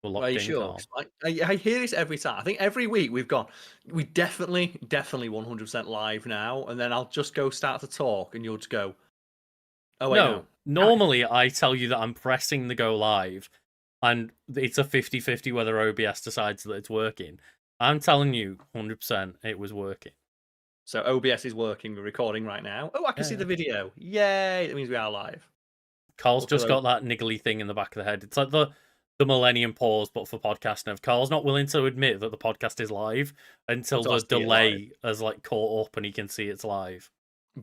We're Are locked you in, sure? Karl. 'Cause I hear this every time. I think every week we definitely 100% live now, and then I'll just go start to talk, and you'll just go, oh wait, no. No, normally I tell you that I'm pressing the go live, and it's a 50-50 whether OBS decides that it's working. I'm telling you 100% it was working. So OBS is working. We're recording right now. Oh, I can see Yeah. the video. Yay! That means we are live. Carl's Or for just those, got that niggly thing in the back of the head. It's like the Millennium Pause, but for podcasting. If Carl's not willing to admit that the podcast is live until until I the see it live. delay has like caught up and he can see it's live.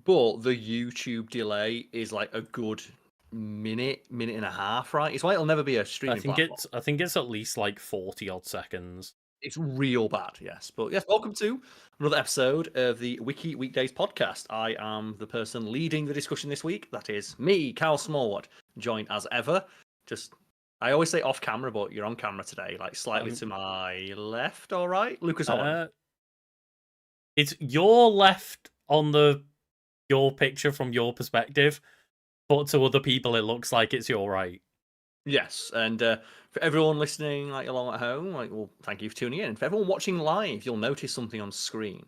But the YouTube delay is like a good minute and a half, right? It's why it'll never be a streaming platform. I think it's at least like 40 odd seconds. It's real bad, yes. But yes, welcome to another episode of the Wiki Weekdays podcast. I am the person leading the discussion this week. That is me, Karl Smallwood, joined as ever. I always say off camera, but you're on camera today, like slightly to my left, all right? Lucas Holland. It's your left on your picture from your perspective, but to other people it looks like it's your right. Yes, and for everyone listening like along at home, well, thank you for tuning in. For everyone watching live, you'll notice something on screen,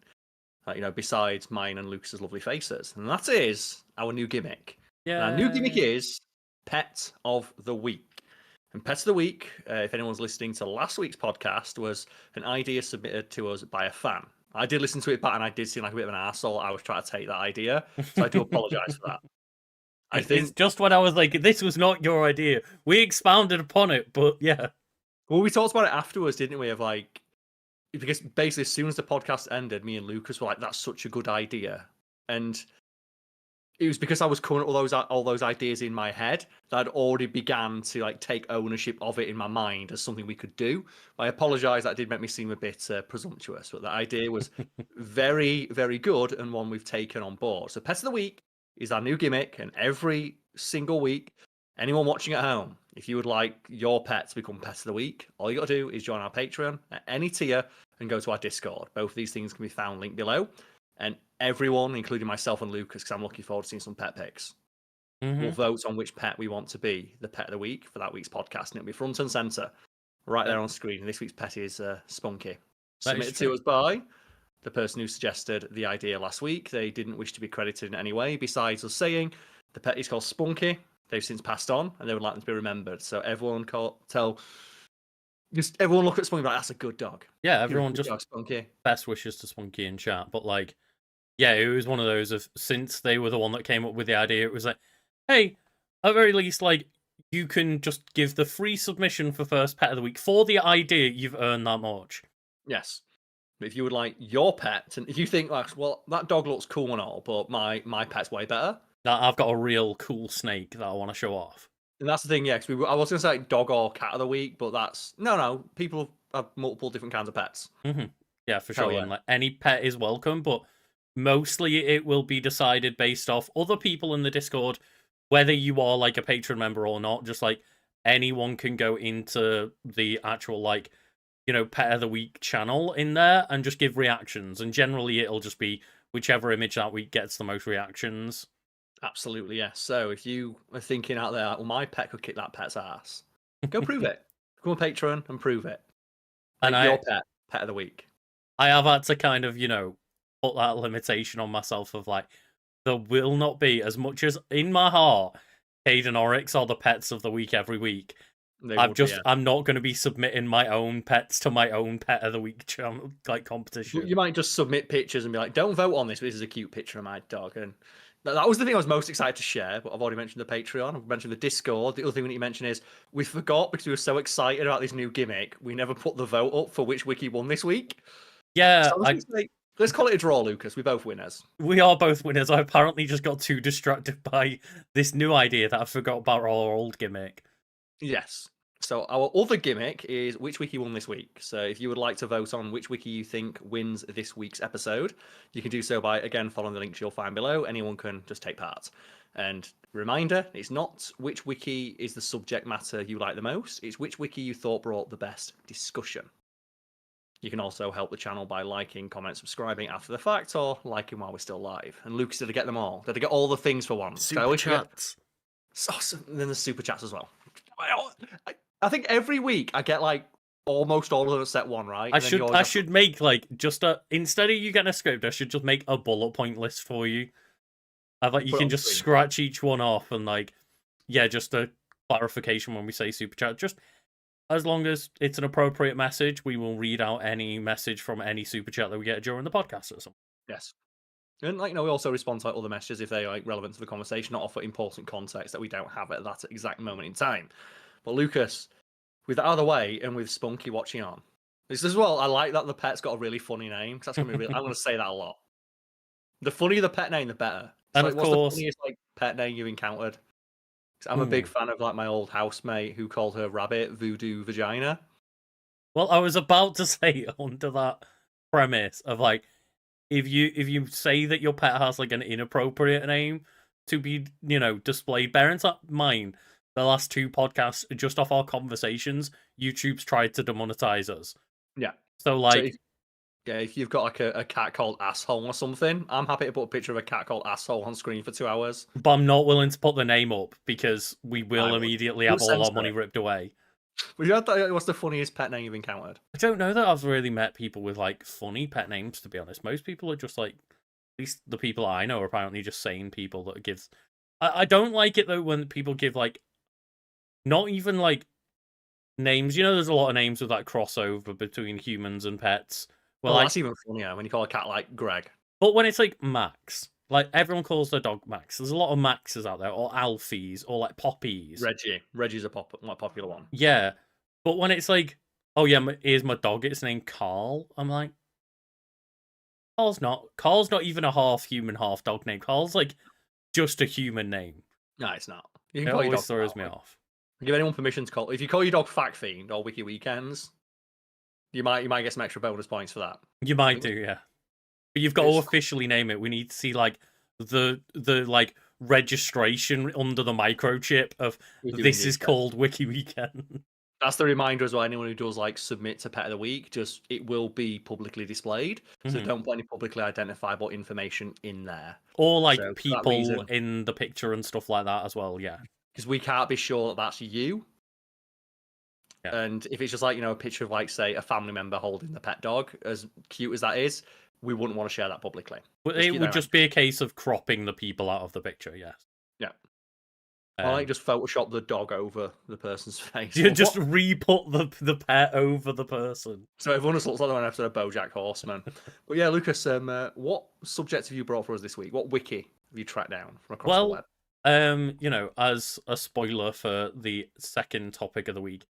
besides mine and Lucas's lovely faces, and that is our new gimmick. Yeah. And our new gimmick is Pet of the Week. And Pet of the Week, if anyone's listening to last week's podcast, was an idea submitted to us by a fan. I did listen to it back, and I did seem like a bit of an arsehole. I was trying to take that idea, so I do apologise for that. I think it's just when I was like, this was not your idea. We expounded upon it, but yeah. Well, we talked about it afterwards, didn't we? Because basically, as soon as the podcast ended, me and Lucas were like, "That's such a good idea," and it was because I was coming up with all those ideas in my head that I'd already began to take ownership of it in my mind as something we could do. I apologise, that did make me seem a bit presumptuous, but the idea was very, very good and one we've taken on board. So, Pet of the Week is our new gimmick, and every single week, anyone watching at home, if you would like your pet to become Pet of the Week, all you got to do is join our Patreon at any tier and go to our Discord. Both of these things can be found linked below. And everyone, including myself and Lucas, because I'm looking forward to seeing some pet pics, will vote on which pet we want to be the Pet of the Week for that week's podcast. And it'll be front and centre, right there on screen. And this week's pet is Spunky. Submitted to us by the person who suggested the idea last week. They didn't wish to be credited in any way, besides us saying the pet is called Spunky. They've since passed on, and they would like them to be remembered. So everyone everyone look at Spunky like, that's a good dog. Yeah, everyone just dog, Spunky. Best wishes to Spunky in chat. But yeah, it was one of those of, since they were the one that came up with the idea, it was like, hey, at very least, you can just give the free submission for first Pet of the Week. For the idea, you've earned that much. Yes. If you would like your pet, and if you think, well, that dog looks cool and all, but my pet's way better. I've got a real cool snake that I want to show off. And that's the thing, yeah, because I was going to say dog or cat of the week, but that's... No, people have multiple different kinds of pets. Mm-hmm. Yeah, for sure. Yeah. And any pet is welcome, but mostly it will be decided based off other people in the Discord, whether you are a patron member or not. Just anyone can go into the actual Pet of the Week channel in there and just give reactions. And generally it'll just be whichever image that week gets the most reactions. Absolutely, yes. So if you are thinking out there, well, my pet could kick that pet's ass, go prove it. Come on Patreon and prove it. And your pet of the week. I have had to kind of, put that limitation on myself of there will not be, as much as in my heart, Cade and Oryx are the pets of the week every week. I'm not going to be submitting my own pets to my own Pet of the Week competition. You might just submit pictures and be like, don't vote on this, but this is a cute picture of my dog. And that was the thing I was most excited to share, but I've already mentioned the Patreon, I've mentioned the Discord. The other thing we need to mention is we forgot, because we were so excited about this new gimmick, we never put the vote up for which wiki won this week. Yeah. So let's call it a draw, Lucas. We're both winners. We are both winners. I apparently just got too distracted by this new idea that I forgot about our old gimmick. Yes. So our other gimmick is which wiki won this week. So if you would like to vote on which wiki you think wins this week's episode, you can do so by, again, following the links you'll find below. Anyone can just take part. And reminder, it's not which wiki is the subject matter you like the most. It's which wiki you thought brought the best discussion. You can also help the channel by liking, commenting, subscribing after the fact, or liking while we're still live. And Lucas, did I get them all? Did I get all the things for once? Super chats. Awesome. And then the super chats as well. I think every week I get like almost all of them except one, right? I And then you should always I have to- should make like just a instead of you getting a script, I should just make a bullet point list for you. Like you put it can on just screen. scratch each one off and like yeah, just a clarification when we say super chat. Just as long as it's an appropriate message, we will read out any message from any super chat that we get during the podcast or something. Yes. And like, we also respond to like other messages if they are like relevant to the conversation, not offer important context that we don't have at that exact moment in time. But Lucas, with that out of the way and with Spunky watching on, this as well. I like that the pet's got a really funny name because that's gonna be real. I'm gonna say that a lot. The funnier the pet name, the better. It's And like, of what's the course, funniest like pet name you encountered? 'Cause I'm a big fan of like my old housemate who called her rabbit Voodoo Vagina. well, I was about to say under that premise of like if you say that your pet has like an inappropriate name to be displayed, bear in mind the last two podcasts just off our conversations, YouTube's tried to demonetize us. Yeah. So So like if you've got like a cat called Asshole or something, I'm happy to put a picture of a cat called Asshole on screen for 2 hours. but I'm not willing to put the name up because we I will would. immediately We'll have all our censor money it. ripped away. Would you have that, what's the funniest pet name you've encountered? I don't know that I've really met people with like funny pet names, to be honest. Most people are just like, at least the people I know are apparently just sane people that gives. I don't like it though when people give like, not even like names. There's a lot of names with that crossover between humans and pets. Well, Oh, like, that's even funnier when you call a cat like Greg. but when it's like Max, like everyone calls their dog Max. There's a lot of Maxes out there, or Alfies, or like Poppies. Reggie's a popular one. Yeah, but when it's like, oh yeah, here's my dog. It's named Karl. I'm like, Carl's not. Carl's not even a half human, half dog name. Carl's like just a human name. No, it's not. You It can call your always dog throws Carl. me off. Give anyone permission to call. If you call your dog Fact Fiend or Wiki Weekends, you might get some extra bonus points for that. You might do, yeah. But you've got to officially name it. We need to see like the like registration under the microchip of this is called Wiki Weekend. That's the reminder as well. Anyone who does like submit to Pet of the Week, just it will be publicly displayed. So don't put any publicly identifiable information in there. Or like people in the picture and stuff like that as well, yeah. Because we can't be sure that that's you. Yeah. And if it's just like, a picture of like, say, a family member holding the pet dog, as cute as that is, we wouldn't want to share that publicly. It would just be a case of cropping the people out of the picture, yes. Yeah. Or like just Photoshop the dog over the person's face. You just re-put the pet over the person. So everyone just looks like they're on an episode of BoJack Horseman. But yeah, Lucas, what subject have you brought for us this week? What wiki have you tracked down from across the web? As a spoiler for the second topic of the week,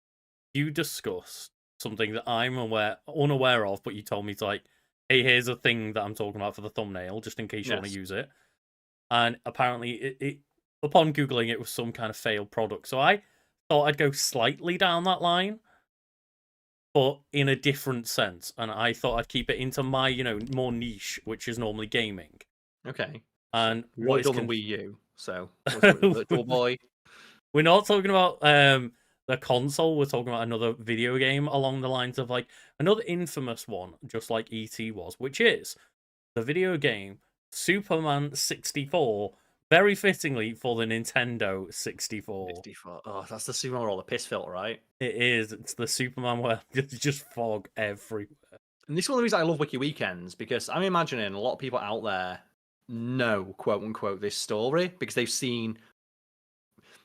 you discussed something that I'm unaware of, but you told me to like, hey, here's a thing that I'm talking about for the thumbnail, just in case you want to use it. And apparently, it upon Googling, it was some kind of failed product. So I thought I'd go slightly down that line, but in a different sense. And I thought I'd keep it into my, more niche, which is normally gaming. Okay. And what is than Wii U? So, Virtual Boy. We're not talking about the console. We're talking about another video game along the lines of like another infamous one, just like ET was, which is the video game Superman 64. Very fittingly for the Nintendo 64. 64. Oh, that's the Superman with all the piss filter, right? It is. It's the Superman where there's just fog everywhere. And this is one of the reasons I love Wiki Weekends, because I'm imagining a lot of people out there know, quote unquote, this story because they've seen.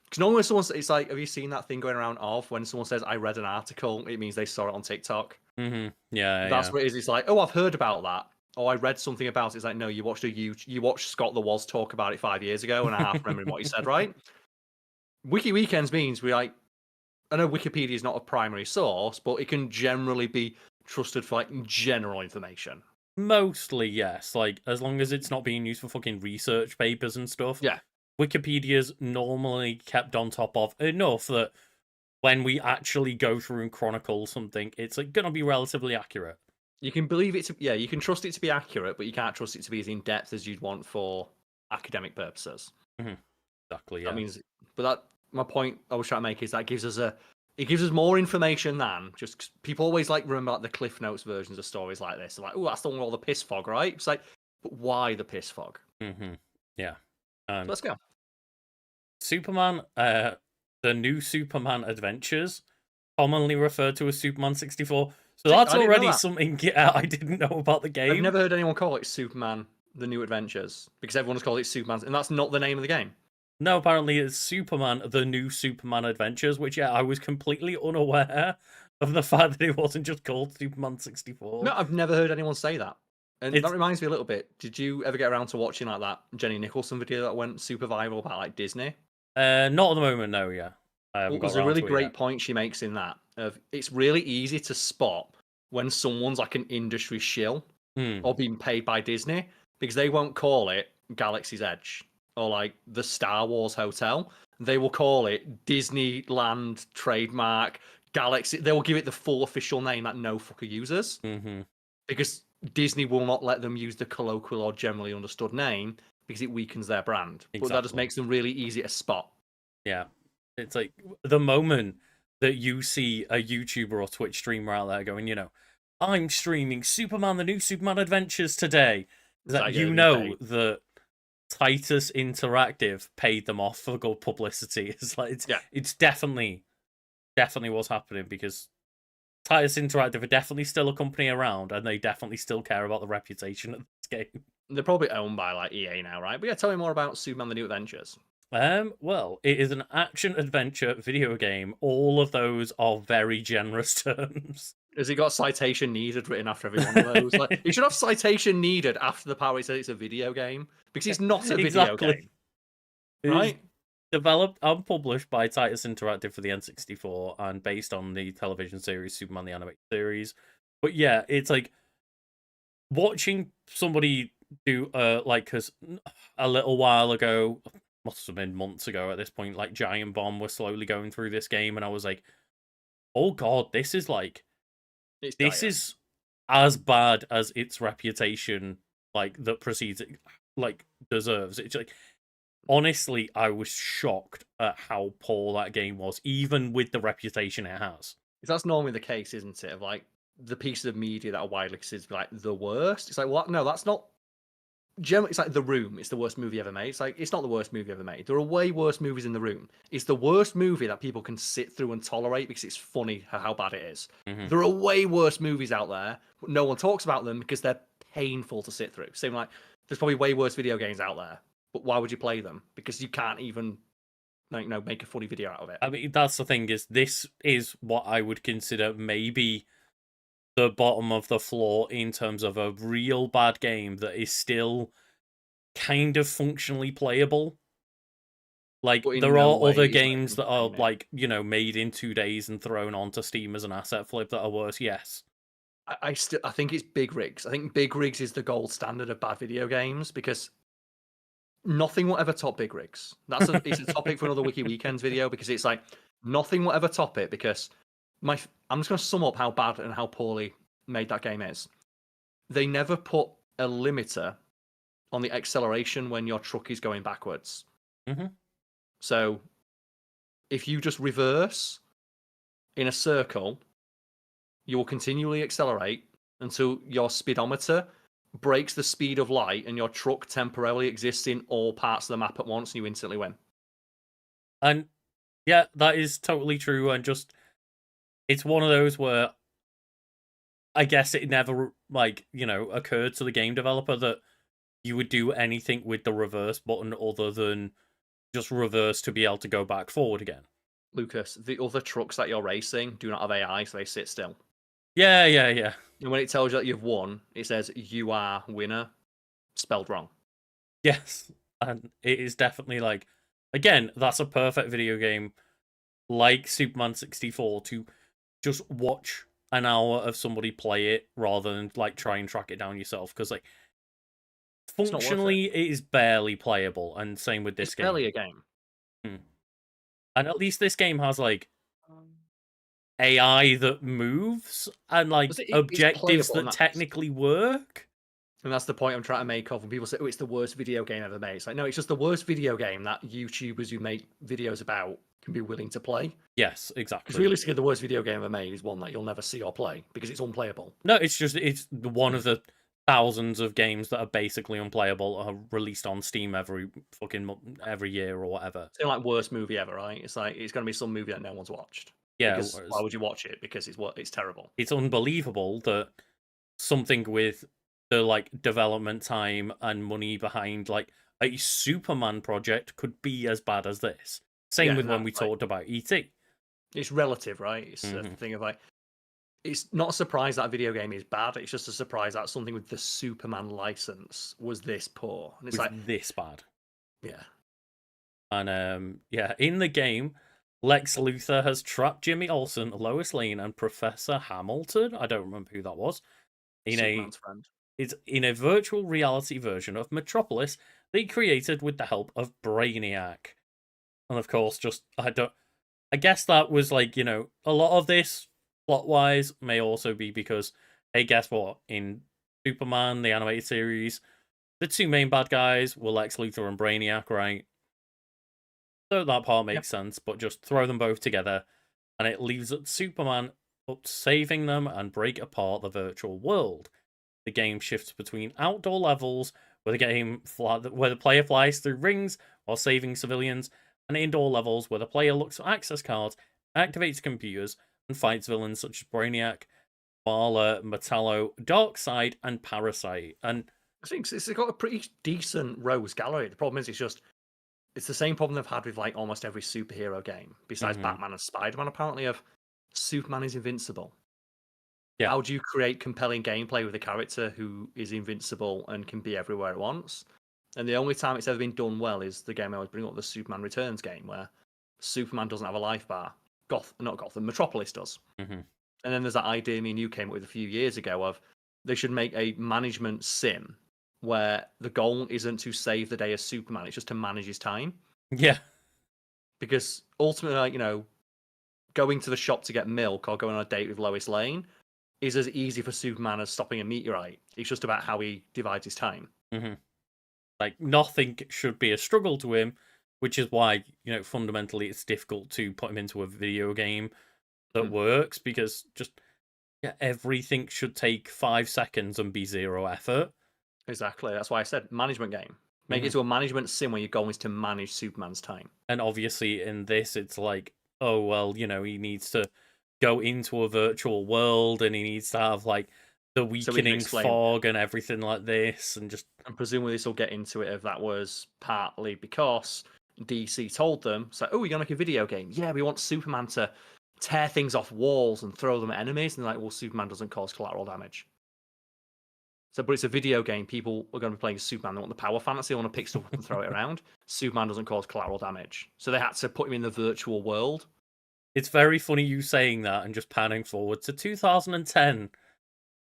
Because normally when someone, it's like, have you seen that thing going around of when someone says, I read an article, it means they saw it on TikTok. Mm-hmm. Yeah, That's what it is. It's like, oh, I've heard about that. Oh, I read something about it. It's like, no, you watched Scott the Woz talk about it 5 years ago, and I half remembering what he said, right? Wiki Weekends means I know Wikipedia is not a primary source, but it can generally be trusted for like general information. Mostly, yes. Like, as long as it's not being used for fucking research papers and stuff. Yeah. Wikipedia's normally kept on top of enough that when we actually go through and chronicle something, it's like gonna be relatively accurate. You can believe it you can trust it to be accurate, but you can't trust it to be as in depth as you'd want for academic purposes. Mm-hmm. Exactly. Yeah. That means, my point I was trying to make is that it gives us more information than just people always like remember like the Cliff Notes versions of stories like this. They're like, oh, that's the one with all the piss fog, right? It's like, but why the piss fog? Mm-hmm. Yeah. Let's go. Superman, the new Superman Adventures commonly referred to as Superman 64. So See, that's I didn't know already that. something I didn't know about the I've game. never heard anyone call it Superman: The New Adventures because everyone's called it Superman, and that's not the name of the game. No, apparently it's Superman, the new Superman Adventures, which, yeah, I was completely unaware of the fact that it wasn't just called Superman 64. No, I've never heard anyone say that. And that It's reminds me a little bit. Did you ever get around to watching like that Jenny Nicholson video that went super viral about like Disney? not at the moment, no, yeah. I haven't Well, got there's a around really to it great yet. point she makes in that of it's really easy to spot when someone's like an industry shill Hmm. or being paid by Disney because they won't call it Galaxy's Edge or like the Star Wars Hotel. They will call it Disneyland trademark Galaxy. They will give it the full official name that no fucker uses Mm-hmm. because Disney will not let them use the colloquial or generally understood name because it weakens their brand. But that just Exactly. makes them really easy to spot. Yeah. It's like the moment that you see a YouTuber or Twitch streamer out there going, I'm streaming Superman, the new Superman Adventures today. Is Is that that going to be paid? that Titus Interactive paid them off for good publicity. It's like Yeah. it's definitely what's happening because Titus Interactive are definitely still a company around and they definitely still care about the reputation of this game. They're probably owned by like EA now, right? But yeah, tell me more about Superman: The New Adventures. Well, it is an action adventure video game. All of those are very generous terms. Has it got citation needed written after every one of those? Like, it should have citation needed after the part where it says it's a video game because it's not a video Exactly. game, It is right? developed and published by Titus Interactive for the N64 and based on the television series Superman the Animated Series. But yeah, it's like watching somebody do because a little while ago, must have been months ago at this point, like Giant Bomb was slowly going through this game and I was like, oh god, this is It's this dire. is as bad as its reputation that precedes it deserves. It's like honestly, I was shocked at how poor that game was, even with the reputation it has. That's normally the case, isn't it? Of like the pieces of media that are widely considered like the worst. It's like, what? No, that's not. Generally, it's like The Room. It's the worst movie ever made. It's like it's not the worst movie ever made. There are way worse movies in The Room. It's the worst movie that people can sit through and tolerate because it's funny how bad it is. Mm-hmm. There are way worse movies out there, but no one talks about them because they're painful to sit through. Same like there's probably way worse video games out there, but why would you play them? Because you can't even make a funny video out of it. I mean, that's the thing is this is what I would consider maybe the bottom of the floor in terms of a real bad game that is still kind of functionally playable. Like, But in there no are way other is that games that are, entertainment. made in 2 days and thrown onto Steam as an asset flip that are worse, yes. I think it's Big Rigs. I think Big Rigs is the gold standard of bad video games because nothing will ever top Big Rigs. It's a topic for another Wiki Weekends video because it's like nothing will ever top it because I'm just going to sum up how bad and how poorly made that game is. They never put a limiter on the acceleration when your truck is going backwards. Mm-hmm. So if you just reverse in a circle, you will continually accelerate until your speedometer breaks the speed of light and your truck temporarily exists in all parts of the map at once and you instantly win. And yeah, that is totally true. And just, it's one of those where I guess it never, occurred to the game developer that you would do anything with the reverse button other than just reverse to be able to go back forward again. Lucas, the other trucks that you're racing do not have AI, so they sit still. Yeah. And when it tells you that you've won, it says you are winner, spelled wrong. Yes. And it is definitely again, that's a perfect video game like Superman 64 to just watch an hour of somebody play it rather than try and track it down yourself because functionally it is barely playable, and same with this it's game. barely a game. And at least this game has AI that moves and objectives that technically work. And that's the point I'm trying to make of when people say, oh, it's the worst video game ever made. It's like, no, it's just the worst video game that YouTubers who make videos about can be willing to play. Yes, exactly. Because realistically, the worst video game ever made is one that you'll never see or play because it's unplayable. No, it's one of the thousands of games that are basically unplayable are released on Steam every year or whatever. It's like worst movie ever, right? It's like it's going to be some movie that no one's watched. Yeah, Because why whereas would you watch it? Because it's terrible. it's unbelievable that something with the like development time and money behind like a Superman project could be as bad as this. Same Yeah, with and when that's we like talked about ET. it's relative, right? It's a Hmm. thing of like it's not a surprise that a video game is bad. It's just a surprise that something with the Superman license was this poor. And it's Was like, this bad? yeah, And yeah, in the game, Lex Luthor has trapped Jimmy Olsen, Lois Lane, and Professor Hamilton. I don't remember who that was. In a Superman's friend. It's in a virtual reality version of Metropolis they created with the help of Brainiac. And of course, just I guess that was like, a lot of this plot wise may also be because, hey, guess what? In Superman, the animated series, the two main bad guys were Lex Luthor and Brainiac, right? So that part Yep. makes sense, but just throw them both together, and it leaves Superman up to saving them and break apart the virtual world. The game shifts between outdoor levels where where the player flies through rings while saving civilians, and indoor levels where the player looks for access cards, activates computers, and fights villains such as Brainiac, Marla, Metallo, Darkseid, and Parasite. And I think it's got a pretty decent rogues gallery. The problem is, it's the same problem they've had with like almost every superhero game, besides mhm, Batman and Spider-Man. Apparently, of Superman is invincible. yeah, How do you create compelling gameplay with a character who is invincible and can be everywhere at once? And the only time it's ever been done well is the game I always bring up, the Superman Returns game, where Superman doesn't have a life bar. Not Gotham, Metropolis does. mhm, And then there's that idea me and you came up with a few years ago of they should make a management sim where the goal isn't to save the day as Superman, it's just to manage his time. yeah, Because ultimately, like, going to the shop to get milk or going on a date with Lois Lane is as easy for Superman as stopping a meteorite. It's just about how he divides his time. mhm. Like nothing should be a struggle to him, which is why fundamentally it's difficult to put him into a video game that Hmm. works because just yeah, everything should take 5 seconds and be zero effort. Exactly. That's why I said management game. Make Hmm. it to a management sim where your goal is to manage Superman's time. And obviously in this, it's like, oh well, he needs to go into a virtual world and he needs to have like the So we can weakening explain, fog and everything like this, and just and presumably this will get into it if that was partly because DC told them, it's like, oh, you're gonna make a video game. Yeah, we want Superman to tear things off walls and throw them at enemies. And they're like, well, Superman doesn't cause collateral damage. So, but it's a video game. People are going to be playing Superman. They want the power fantasy. They want to pick stuff up and throw it around. Superman doesn't cause collateral damage. So they had to put him in the virtual world. it's very funny you saying that and just panning forward to 2010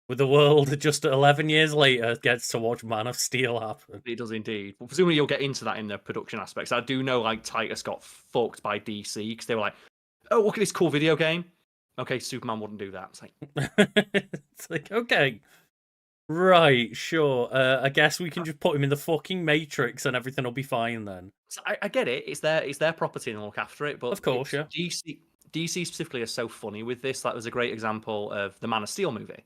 with the world just 11 years later gets to watch Man of Steel happen. It does indeed. But presumably you'll get into that in the production aspects. I do know like Titus got fucked by DC because they were like, oh, look at this cool video game. Okay, Superman wouldn't do that. It's like, It's like, okay, right, sure. I guess we can just put him in the fucking Matrix and everything will be fine then. so I get it. It's their property and they'll look after it. But Of course, it's yeah. DC specifically is so funny with this. Like, there's a great example of the Man of Steel movie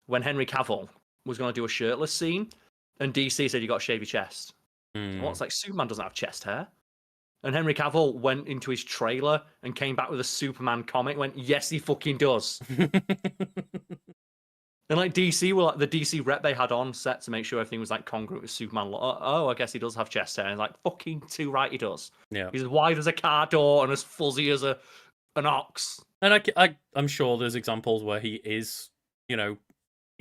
when Henry Cavill was going to do a shirtless scene, and DC said you got to shave your chest. Hmm. Well, it's like Superman doesn't have chest hair. And Henry Cavill went into his trailer and came back with a Superman comic. Went, yes, he fucking does. And like DC were like the DC rep they had on set to make sure everything was like congruent with Superman. Like, oh, I guess he does have chest hair. And like, fucking too right, he does. Yeah. He's as wide as a car door and as fuzzy as an ox. And I'm sure there's examples where he is, he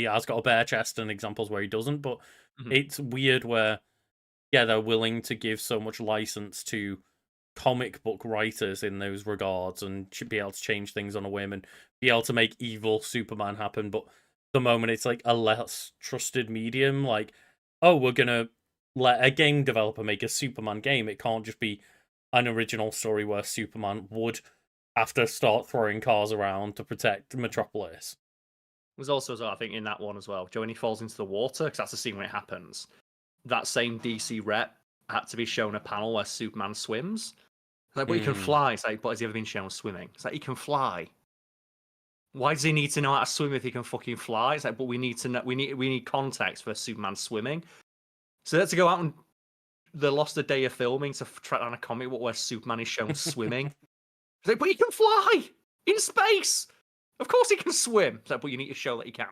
has got a bare chest and examples where he doesn't, but Mhm. it's weird where, yeah, they're willing to give so much license to comic book writers in those regards and should be able to change things on a whim and be able to make evil Superman happen. But the moment it's like a less trusted medium, like, oh, we're gonna let a game developer make a Superman game. It can't just be an original story where Superman would have to start throwing cars around to protect Metropolis. There's also, as well, I think, in that one as well, Joe, when he falls into the water, because that's the scene when it happens, that same DC rep had to be shown a panel where Superman swims. Like, but he can Mm. fly. It's like, but has he ever been shown swimming? It's like, he can fly. Why does he need to know how to swim if he can fucking fly? It's like, but we need to know. We need context for Superman swimming. So they had to go out and they lost a day of filming to track down a comic book where Superman is shown swimming. It's like, but he can fly. in space. Of course he can swim. But you need to show that he can.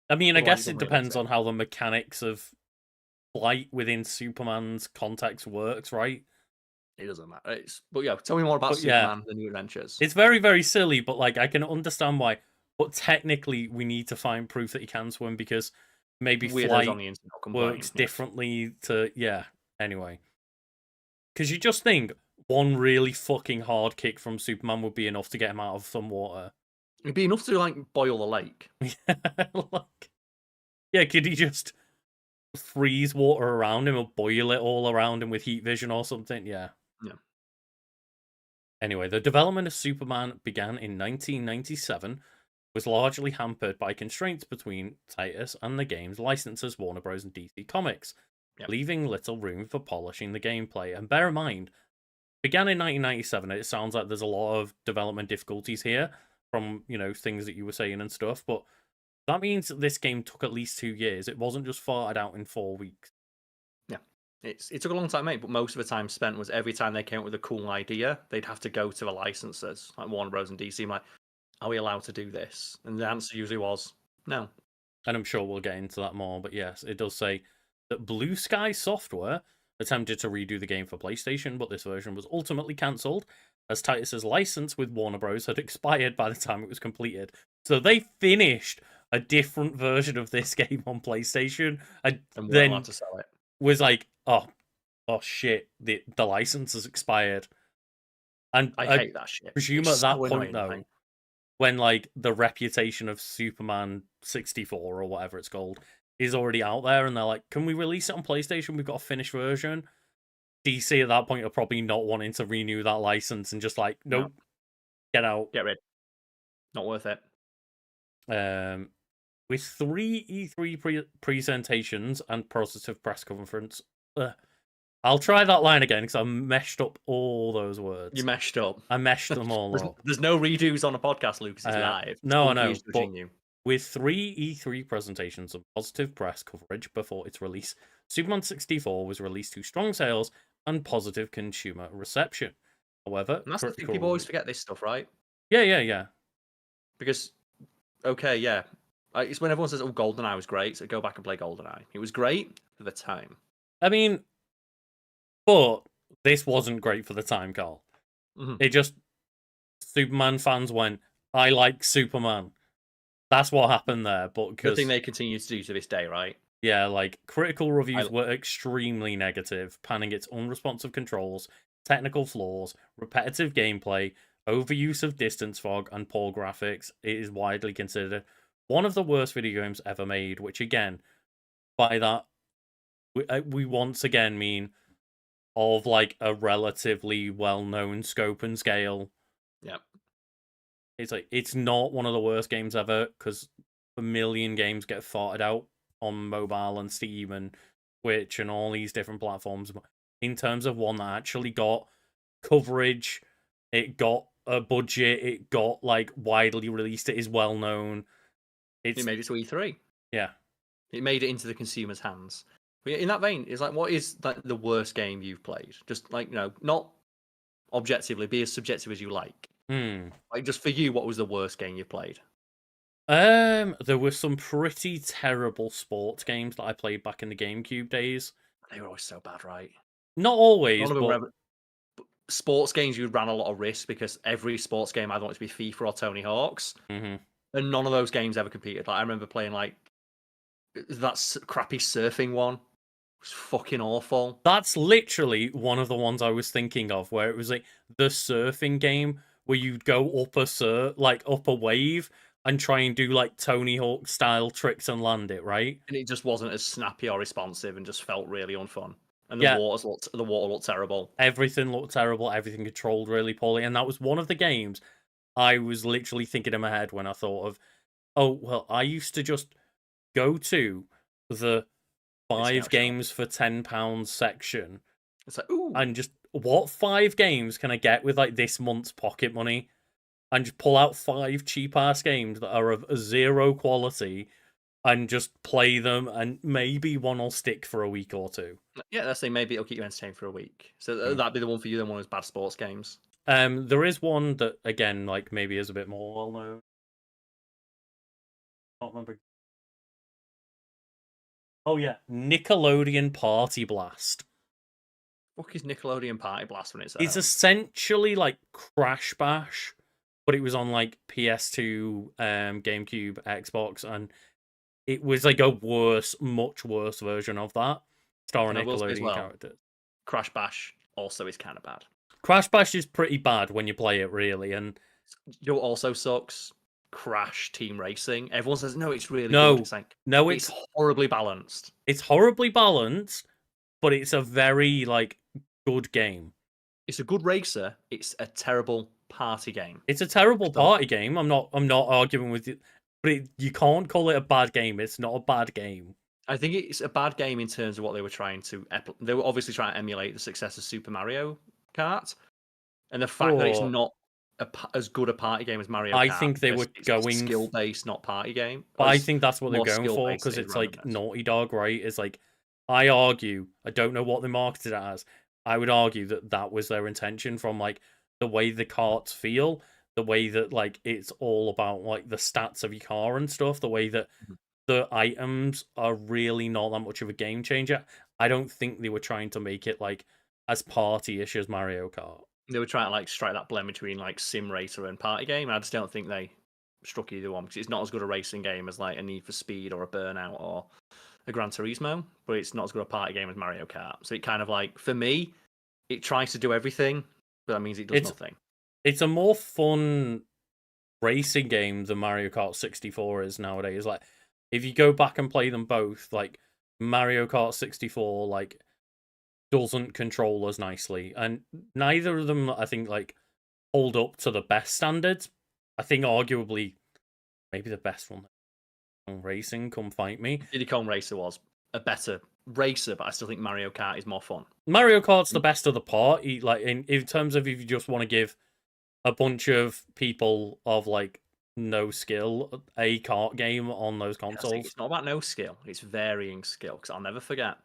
I mean, I Otherwise, guess you it don't realise depends it. on how the mechanics of flight within Superman's context works, right? It doesn't matter. But yeah, tell me more about But yeah, Superman: The New Adventures. it's very, very silly, but like I can understand why. But technically, we need to find proof that he can swim because maybe Weirdos on flight the internet complain. works Yes. differently to Anyway, because you just think one really fucking hard kick from Superman would be enough to get him out of some water. It'd be enough to like boil the lake. Could he just freeze water around him or boil it all around him with heat vision or something? Yeah. Anyway, the development of Superman began in 1997, was largely hampered by constraints between Titus and the game's licensors Warner Bros. And DC Comics, leaving little room for polishing the gameplay. And bear in mind, began in 1997, it sounds like there's a lot of development difficulties here from, things that you were saying and stuff, but that means that this game took at least 2 years. It wasn't just farted out in 4 weeks. Yeah. It took a long time, mate, but most of the time spent was every time they came up with a cool idea, they'd have to go to the licensors, like Warner Bros. And DC, like, are we allowed to do this? And the answer usually was no. And I'm sure we'll get into that more, but yes, it does say that Blue Sky Software attempted to redo the game for PlayStation, but this version was ultimately cancelled, as Titus's license with Warner Bros. Had expired by the time it was completed. So they finished a different version of this game on PlayStation, and then allowed to sell it. Was like, oh shit, the license has expired. And I hate that shit. Presume It's at that so point, annoying, though, when like the reputation of Superman 64 or whatever it's called is already out there, and they're like, can we release it on PlayStation? We've got a finished version. DC at that point are probably not wanting to renew that license and just like, nope, get out. Get rid. Not worth it. With 3 E3 presentations and positive press conference. I'll try that line again because I meshed up all those words. You meshed up. I meshed them all up. There's no redos on a podcast, Lucas. It's live. No, I know. But with 3 E3 presentations and positive press coverage before its release, Superman 64 was released to strong sales and positive consumer reception. However, and that's the thing, people always forget this stuff, right? Yeah. Because, okay, yeah. It's when everyone says, oh, GoldenEye was great, so go back and play GoldenEye. It was great for the time. I mean, but this wasn't great for the time, Karl. Mm-hmm. It just, Superman fans went, I like Superman. That's what happened there. But good thing they continue to do to this day, right? Yeah, like, critical reviews were extremely negative, panning its unresponsive controls, technical flaws, repetitive gameplay, overuse of distance fog, and poor graphics. It is widely considered one of the worst video games ever made, which again, by that, we once again mean of like a relatively well-known scope and scale. Yeah. It's like, it's not one of the worst games ever, because a million games get farted out on mobile and Steam and Twitch and all these different platforms. In terms of one that actually got coverage, it got a budget, it got like widely released, it is well known. It made it to E3. Yeah. It made it into the consumer's hands. But in that vein, it's like, what is like the worst game you've played? Just like, not objectively, be as subjective as you like. Like, just for you, what was the worst game you played? There were some pretty terrible sports games that I played back in the GameCube days. They were always so bad, right? Not always, but sports games, you ran a lot of risk because every sports game either wanted to be FIFA or Tony Hawk's, and none of those games ever competed. Like, I remember playing like that crappy surfing one. It was fucking awful. That's literally one of the ones I was thinking of, where it was like the surfing game where you'd go up a wave and try and do like Tony Hawk style tricks and land it, right? And it just wasn't as snappy or responsive and just felt really unfun. And the water looked terrible. Everything looked terrible. Everything controlled really poorly. And that was one of the games I was literally thinking in my head when I thought of, oh, well, I used to just go to the 5 games for £10 section. It's like, ooh. And just, what 5 games can I get with like this month's pocket money? And just pull out 5 cheap-ass games that are of 0 quality and just play them, and maybe one will stick for a week or two. Yeah, let's say maybe it'll keep you entertained for a week. So that'd be the one for you, then one of those bad sports games. There is one that again, like maybe is a bit more well known. I can't remember. Oh yeah, Nickelodeon Party Blast. Fuck is Nickelodeon Party Blast when it's It's out? essentially like Crash Bash, but it was on like PS2, GameCube, Xbox, and it was like a much worse version of that, starring And I will say as Nickelodeon well, characters. Crash Bash also is kind of bad. Crash Bash is pretty bad when you play it, really, and You know what also sucks? Crash Team Racing. Everyone says no, it's really good. no, It's like no, it's horribly balanced. it's horribly balanced, but it's a very like good game. It's a good racer. It's a terrible party game. It's a terrible So party game. I'm not arguing with you, but you can't call it a bad game. It's not a bad game. I think it's a bad game in terms of what they were trying to. They were obviously trying to emulate the success of Super Mario Kart, and the fact that it's Or not as good a party game as Mario I Kart. think they were It's going skill based, not party game. But I think that's what they're more going for skill-based because is it's like randomness. Naughty Dog, right? It's like I argue, I don't know what they marketed it as. I would argue that that was their intention from like the way the carts feel, the way that like it's all about like the stats of your car and stuff, the way that Mhm. the items are really not that much of a game changer. I don't think they were trying to make it like as party-ish as Mario Kart. They were trying to like strike that blend between like sim racer and party game. And I just don't think they struck either one because it's not as good a racing game as like a Need for Speed or a Burnout or a Gran Turismo, but it's not as good a party game as Mario Kart. So it kind of like for me, it tries to do everything, but that means it does nothing. It's a more fun racing game than Mario Kart 64 is nowadays. Like, if you go back and play them both, like Mario Kart 64, like doesn't control as nicely, and neither of them, I think, like hold up to the best standards. I think arguably, maybe the best one, racing. Come fight me. Diddy Kong Racer was a better racer, but I still think Mario Kart is more fun. Mario Kart's the best of the party. Like in terms of if you just want to give a bunch of people of like no skill a kart game on those consoles. It's not about no skill; it's varying skill. Because I'll never forget.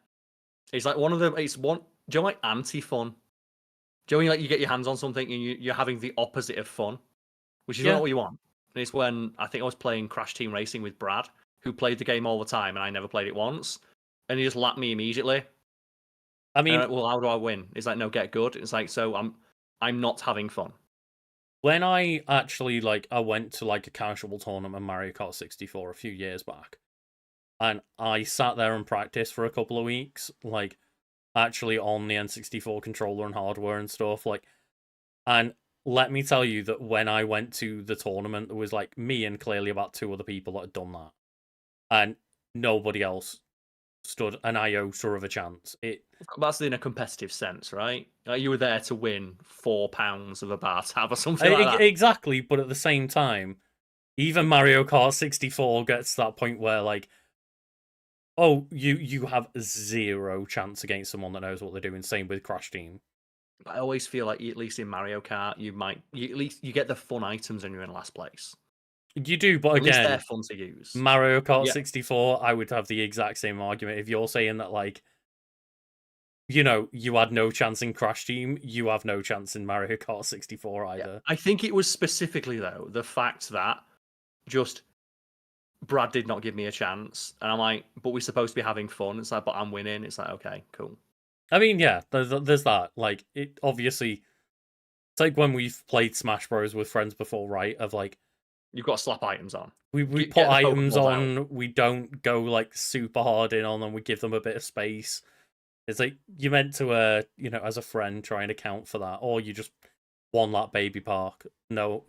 It's like one of the. It's one. Do you know like anti-fun? Do you know when like you get your hands on something and you're having the opposite of fun, which is not what you want. And it's when I think I was playing Crash Team Racing with Brad, who played the game all the time, and I never played it once, and he just lapped me immediately. I mean, well, how do I win? It's like no, get good. It's like so I'm not having fun. when I actually like I went to like a casual tournament Mario Kart 64 a few years back, and I sat there and practiced for a couple of weeks, like actually on the N64 controller and hardware and stuff, like, and let me tell you that when I went to the tournament, there was like me and clearly about two other people that had done that, and nobody else stood an iota of a chance. That's in a competitive sense, right? Like you were there to win £4 of a bar tab or something like that. Exactly, but at the same time, even Mario Kart 64 gets to that point where like, oh, you have zero chance against someone that knows what they're doing. Same with Crash Team. I always feel like at least in Mario Kart, at least you get the fun items when you're in last place. You do, but At least again, they're fun to use. Mario Kart 64, I would have the exact same argument. If you're saying that, like, you know, you had no chance in Crash Team, you have no chance in Mario Kart 64 either. Yeah. I think it was specifically, though, the fact that just Brad did not give me a chance. And I'm like, but we're supposed to be having fun. It's like, but I'm winning. It's like, okay, cool. I mean, yeah, there's that. Like, it obviously, it's like when we've played Smash Bros. With friends before, right? Of like, you've got to slap items on. We put items on. We don't go like super hard in on them. We give them a bit of space. It's like you're meant to, you know, as a friend, try and account for that, or you just one lap baby park. No,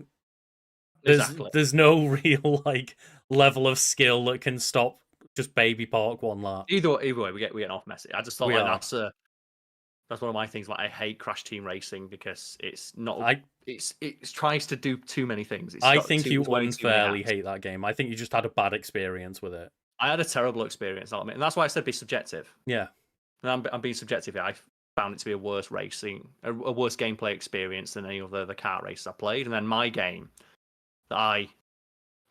there's no real like level of skill that can stop just baby park one lap. Either way, we get off message. I just thought like that's one of my things. Like I hate Crash Team Racing because it's not. It tries to do too many things. I think you unfairly hate that game. I think you just had a bad experience with it. I had a terrible experience, I'll admit, and that's why I said be subjective. Yeah, and I'm being subjective here. I found it to be a worse gameplay experience than any of the kart races I played. And then my game that I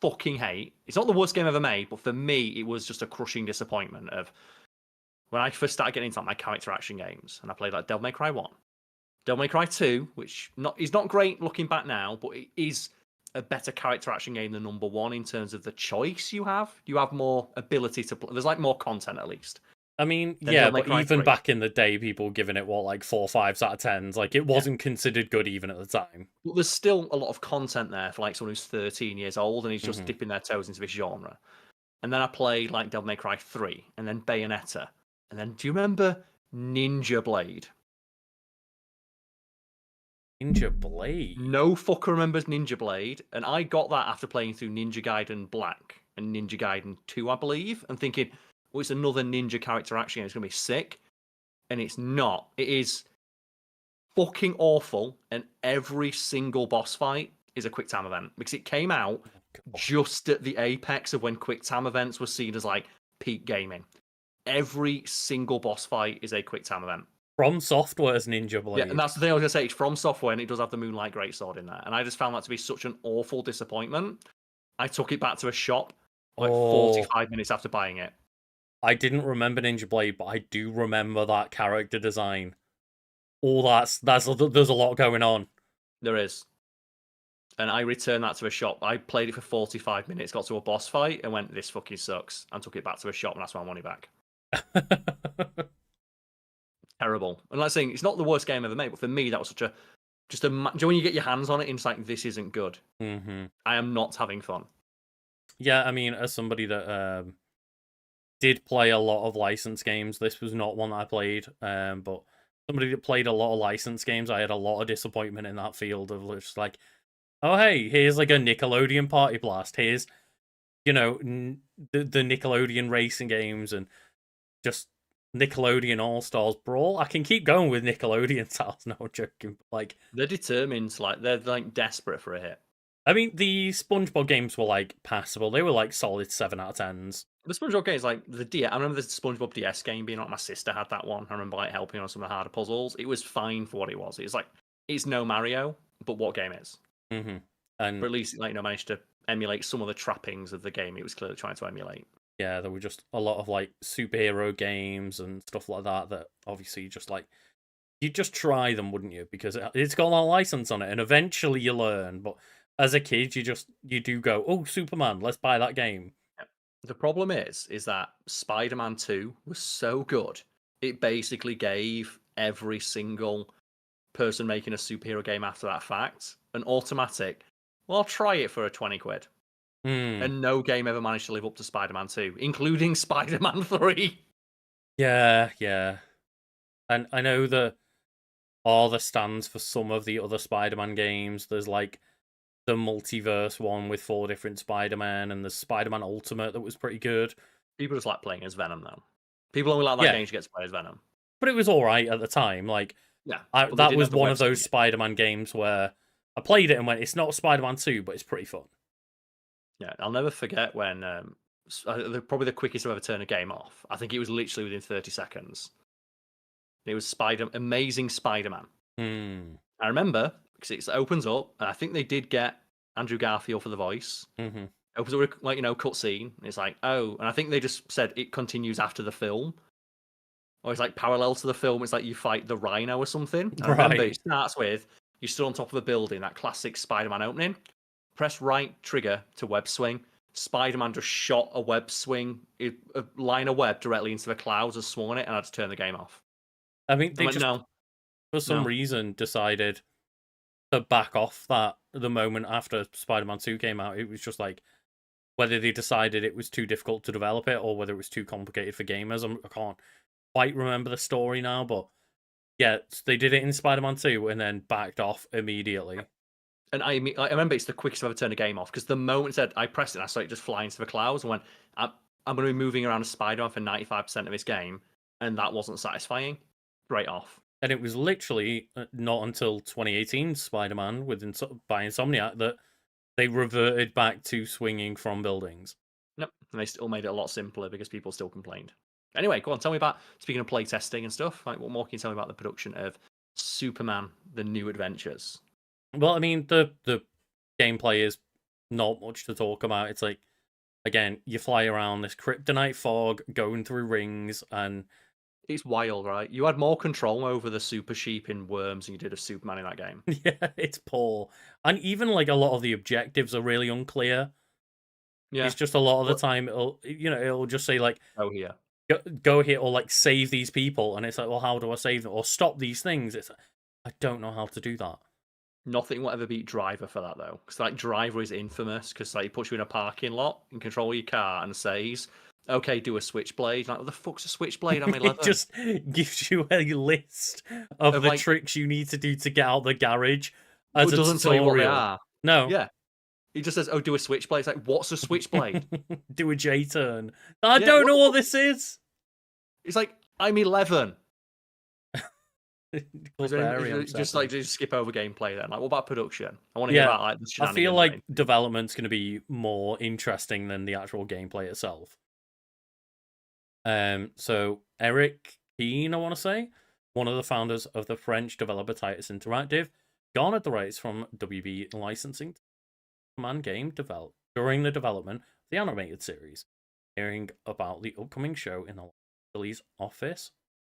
fucking hate. It's not the worst game ever made, but for me, it was just a crushing disappointment of when I first started getting into my character action games, and I played like Devil May Cry 1, Devil May Cry 2, which is not great looking back now, but it is a better character action game than number one in terms of the choice you have. You have more ability to play. There's like more content at least. I mean, Then yeah, Devil May but Cry even 3. back in the day, people were giving it what, like 4 5s out of 10s. Like it wasn't considered good even at the time. But there's still a lot of content there for like someone who's 13 years old and he's just dipping their toes into this genre. And then I played like Devil May Cry 3 and then Bayonetta. And then do you remember Ninja Blade? Ninja Blade. No fucker remembers Ninja Blade, and I got that after playing through Ninja Gaiden Black and Ninja Gaiden 2, I believe, and thinking, well, it's another ninja character action game, it's going to be sick. And it's not. It is fucking awful, and every single boss fight is a quick time event because it came out just at the apex of when quick time events were seen as like peak gaming. Every single boss fight is a quick time event. From Software's Ninja Blade. Yeah, and that's the thing I was gonna say. It's From Software, and it does have the Moonlight Greatsword in there. And I just found that to be such an awful disappointment. I took it back to a shop like 45 minutes after buying it. I didn't remember Ninja Blade, but I do remember that character design. Oh, there's a lot going on. There is. And I returned that to a shop. I played it for 45 minutes, got to a boss fight, and went, "This fucking sucks," and took it back to a shop and asked my money back. Terrible. And like saying, it's not the worst game ever made, but for me, that was such a do you know when you get your hands on it and it's like, this isn't good. Mm-hmm. I am not having fun. Yeah, I mean, as somebody that did play a lot of licensed games, this was not one that I played. But somebody that played a lot of licensed games, I had a lot of disappointment in that field of just like, oh hey, here's like a Nickelodeon Party Blast. Here's, you know, the Nickelodeon racing games and just Nickelodeon All Stars Brawl. I can keep going with Nickelodeon titles. No, I'm joking. But like, they're determined, like they're like desperate for a hit. I mean, the SpongeBob games were like passable. They were like solid 7 out of 10s. The SpongeBob game is like the DS. I remember the SpongeBob DS game being like, my sister had that one. I remember like helping on some of the harder puzzles. It was fine for what it was. It's like, it's no Mario, but what game is? Mm-hmm. And but at least like managed to emulate some of the trappings of the game it was clearly trying to emulate. Yeah, there were just a lot of like superhero games and stuff like that obviously just like you'd just try them, wouldn't you? Because it's got a license on it, and eventually you learn. But as a kid, you do go, oh, Superman, let's buy that game. The problem is that Spider-Man 2 was so good, it basically gave every single person making a superhero game after that fact an automatic, well, I'll try it for a 20 quid. And no game ever managed to live up to Spider-Man 2, including Spider-Man 3. Yeah. And I know that all the stands for some of the other Spider-Man games. There's like the multiverse one with 4 different Spider-Man, and the Spider-Man Ultimate that was pretty good. People just like playing as Venom, though. People only like that game to get to play as Venom. But it was all right at the time. Like, yeah, that was one of those Spider-Man games where I played it and went, it's not Spider-Man 2, but it's pretty fun. Yeah, I'll never forget when probably the quickest I've ever turned a game off. I think it was literally within 30 seconds. It was Amazing Spider-Man. I remember because it opens up, and I think they did get Andrew Garfield for the voice. Mm-hmm. Opens up like cutscene. It's like, oh, and I think they just said it continues after the film, or it's like parallel to the film. It's like you fight the Rhino or something. I remember it starts with you stood on top of a building, that classic Spider-Man opening. Press right trigger to web swing. Spider-Man just shot a web swing, a line of web directly into the clouds and swung it, and I had to turn the game off. I mean, they for some reason decided to back off that the moment after Spider-Man 2 came out. It was just like whether they decided it was too difficult to develop it or whether it was too complicated for gamers. I can't quite remember the story now, but yeah, they did it in Spider-Man 2 and then backed off immediately. And I remember it's the quickest I've ever turned a game off because the moment I pressed it, I saw it just fly into the clouds and went, I'm going to be moving around a Spider-Man for 95% of this game, and that wasn't satisfying. Straight off. And it was literally not until 2018 Spider-Man by Insomniac that they reverted back to swinging from buildings. Nope, and they still made it a lot simpler because people still complained. Anyway, go on, tell me about, speaking of playtesting and stuff, like what more can you tell me about the production of Superman, The New Adventures? Well, I mean, the gameplay is not much to talk about. It's like, again, you fly around this kryptonite fog, going through rings, and It's wild, right? You had more control over the super sheep in Worms than you did of Superman in that game. Yeah, it's poor. And even like a lot of the objectives are really unclear. Yeah. It's just a lot of the But time it'll just say like oh yeah. go here or like save these people, and it's like, well, how do I save them or stop these things? It's like, I don't know how to do that. Nothing will ever beat Driver for that though, because like Driver is infamous because like he puts you in a parking lot and control your car and says, "Okay, do a switchblade." Like, what the fuck's a switchblade? I'm It 11. just gives you a list of Of the like, tricks you need to do to get out the garage as but a doesn't tell you what they tutorial. are. No. Yeah, he just says, "Oh, do a switchblade." It's like, what's a switchblade? Do a J turn. I Yeah, don't what know the what fuck? this is. It's like, I'm 11. Called very unsettling. Just skip over gameplay then. Like, what about production? I want to hear Yeah, about like the I feel shenanigans. like development's going to be more interesting than the actual gameplay itself. So Eric Keane, I want to say, one of the founders of the French developer Titus Interactive, garnered the rights from WB licensing to man game developed during the development of the animated series. Hearing about the upcoming show in the Philly's office,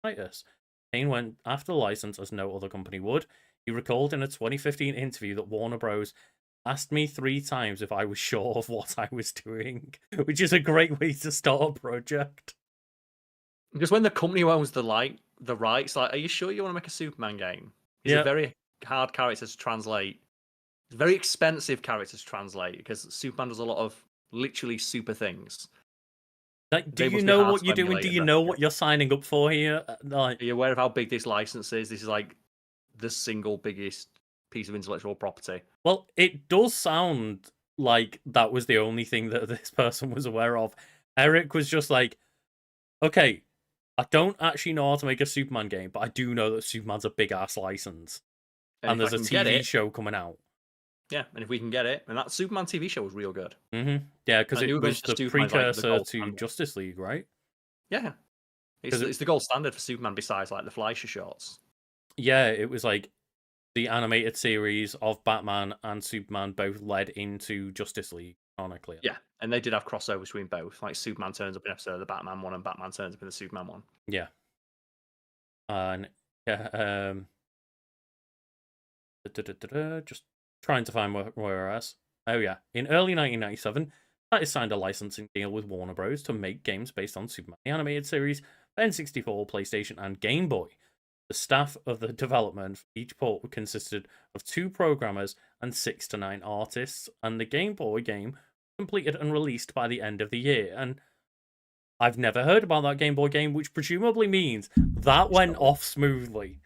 Titus Kane went after the license as no other company would. He recalled in a 2015 interview that Warner Bros. Asked me 3 times if I was sure of what I was doing, which is a great way to start a project. Because when the company owns the rights, like, are you sure you want to make a Superman game? He's a Yeah, very hard character to translate. It's a very expensive character to translate because Superman does a lot of literally super things. like, do They you must be know hard what to you're doing? emulate Do and you know replicate. what you're signing up for here? Like, Are you aware of how big this license is? This is like the single biggest piece of intellectual property. well, it does sound like that was the only thing that this person was aware of. Eric was just like, okay, I don't actually know how to make a Superman game, but I do know that Superman's a big ass license, And and if I there's a can get TV it, show coming out. yeah, and if we can get it, and that Superman TV show was real good. Yeah, because Like, New it was Adventures of the Superman is like the precursor gold to standard. Justice League, right? Yeah, Because it's the gold standard for Superman besides like the Fleischer shorts. yeah, it was like the animated series of Batman and Superman both led into Justice League, canonically. Yeah, and they did have crossovers between both. Like Superman turns up in an episode of the Batman one, and Batman turns up in the Superman one. Yeah. And yeah, just trying to find where else. Oh yeah, in early 1997, Titus signed a licensing deal with Warner Bros. To make games based on Superman the animated series, N64, PlayStation, and Game Boy. The staff of the development for each port consisted of 2 programmers and 6 to 9 artists, and the Game Boy game completed and released by the end of the year. And I've never heard about that Game Boy game, which presumably means that went off smoothly.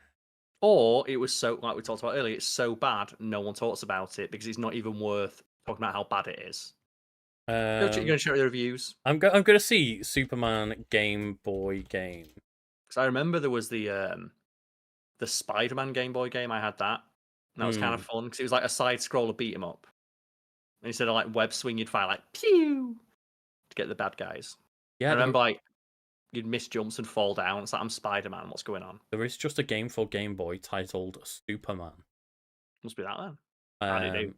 Or it was so, like we talked about earlier, it's so bad no one talks about it because it's not even worth talking about how bad it is. You're going to share the reviews? I'm gonna see Superman Game Boy game. Because I remember there was the Spider-Man Game Boy game. I had that. And that was kind of fun because it was like a side scroller beat 'em up. And instead of like web swing, you'd fire like pew to get the bad guys. Yeah, I remember like you'd miss jumps and fall down. It's like, I'm Spider-Man. What's going on? there is just a game for Game Boy titled Superman. Must be that then. How do you do?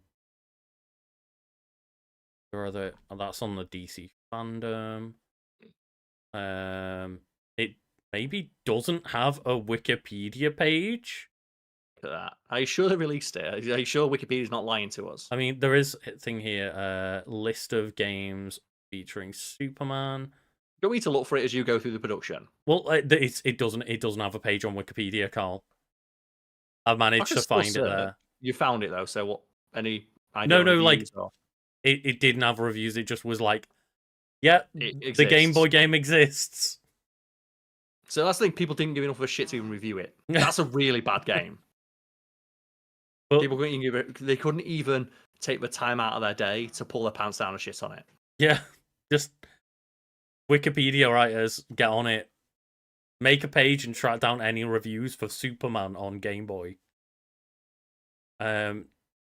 That's on the DC fandom. It maybe doesn't have a Wikipedia page. Look at that. Are you sure they released it? Are you sure Wikipedia's not lying to us? I mean, there is a thing here, list of games featuring Superman. Do we need to look for it as you go through the production? Well, it doesn't have a page on Wikipedia, Carl. I've managed to find it there. You found it though, so what? Any idea? No, like reviews or- it didn't have reviews. It just was like, yeah, It the Game exists. Boy game exists. So that's the thing. People didn't give enough of a shit to even review it. That's a really bad game. But People couldn't even give it. They couldn't even take the time out of their day to pull their pants down and shit on it. yeah, just Wikipedia writers, get on it. Make a page and track down any reviews for Superman on Game Boy.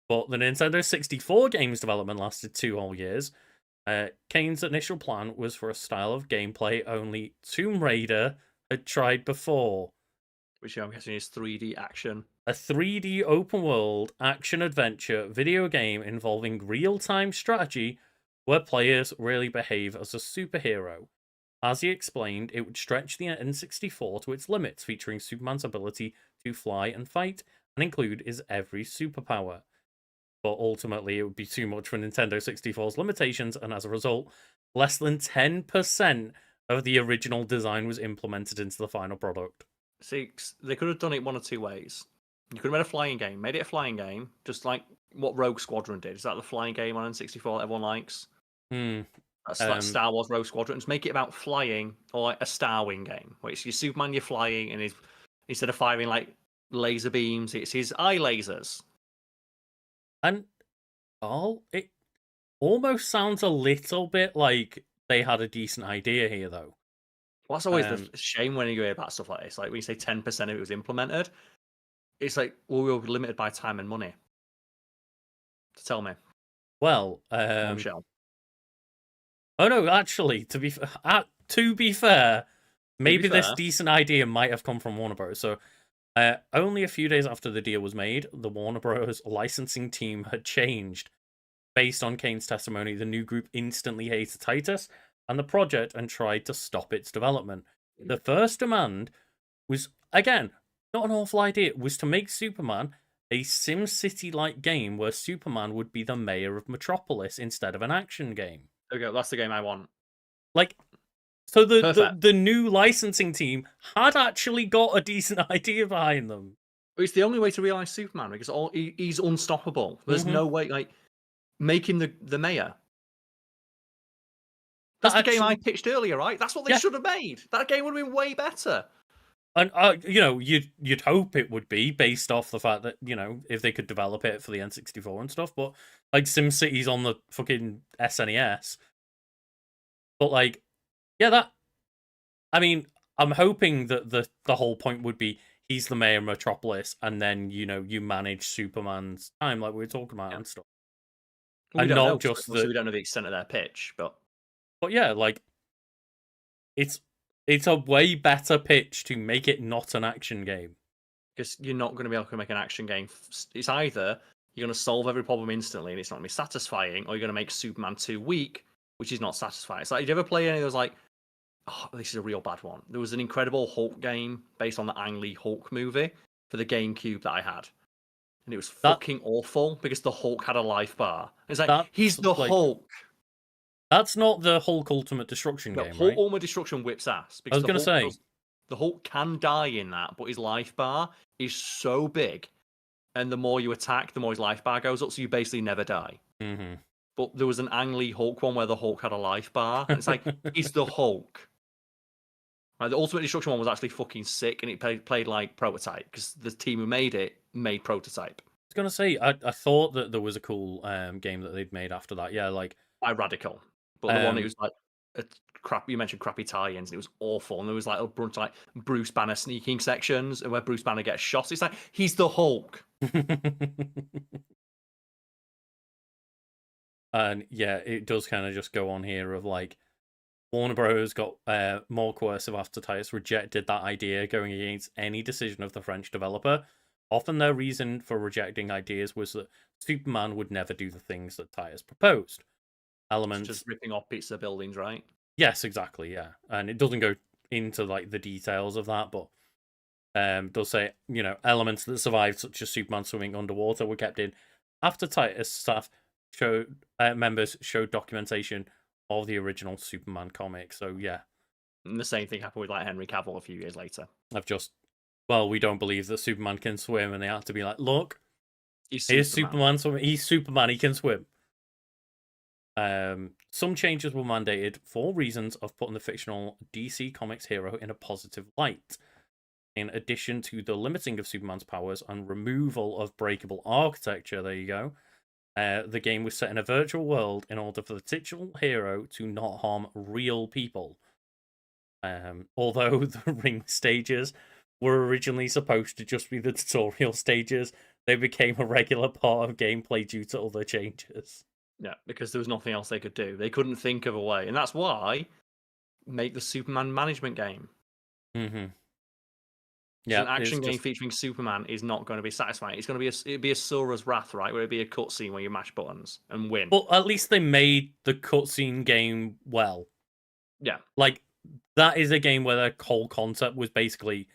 But the Nintendo 64 game's development lasted 2 whole years. Kane's initial plan was for a style of gameplay only Tomb Raider had tried before. Which I'm guessing is 3D action. A 3D open world action adventure video game involving real time strategy where players really behave as a superhero. As he explained, it would stretch the N64 to its limits, featuring Superman's ability to fly and fight, and include his every superpower. But ultimately, it would be too much for Nintendo 64's limitations, and as a result, less than 10% of the original design was implemented into the final product. See, they could have done it one of two ways. You could have made a flying game, made it a flying game, just like what Rogue Squadron did. Is that the flying game on N64 that everyone likes? Hmm. That's like Star Wars Rogue Squadron. Just make it about flying, or like a Star Wing game, where it's your Superman, you're flying, and instead of firing like laser beams, it's his eye lasers. And it almost sounds a little bit like they had a decent idea here, though. Well, that's always the shame when you hear about stuff like this. Like when you say 10% of it was implemented, it's like, well, we were limited by time and money. Tell me. Well, Bombshell. oh no, actually, to be fair, maybe this fair. decent idea might have come from Warner Bros. So, only a few days after the deal was made, the Warner Bros. Licensing team had changed. Based on Kane's testimony, the new group instantly hated Titus and the project and tried to stop its development. The first demand was, again, not an awful idea, was to make Superman a SimCity-like game where Superman would be the mayor of Metropolis instead of an action game. There we go. That's the game I want. Like, so Perfect. the new licensing team had actually got a decent idea behind them. It's the only way to realize Superman because he's unstoppable. There's no way, like, make him the mayor. That's the game I pitched earlier, right? That's what they should have made. That game would have been way better. And you know, you'd hope it would be based off the fact that, you know, if they could develop it for the N64 and stuff, but like SimCity's on the fucking SNES. But like, yeah, I mean, I'm hoping that the whole point would be he's the mayor of Metropolis, and then, you know, you manage Superman's time, like we were talking about and stuff. Well, and not just we don't know the extent of their pitch, but yeah, like it's a way better pitch to make it not an action game. Because you're not going to be able to make an action game. It's either you're going to solve every problem instantly and it's not going to be satisfying, or you're going to make Superman 2 weak, which is not satisfying. It's like, did you ever play any of those, like, oh, this is a real bad one. There was an Incredible Hulk game based on the Ang Lee Hulk movie for the GameCube that I had. And it was fucking awful because the Hulk had a life bar. It's like, he's the Hulk. That's not the Hulk Ultimate Destruction game, Hulk right? Ultimate Destruction whips ass. I was going to say. The Hulk can die in that, but his life bar is so big. And the more you attack, the more his life bar goes up, so you basically never die. Mm-hmm. But there was an Ang Lee Hulk one where the Hulk had a life bar. And it's like, he's the Hulk. Right, the Ultimate Destruction one was actually fucking sick, and it played like Prototype, because the team who made it made Prototype. I was going to say, I thought that there was a cool game that they'd made after that. Yeah, like... Radical. But the one that was like... you mentioned crappy tie-ins, and it was awful. And there was like a bunch of like Bruce Banner sneaking sections, and where Bruce Banner gets shot. It's like, he's the Hulk. And yeah, it does kind of just go on here of like, Warner Bros. Got more coercive after Titus rejected that idea, going against any decision of the French developer. Often their reason for rejecting ideas was that Superman would never do the things that Titus proposed. Elements just ripping off pizza buildings, right? Yes, exactly, yeah. And it doesn't go into like the details of that, but does say, you know, elements that survived, such as Superman swimming underwater, were kept in after Titus staff members showed documentation of the original Superman comic. So yeah. And the same thing happened with like Henry Cavill a few years later. We don't believe that Superman can swim, and they have to be like, look, he's Superman swimming. He's Superman, he can swim. Some changes were mandated for reasons of putting the fictional DC Comics hero in a positive light. In addition to the limiting of Superman's powers and removal of breakable architecture, there you go, the game was set in a virtual world in order for the titular hero to not harm real people. Although the ring stages were originally supposed to just be the tutorial stages, they became a regular part of gameplay due to other changes. Yeah, because there was nothing else they could do. They couldn't think of a way. And that's why make the Superman management game. Mm-hmm. Yeah, an action game featuring Superman is not going to be satisfying. It's going to be it'd be a Sora's Wrath, right? Where it'd be a cutscene where you mash buttons and win. Well, at least they made the cutscene game well. Yeah. Like, that is a game where the whole concept was basically,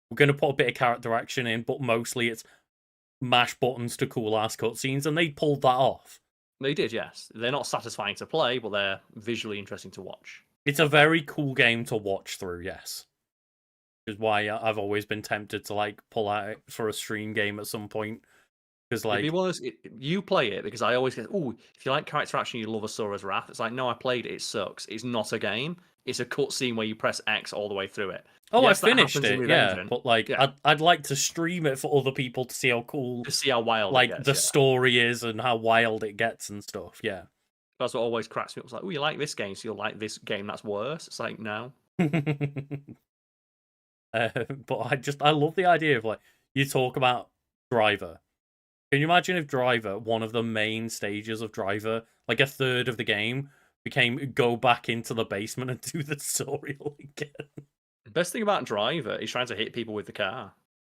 we're going to put a bit of character action in, but mostly it's mash buttons to cool ass cutscenes, and they pulled that off. They did, yes. They're not satisfying to play, but they're visually interesting to watch. It's a very cool game to watch through, yes. Which is why I've always been tempted to like pull out for a stream game at some point. Because like, you play it because I always get, oh, if you like character action, you love Asura's Wrath. It's like, no, I played it. It sucks. It's not a game. It's a cutscene where you press X all the way through it. oh, Yes, I finished that happens in it, yeah. Redemption. But like, Yeah. I'd like to stream it for other people to see how cool, To see how wild like it gets, the yeah. story is and how wild it gets and stuff. Yeah. That's what always cracks me up. It's like, oh, you like this game, so you'll like this game that's worse. It's like, no. But I love the idea of like, you talk about Driver. Can you imagine if Driver, one of the main stages of Driver, like a third of the game, became go back into the basement and do the story all again? The best thing about Driver is trying to hit people with the car.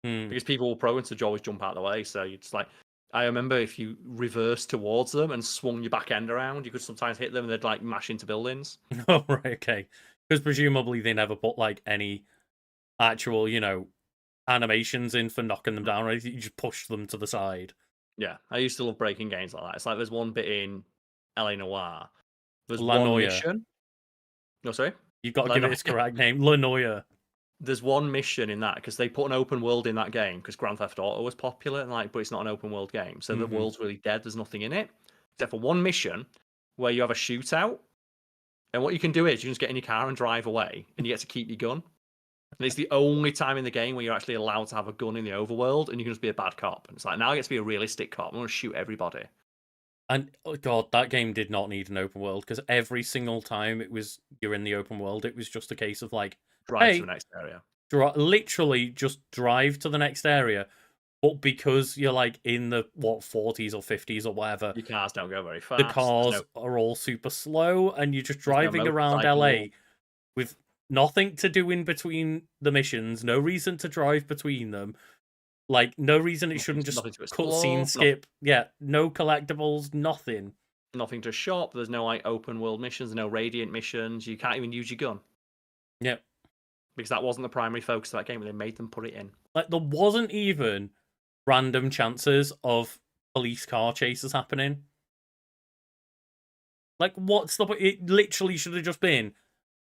Because people will prone to always jump out of the way. So you just like, I remember if you reversed towards them and swung your back end around, you could sometimes hit them and they'd like mash into buildings. Oh, right, okay. Because presumably they never put like any actual, animations in for knocking them down, right? You just push them to the side. Yeah, I used to love breaking games like that. It's like there's one bit in LA Noire. There's La one Noire. mission. No, sorry. You've got to La give it Noire. its correct name. La Noire. There's one mission in that because they put an open world in that game because Grand Theft Auto was popular and like, but it's not an open world game, so the world's really dead. There's nothing in it except for one mission where you have a shootout, and what you can do is you just get in your car and drive away, and you get to keep your gun. And it's the only time in the game where you're actually allowed to have a gun in the overworld, and you can just be a bad cop. And it's like, now I get to be a realistic cop. I'm going to shoot everybody. And oh god, that game did not need an open world because every single time you're in the open world, it was just a case of like, Drive to the next area. Literally just drive to the next area. But because you're like in the 40s or 50s or whatever, your cars don't go very fast. The cars are all super slow, and you're just driving around LA with nothing to do in between the missions, no reason to drive between them. Like, no reason it shouldn't just cutscene skip. Yeah, no collectibles, nothing. Nothing to shop. There's no like open world missions, no Radiant missions. You can't even use your gun. Yep. Because that wasn't the primary focus of that game, and they made them put it in. Like, there wasn't even random chances of police car chases happening. Like, what's the point? It literally should have just been,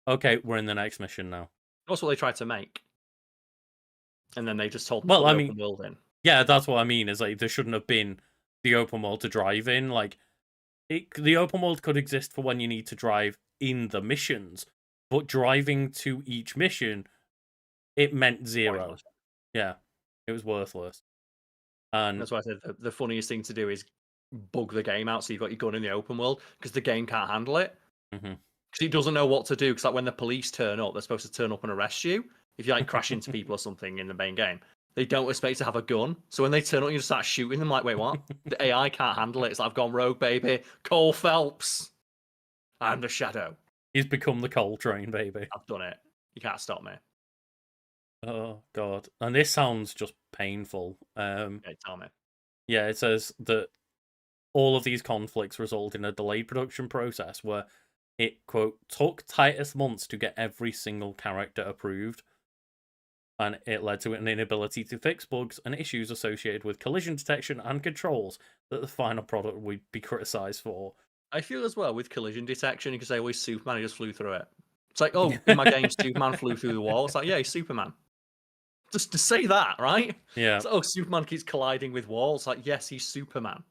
okay, we're in the next mission now. That's what they tried to make. And then they just told them to put the open world in. Yeah, that's what I mean, is like, there shouldn't have been the open world to drive in. Like, the open world could exist for when you need to drive in the missions, but driving to each mission, it meant zero. Worthless. Yeah, it was worthless. And that's why I said the funniest thing to do is bug the game out so you've got your gun in the open world, because the game can't handle it. Because it doesn't know what to do. Because like when the police turn up, they're supposed to turn up and arrest you. If you like crash into people or something in the main game, they don't expect to have a gun. So when they turn up, you just start shooting them. Like, wait, what? The AI can't handle it. It's like, I've gone rogue, baby. Cole Phelps. I'm the Shadow. He's become the Coal Train, baby. I've done it. You can't stop me. Oh god! And this sounds just painful. Okay, tell me. Yeah, it says that all of these conflicts result in a delayed production process where it, quote, took Titus months to get every single character approved, and it led to an inability to fix bugs and issues associated with collision detection and controls that the final product would be criticized for. I feel as well with collision detection, because I always Superman, he just flew through it. It's like, oh, in my game, Superman flew through the wall. It's like, yeah, he's Superman. Just to say that, right? Yeah. It's like, oh, Superman keeps colliding with walls. It's like, yes, he's Superman.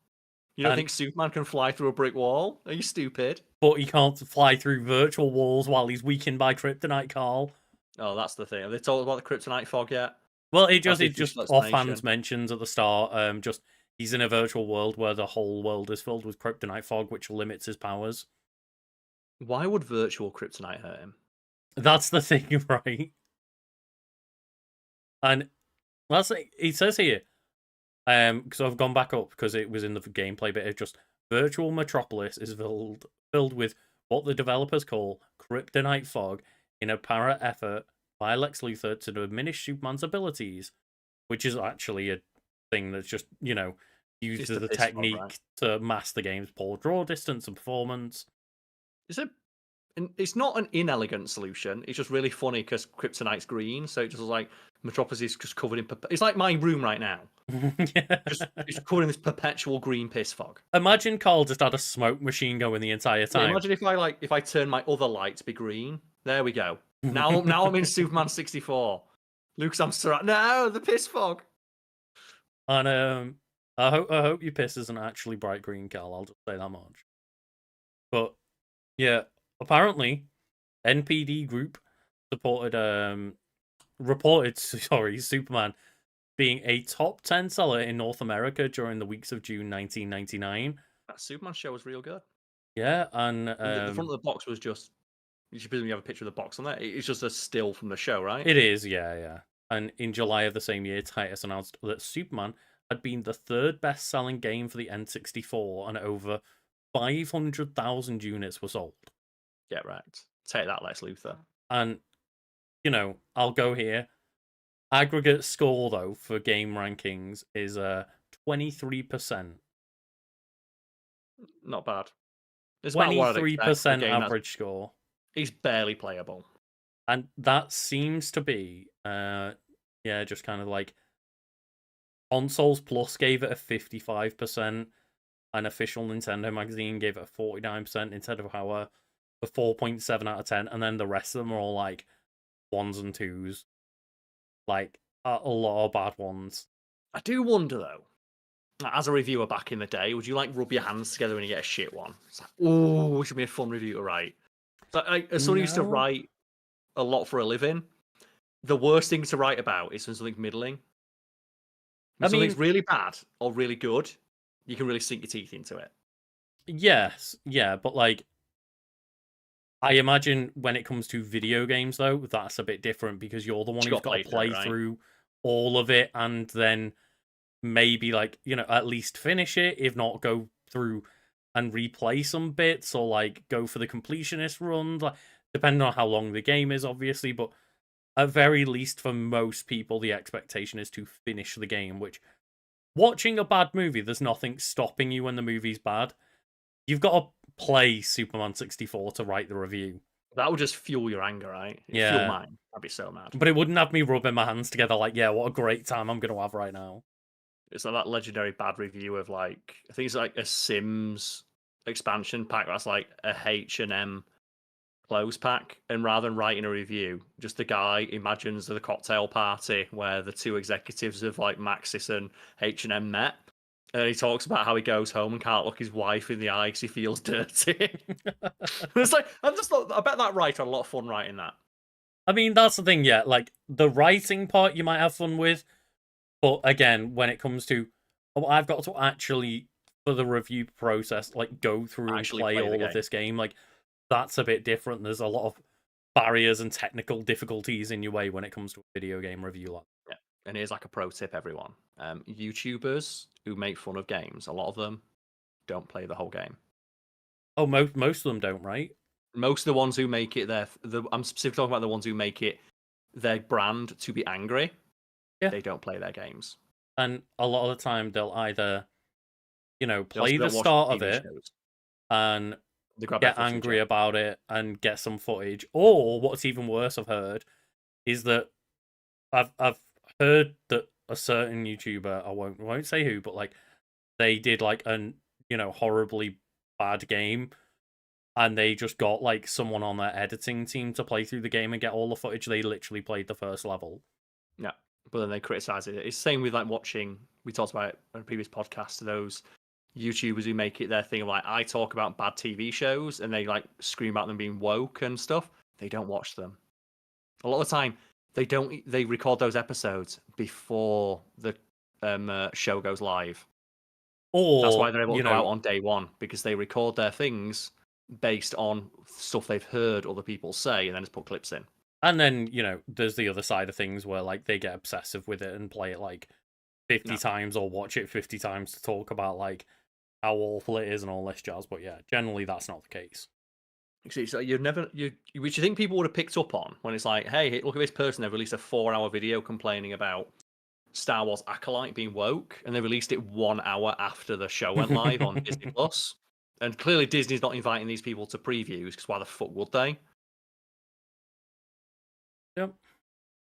You don't think Superman can fly through a brick wall? Are you stupid? But he can't fly through virtual walls while he's weakened by kryptonite, Karl. Oh, that's the thing. Have they told about the kryptonite fog yet? Well, it just offhand mentions at the start, just he's in a virtual world where the whole world is filled with kryptonite fog, which limits his powers. Why would virtual kryptonite hurt him? That's the thing, right? And that's it says here, because I've gone back up because it was in the gameplay bit. It's just virtual Metropolis is filled with what the developers call kryptonite fog in a apparent effort by Lex Luthor to diminish Superman's abilities, which is actually a thing that's just used as a technique to mask the game's poor draw distance and performance. Is it And it's not an inelegant solution. It's just really funny because Kryptonite's green, so it just looks like Metropolis is just covered in. It's like my room right now. Yeah. Just it's covered in this perpetual green piss fog. Imagine Karl just had a smoke machine going the entire Yeah, time. imagine if I turn my other light to be green. There we go. Now I'm in Superman 64. Lucas, I'm surrounded. No, the piss fog. And I hope your piss isn't actually bright green, Karl. I'll just say that much. But yeah, apparently NPD Group reported Superman being a top 10 seller in North America during the weeks of June 1999. That Superman show was real good. Yeah, and The front of the box was just. You should presumably have a picture of the box on there. It's just a still from the show, right? it is, yeah. And in July of the same year, Titus announced that Superman had been the third best-selling game for the N64, and over 500,000 units were sold. Yeah, right. Take that, Lex Luthor. And I'll go here. Aggregate score though for game rankings is 23%. Not bad. It's about what I'd expect for a 23% game average score. He's barely playable. And that seems to be just kind of like Consoles Plus gave it a 55%, an official Nintendo magazine gave it a 49%, Nintendo Power a 4.7 out of 10, and then the rest of them are all like 1s and 2s. Like a lot of bad ones. I do wonder though, as a reviewer back in the day, would you like rub your hands together when you get a shit one? It's like, oh, it should be a fun review to write. So, as someone who used to write a lot for a living, the worst thing to write about is something middling. When something's really bad or really good, you can really sink your teeth into it. Yes, yeah, but like, I imagine when it comes to video games, though, that's a bit different because you're the one who's got to play through all of it and then maybe, like, at least finish it, if not go through and replay some bits or, like, go for the completionist run, like, depending on how long the game is, obviously, but at very least for most people, the expectation is to finish the game, which, watching a bad movie, there's nothing stopping you when the movie's bad. You've got to play Superman 64 to write the review. That would just fuel your anger, right? Yeah. Fuel mine. I'd be so mad. But it wouldn't have me rubbing my hands together like, yeah, what a great time I'm going to have right now. It's like that legendary bad review of, like, I think it's like a Sims expansion pack that's like a H&M clothes pack, and rather than writing a review, just the guy imagines the cocktail party where the two executives of like Maxis and H&M met, and he talks about how he goes home and can't look his wife in the eye because he feels dirty. It's like, I bet that writer had a lot of fun writing that. I mean, that's the thing, yeah. Like, the writing part you might have fun with, but again, when it comes to, I've got to actually, for the review process, like, go through and play all of this game, like, that's a bit different. There's a lot of barriers and technical difficulties in your way when it comes to a video game review. Yeah, and here's like a pro tip, everyone. YouTubers who make fun of games, a lot of them don't play the whole game. Oh, most of them don't, right? Most of the ones who make it I'm specifically talking about the ones who make it their brand to be angry. Yeah. They don't play their games. And a lot of the time they'll either, play the start of it and get angry about it and get some footage. Or what's even worse, I've heard, is that I've heard that a certain YouTuber, I won't say who, but like they did like an horribly bad game, and they just got like someone on their editing team to play through the game and get all the footage. They literally played the first level. Yeah, but then they criticize it. It's the same with like watching. We talked about it on a previous podcast. Those YouTubers who make it their thing of like, I talk about bad TV shows and they like scream about them being woke and stuff. They don't watch them. A lot of the time, they record those episodes before the show goes live. Or that's why they're able to go out on day one, because they record their things based on stuff they've heard other people say and then just put clips in. And then, there's the other side of things where like they get obsessive with it and play it like 50 times or watch it 50 times to talk about like how awful it is and all this jazz. But yeah, generally that's not the case. See, so which you think people would have picked up on when it's like, hey, look at this person, they've released a 4-hour video complaining about Star Wars Acolyte being woke, and they released it 1 hour after the show went live on Disney Plus. And clearly Disney's not inviting these people to previews, because why the fuck would they? Yep.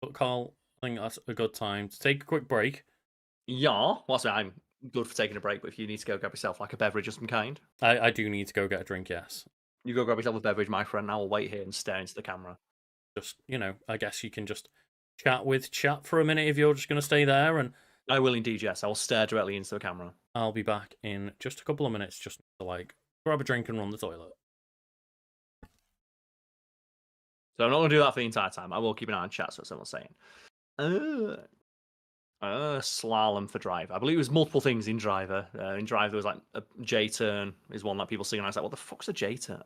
But Carl, I think that's a good time to take a quick break. Yeah, well, I'm good for taking a break, but if you need to go grab yourself like a beverage of some kind, I do need to go get a drink, yes. you go grab yourself a beverage, my friend, and I will wait here and stare into the camera. Just, I guess you can just chat for a minute if you're just going to stay there, and I will indeed, yes. I will stare directly into the camera. I'll be back in just a couple of minutes just to, like, grab a drink and run the toilet. So I'm not going to do that for the entire time. I will keep an eye on chat, so someone's saying. Slalom for Driver. I believe it was multiple things in Driver. In Driver, there was like a J-turn is one that people see, and I was like, what the fuck's a J-turn?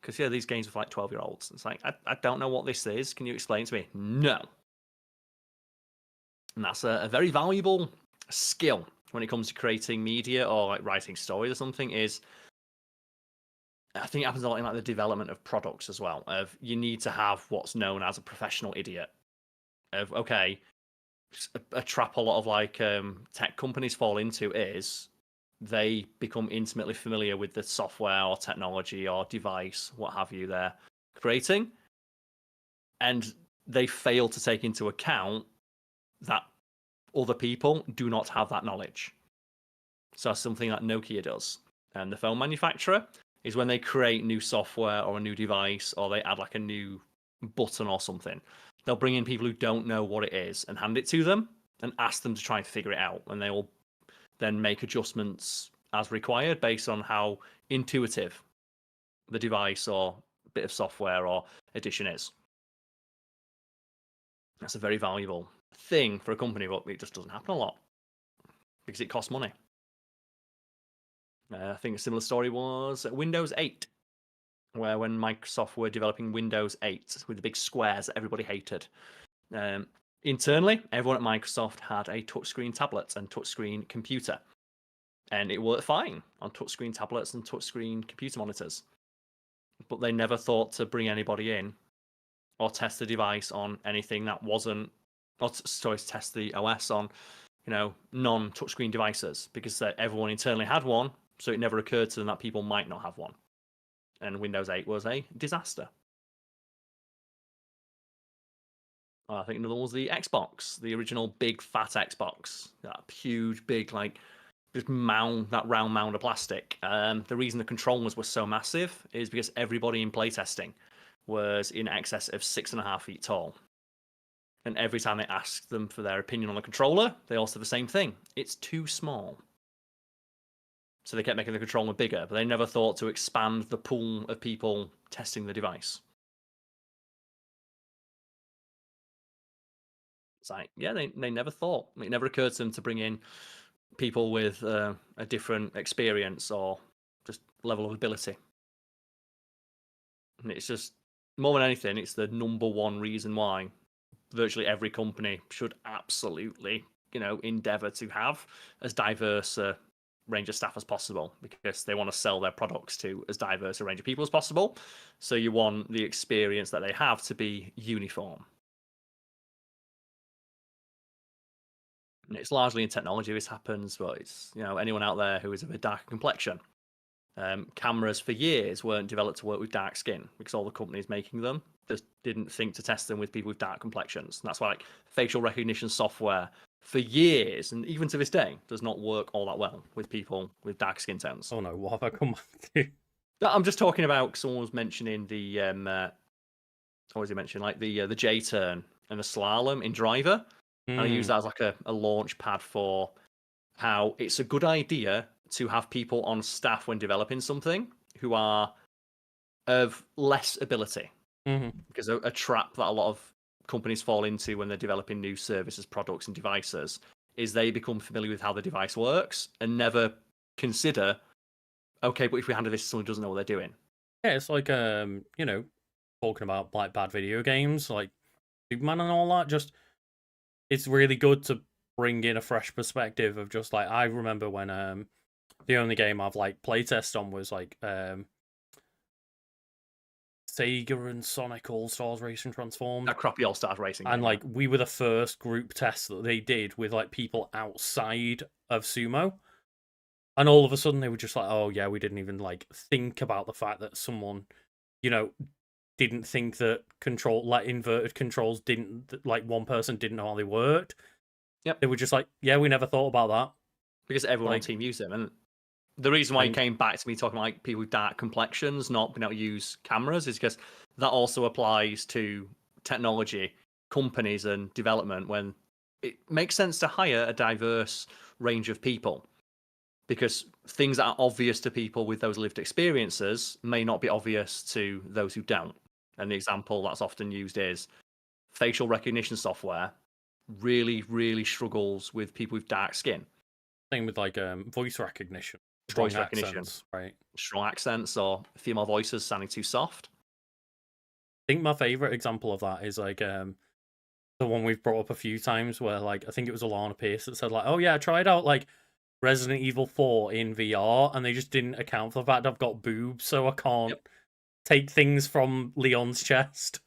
Because, yeah, these games are for like 12-year-olds. It's like, I don't know what this is. Can you explain to me? No. And that's a very valuable skill when it comes to creating media or like writing stories or something. Is I think it happens a lot in like the development of products as well. Of you need to have what's known as a professional idiot. Of okay, a trap a lot of like tech companies fall into is they become intimately familiar with the software or technology or device, what have you, they're creating, and they fail to take into account that other people do not have that knowledge. So something that Nokia does, and the phone manufacturer, is when they create new software or a new device or they add like a new button or something, they'll bring in people who don't know what it is and hand it to them and ask them to try and figure it out, and they will then make adjustments as required based on how intuitive the device or bit of software or addition is. That's a very valuable thing for a company, but it just doesn't happen a lot because it costs money. I think a similar story was Windows 8, where when Microsoft were developing Windows 8 with the big squares that everybody hated, internally, everyone at Microsoft had a touchscreen tablet and touchscreen computer, and it worked fine on touchscreen tablets and touchscreen computer monitors. But they never thought to bring anybody in or test the device on anything that wasn't, or test the OS on, non-touchscreen devices, because everyone internally had one, so it never occurred to them that people might not have one. And Windows 8 was a disaster. I think another one was the Xbox, the original big fat Xbox, that huge big just that round mound of plastic. The reason the controllers were so massive is because everybody in playtesting was in excess of 6.5 feet tall. And every time they asked them for their opinion on the controller, they all said the same thing. It's too small. So they kept making the controller bigger, but they never thought to expand the pool of people testing the device. It's like, yeah, they never thought. It never occurred to them to bring in people with a different experience or just level of ability. And it's just, more than anything, it's the number one reason why virtually every company should absolutely, endeavor to have as diverse a range of staff as possible, because they want to sell their products to as diverse a range of people as possible. So you want the experience that they have to be uniform. And it's largely in technology this happens, but it's, anyone out there who is of a darker complexion. Cameras for years weren't developed to work with dark skin because all the companies making them just didn't think to test them with people with dark complexions. And that's why facial recognition software for years, and even to this day, does not work all that well with people with dark skin tones. Oh no, what have I come back to? I'm just talking about, someone was mentioning the what was he mentioning? Like the J-turn and the slalom in Driver. And I use that as like a launch pad for how it's a good idea to have people on staff when developing something who are of less ability. Because a trap that a lot of companies fall into when they're developing new services, products, and devices is they become familiar with how the device works and never consider, okay, but if we handle this to someone who doesn't know what they're doing. Yeah, it's like talking about like bad video games, like Superman and all that. Just, it's really good to bring in a fresh perspective of just like, I remember when the only game I've like playtest on was like Sega and Sonic All Stars Racing Transformed. That crappy All Stars Racing and game. like we were the first group test that they did with like people outside of sumo. And all of a sudden they were just like, oh yeah, we didn't even like think about the fact that someone, you know, didn't think that inverted controls didn't, like, one person didn't know how they worked. Yep. They were just like, yeah, we never thought about that. Because everyone on Like, team used them. And the reason why it and came back to me talking like people with dark complexions not being able to use cameras is because that also applies to technology companies and development when it makes sense to hire a diverse range of people because things that are obvious to people with those lived experiences may not be obvious to those who don't. And the example that's often used is facial recognition software really, really struggles with people with dark skin. same with like voice recognition, strong Voice recognition, accents, right? strong accents, or female voices sounding too soft. I think my favorite example of that is like the one we've brought up a few times where, like, I think it was Alana Pierce that said like, oh yeah, I tried out like Resident Evil 4 in VR and they just didn't account for the fact I've got boobs, so I can't take things from Leon's chest.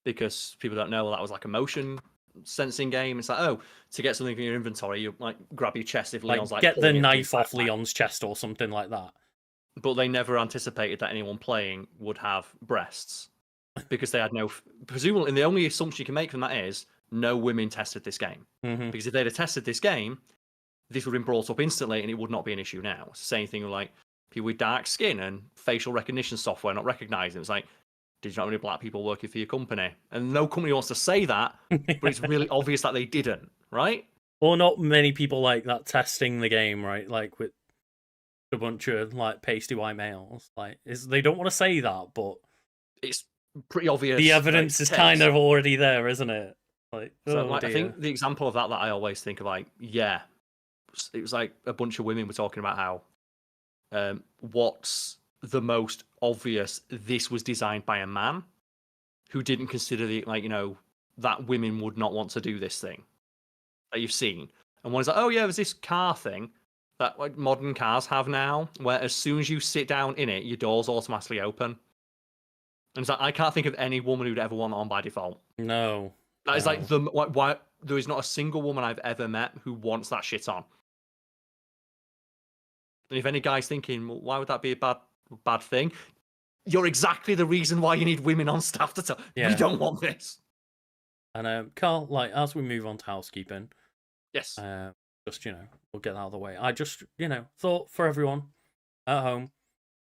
Because people don't know, well, that was like a motion sensing game. It's like, oh, to get something from your inventory, you like grab your chest if Leon's like get the pulling it from his knife off backpack. Leon's chest or something like that. But they never anticipated that anyone playing would have breasts because they had no. Presumably, and the only assumption you can make from that is no women tested this game. Mhm. Because if they'd have tested this game, this would have been brought up instantly and it would not be an issue now. It's the same thing with like people with dark skin and facial recognition software not recognizing. It's like, did you not have any black people working for your company? And no company wants to say that, but it's really obvious that they didn't, right? Or not many people like that testing the game, right? Like with a bunch of like pasty white males. Like, they don't want to say that, but it's pretty obvious. The evidence is kind of already there, isn't it? Like, so, oh like, dear. I think the example of that I always think of, like, yeah, it was like a bunch of women were talking about how what's the most obvious, this was designed by a man who didn't consider the, like, you know, that women would not want to do this thing that you've seen. And one is like, oh yeah, there's this car thing that like modern cars have now, where as soon as you sit down in it, your doors automatically open. And it's like, I can't think of any woman who'd ever want it on by default. No. That is like why there is not a single woman I've ever met who wants that shit on. And if any guy's thinking, well, why would that be a bad thing? You're exactly the reason why you need women on staff to tell. Yeah. We don't want this. And Karl, like, as we move on to housekeeping, yes, just, you know, we'll get that out of the way. I just, you know, thought for everyone at home,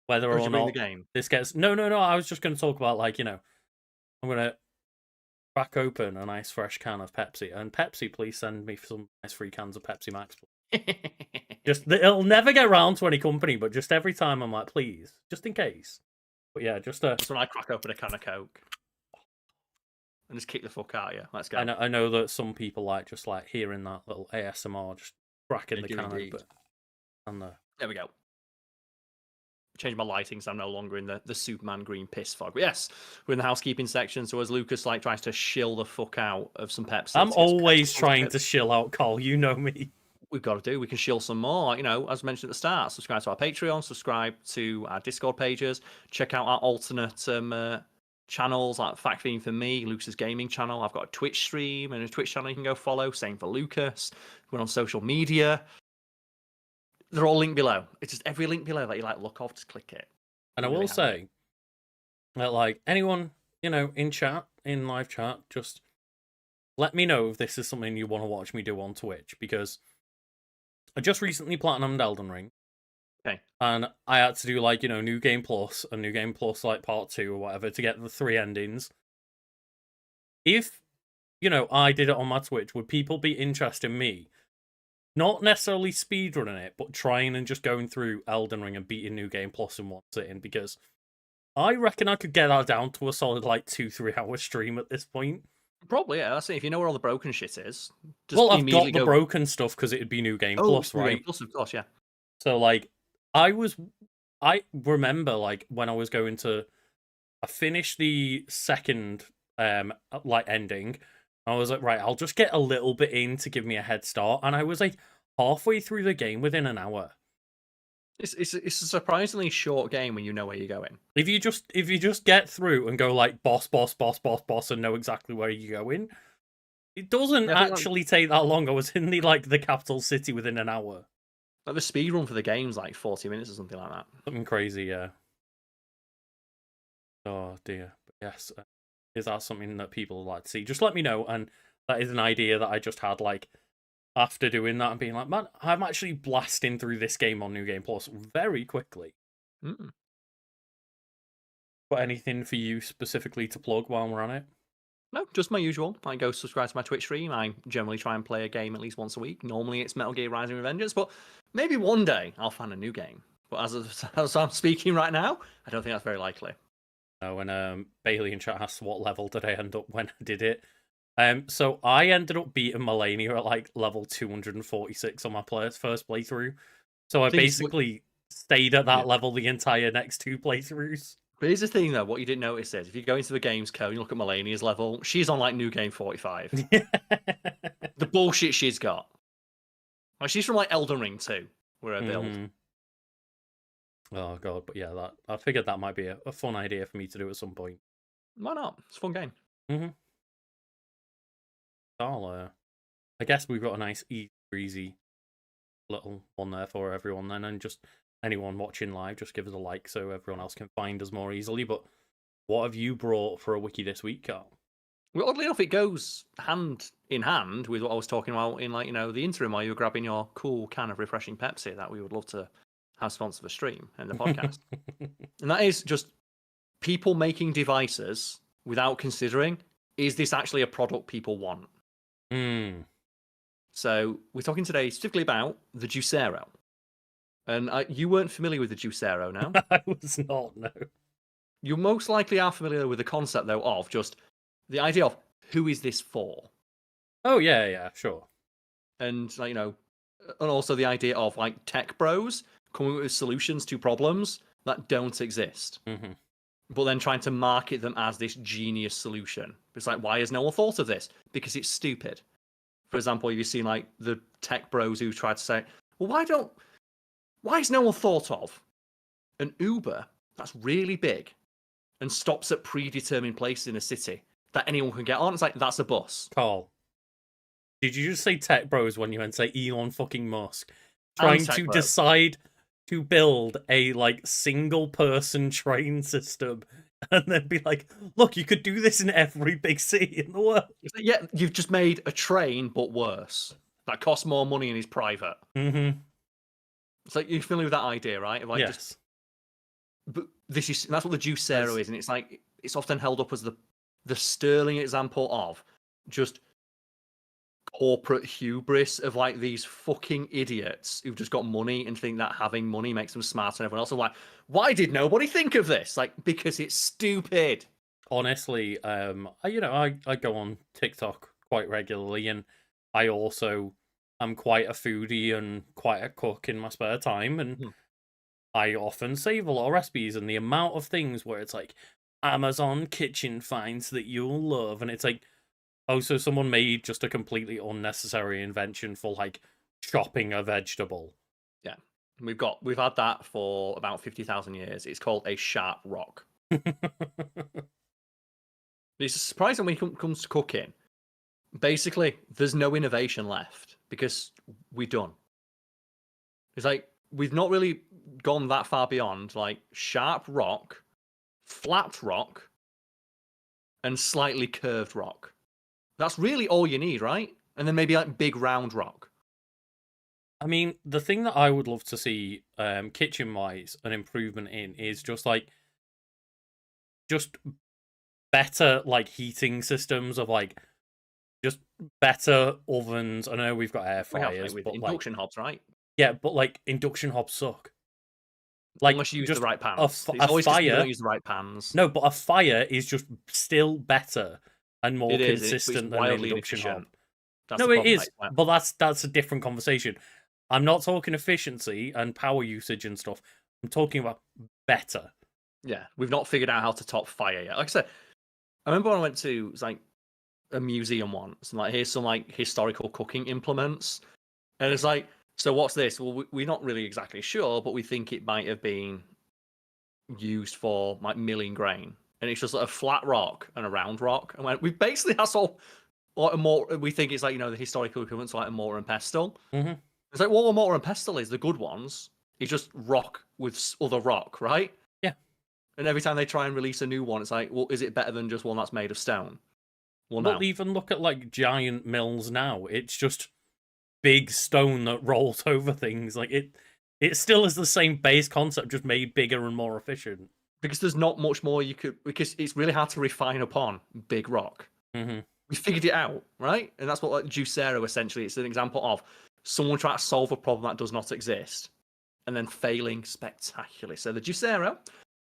whether or not the game? this gets no. I was just going to talk about, like, you know, I'm gonna crack open a nice fresh can of Pepsi, and Pepsi, please send me some nice free cans of Pepsi Max. Just it'll never get round to any company, but just every time I'm like, please, just in case. But yeah, just That's when I crack open a can of Coke and just kick the fuck out of you. Let's go. I know that some people like just like hearing that little ASMR, just cracking the can open. And there we go. Change my lighting so I'm no longer in the Superman green piss fog. But yes, we're in the housekeeping section. So as Lucas like tries to shill the fuck out of some Pepsi, I'm always trying to shill out, Karl. You know me. We've got to do. We can shill some more. You know, as mentioned at the start, subscribe to our Patreon, subscribe to our Discord pages, check out our alternate channels like Fact Theme for me, Lucas's gaming channel. I've got a Twitch stream and a Twitch channel you can go follow. Same for Lucas. We're on social media. They're all linked below. It's just every link below that you like look off, just click it. And I will say that, like, anyone, you know, in live chat, just let me know if this is something you want to watch me do on Twitch, because I just recently platinumed Elden Ring. Okay. And I had to do, like, you know, New Game Plus and New Game Plus, like, Part 2 or whatever to get the 3 endings. If, you know, I did it on my Twitch, would people be interested in me not necessarily speedrunning it, but trying and just going through Elden Ring and beating New Game Plus in one sitting? Because I reckon I could get that down to a solid, like, 2-3 hour stream at this point. Probably, yeah. That's it. If you know where all the broken shit is. Well, I've got the broken stuff because it'd be New Game Plus, right? Game Plus, of course, yeah. So, like, I remember, like, when I was going to, I finished the second, like, ending. I was like, right, I'll just get a little bit in to give me a head start. And I was, like, halfway through the game within an hour. It's a surprisingly short game when you know where you're going. If you just get through and go, like, boss, and know exactly where you're going, it doesn't actually take that long. I was in the capital city within an hour. Like the speed run for the game's like 40 minutes or something like that. Something crazy, yeah. Oh dear. But yes, is that something that people like to see? Just let me know. And that is an idea that I just had, like, after doing that and being like, man, I'm actually blasting through this game on New Game Plus very quickly. Mm. Got anything for you specifically to plug while we're on it? No, just my usual. I go subscribe to my Twitch stream. I generally try and play a game at least once a week. Normally it's Metal Gear Rising Revengeance, but maybe one day I'll find a new game. But as I'm speaking right now, I don't think that's very likely. No, and Bailey in chat asks what level did I end up when I did it. So I ended up beating Melania at like level 246 on my first playthrough. So I basically stayed at that level the entire next 2 playthroughs. But here's the thing, though. What you didn't notice is if you go into the games code and you look at Melania's level, she's on like New Game 45. The bullshit she's got. Like, she's from like Elden Ring 2, where her build. Oh god, but yeah, I figured that might be a fun idea for me to do at some point. Why not? It's a fun game. Karl, I guess we've got a nice easy little one there for everyone then, and just anyone watching live, just give us a like so everyone else can find us more easily. But what have you brought for a wiki this week, Karl? Well, oddly enough, it goes hand in hand with what I was talking about in, like, the interim while you were grabbing your cool can of refreshing Pepsi that we would love to have sponsor the stream and the podcast. And that is just people making devices without considering, is this actually a product people want? So we're talking today specifically about the Juicero. And you weren't familiar with the Juicero now? I was not, no. You most likely are familiar with the concept, though, of just the idea of who is this for? Oh, yeah, sure. And, like, and also the idea of, like, tech bros coming up with solutions to problems that don't exist. But then trying to market them as this genius solution. It's like, why has no one thought of this? Because it's stupid. For example, you've seen, like, the tech bros who try to say, well, why has no one thought of an Uber that's really big and stops at predetermined places in a city that anyone can get on? It's like, that's a bus. Karl, did you just say tech bros when you went to say Elon fucking Musk trying to decide to build a, like, single person train system and then be like, look, you could do this in every big city in the world? Yeah, you've just made a train but worse that costs more money and is private. It's like, you're familiar with that idea, right? Of, like, yes. But that's what the Juicero is, and it's like, it's often held up as the sterling example of just corporate hubris of, like, these fucking idiots who've just got money and think that having money makes them smarter than everyone else. I'm like, why did nobody think of this? Like, because it's stupid. Honestly, I go on TikTok quite regularly, and I also am quite a foodie and quite a cook in my spare time, and I often save a lot of recipes, and the amount of things where it's like Amazon kitchen finds that you'll love, and it's like, oh, so someone made just a completely unnecessary invention for, like, chopping a vegetable. Yeah, we've had that for about 50,000 years. It's called a sharp rock. It's surprising when it comes to cooking. Basically, there's no innovation left because we're done. It's like, we've not really gone that far beyond, like, sharp rock, flat rock, and slightly curved rock. That's really all you need, right? And then maybe, like, big round rock. I mean, the thing that I would love to see kitchen-wise an improvement in is just better, like, heating systems of, like, just better ovens. I know we've got air fryers, with but induction hobs, right? Yeah, but, like, induction hobs suck. Like, unless you use the right pans. A fire, you don't use the right pans. No, but a fire is just still better and more consistent than an induction hob. No, it is, but that's a different conversation. I'm not talking efficiency and power usage and stuff. I'm talking about better. Yeah, we've not figured out how to top fire yet. Like I said, I remember when I went to, like, a museum once, and, like, here's some, like, historical cooking implements, and it's like, so what's this? Well, we're not really exactly sure, but we think it might have been used for, like, milling grain, and it's just like a flat rock and a round rock. And we basically that's all. Like, we think it's like, the historical equivalent to, like, a mortar and pestle. It's like what mortar and pestle is, the good ones, is just rock with other rock, right? Yeah. And every time they try and release a new one, it's like, well, is it better than just one that's made of stone? Well, Well, no. even look at like giant mills now. It's just big stone that rolls over things. Like it still is the same base concept, just made bigger and more efficient. Because there's not much more you could, because it's really hard to refine upon big rock. Mm-hmm. We figured it out, right? And that's what like Juicero essentially, it's an example of someone trying to solve a problem that does not exist and then failing spectacularly. So the Juicero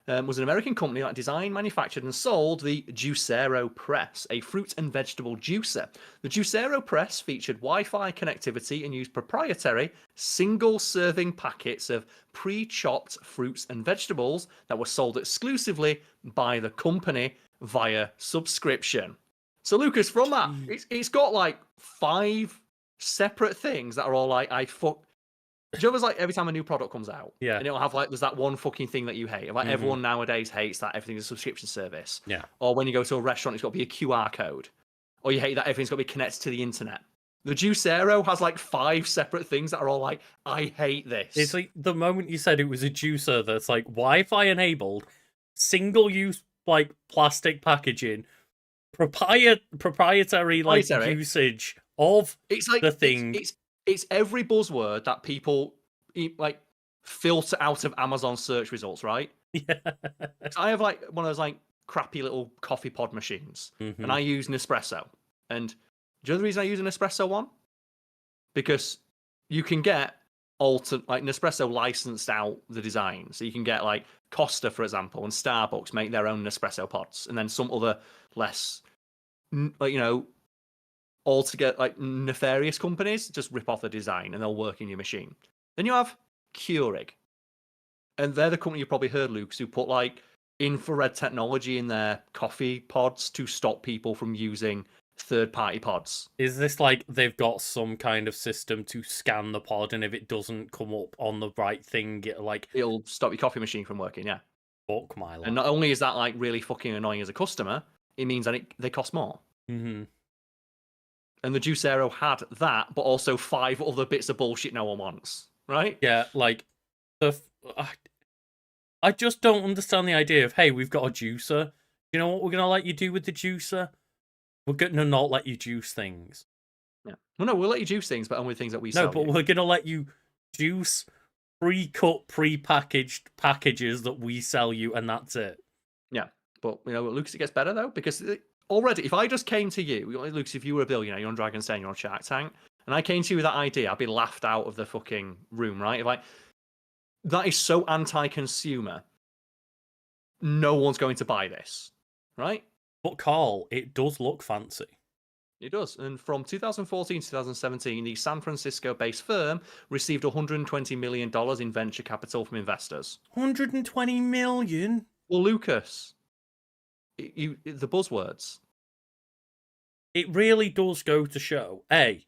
was an American company that designed, manufactured, and sold the Juicero Press, a fruit and vegetable juicer. The Juicero Press featured Wi-Fi connectivity and used proprietary single-serving packets of pre-chopped fruits and vegetables that were sold exclusively by the company via subscription. So, Lucas, from that, it's got like 5 separate things that are all like, do you know there's like every time a new product comes out, Yeah. and it'll have like there's that one fucking thing that you hate. Like everyone nowadays hates that everything's a subscription service. Yeah. Or when you go to a restaurant, it's got to be a QR code. Or you hate that everything's got to be connected to the internet. The Juicero has like 5 separate things that are all like, I hate this. It's like the moment you said it was a juicer that's like Wi-Fi enabled, single-use like plastic packaging, proprietary like usage of it's like the thing. It's every buzzword that people like filter out of Amazon search results, right? Yeah. So I have like one of those like crappy little coffee pod machines, and I use Nespresso. And do you know the reason I use an Nespresso one? Because you can get like Nespresso licensed out the design, so you can get like Costa, for example, and Starbucks make their own Nespresso pods, and then some other less, like altogether like nefarious companies just rip off the design and they'll work in your machine. Then you have Keurig, and they're the company you probably heard, Lucas, who put like infrared technology in their coffee pods to stop people from using third-party pods. Is this like they've got some kind of system to scan the pod, and if it doesn't come up on the right thing, it'll stop your coffee machine from working? Yeah. Fuck my life. And not only is that like really fucking annoying as a customer, it means that they cost more. Mm-hmm. And the Juicero had that, but also 5 other bits of bullshit no one wants, right? Yeah, like I just don't understand the idea of, hey, we've got a juicer. You know what we're gonna let you do with the juicer? We're gonna not let you juice things. Yeah. Well, no, we'll let you juice things, but only things that we sell. No, but we're gonna let you juice pre-cut, pre-packaged packages that we sell you, and that's it. Yeah, but Lucas, it gets better though, because already, if I just came to you, Lucas, if you were a billionaire, you're on Dragon's Den, you're on Shark Tank, and I came to you with that idea, I'd be laughed out of the fucking room, right? If that is so anti-consumer, no one's going to buy this, right? But Karl, it does look fancy. It does. And from 2014 to 2017, the San Francisco-based firm received $120 million in venture capital from investors. 120 million? Well, Lucas, the buzzwords. It really does go to show, A,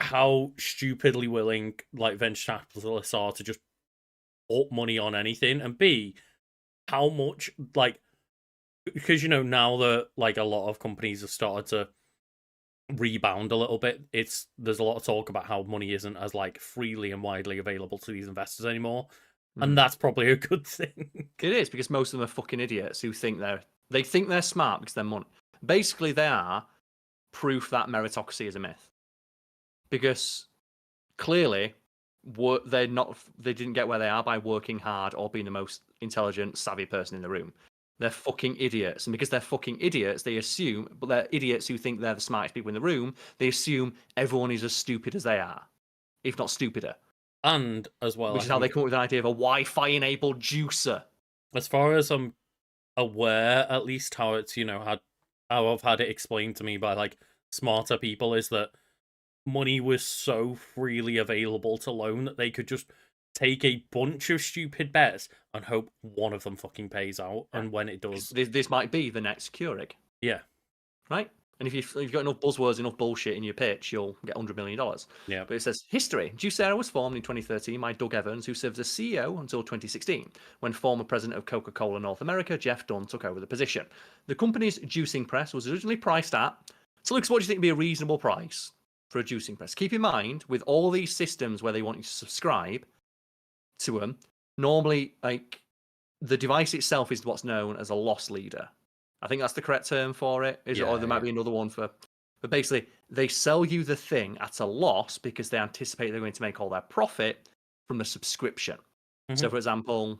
how stupidly willing like venture capitalists are to just put money on anything, and B, how much like, because now that like a lot of companies have started to rebound a little bit, there's a lot of talk about how money isn't as like freely and widely available to these investors anymore, and that's probably a good thing. It is, because most of them are fucking idiots who think they're smart because they're money. Basically, they are proof that meritocracy is a myth, because clearly they didn't get where they are by working hard or being the most intelligent, savvy person in the room. They're fucking idiots, and because they're fucking idiots, they assume, but they're idiots who think they're the smartest people in the room, they assume everyone is as stupid as they are, if not stupider. And as well, which is how they come up with the idea of a Wi-Fi enabled juicer. As far as I'm aware, at least how it's how I've had it explained to me by like smarter people, is that money was so freely available to loan that they could just take a bunch of stupid bets and hope one of them fucking pays out. And when it does, this might be the next Keurig. Yeah. Right? And if you've got enough buzzwords, enough bullshit in your pitch, you'll get $100 million. Yeah. But it says, history. Juicero was formed in 2013 by Doug Evans, who served as CEO until 2016, when former president of Coca-Cola North America, Jeff Dunn, took over the position. The company's juicing press was originally priced at... So, Lucas, what do you think would be a reasonable price for a juicing press. Keep in mind, with all these systems where they want you to subscribe to them, normally, like, the device itself is what's known as a loss leader. I think that's the correct term for it. Is it, or there might be another one for. But basically, they sell you the thing at a loss because they anticipate they're going to make all their profit from the subscription. So, for example,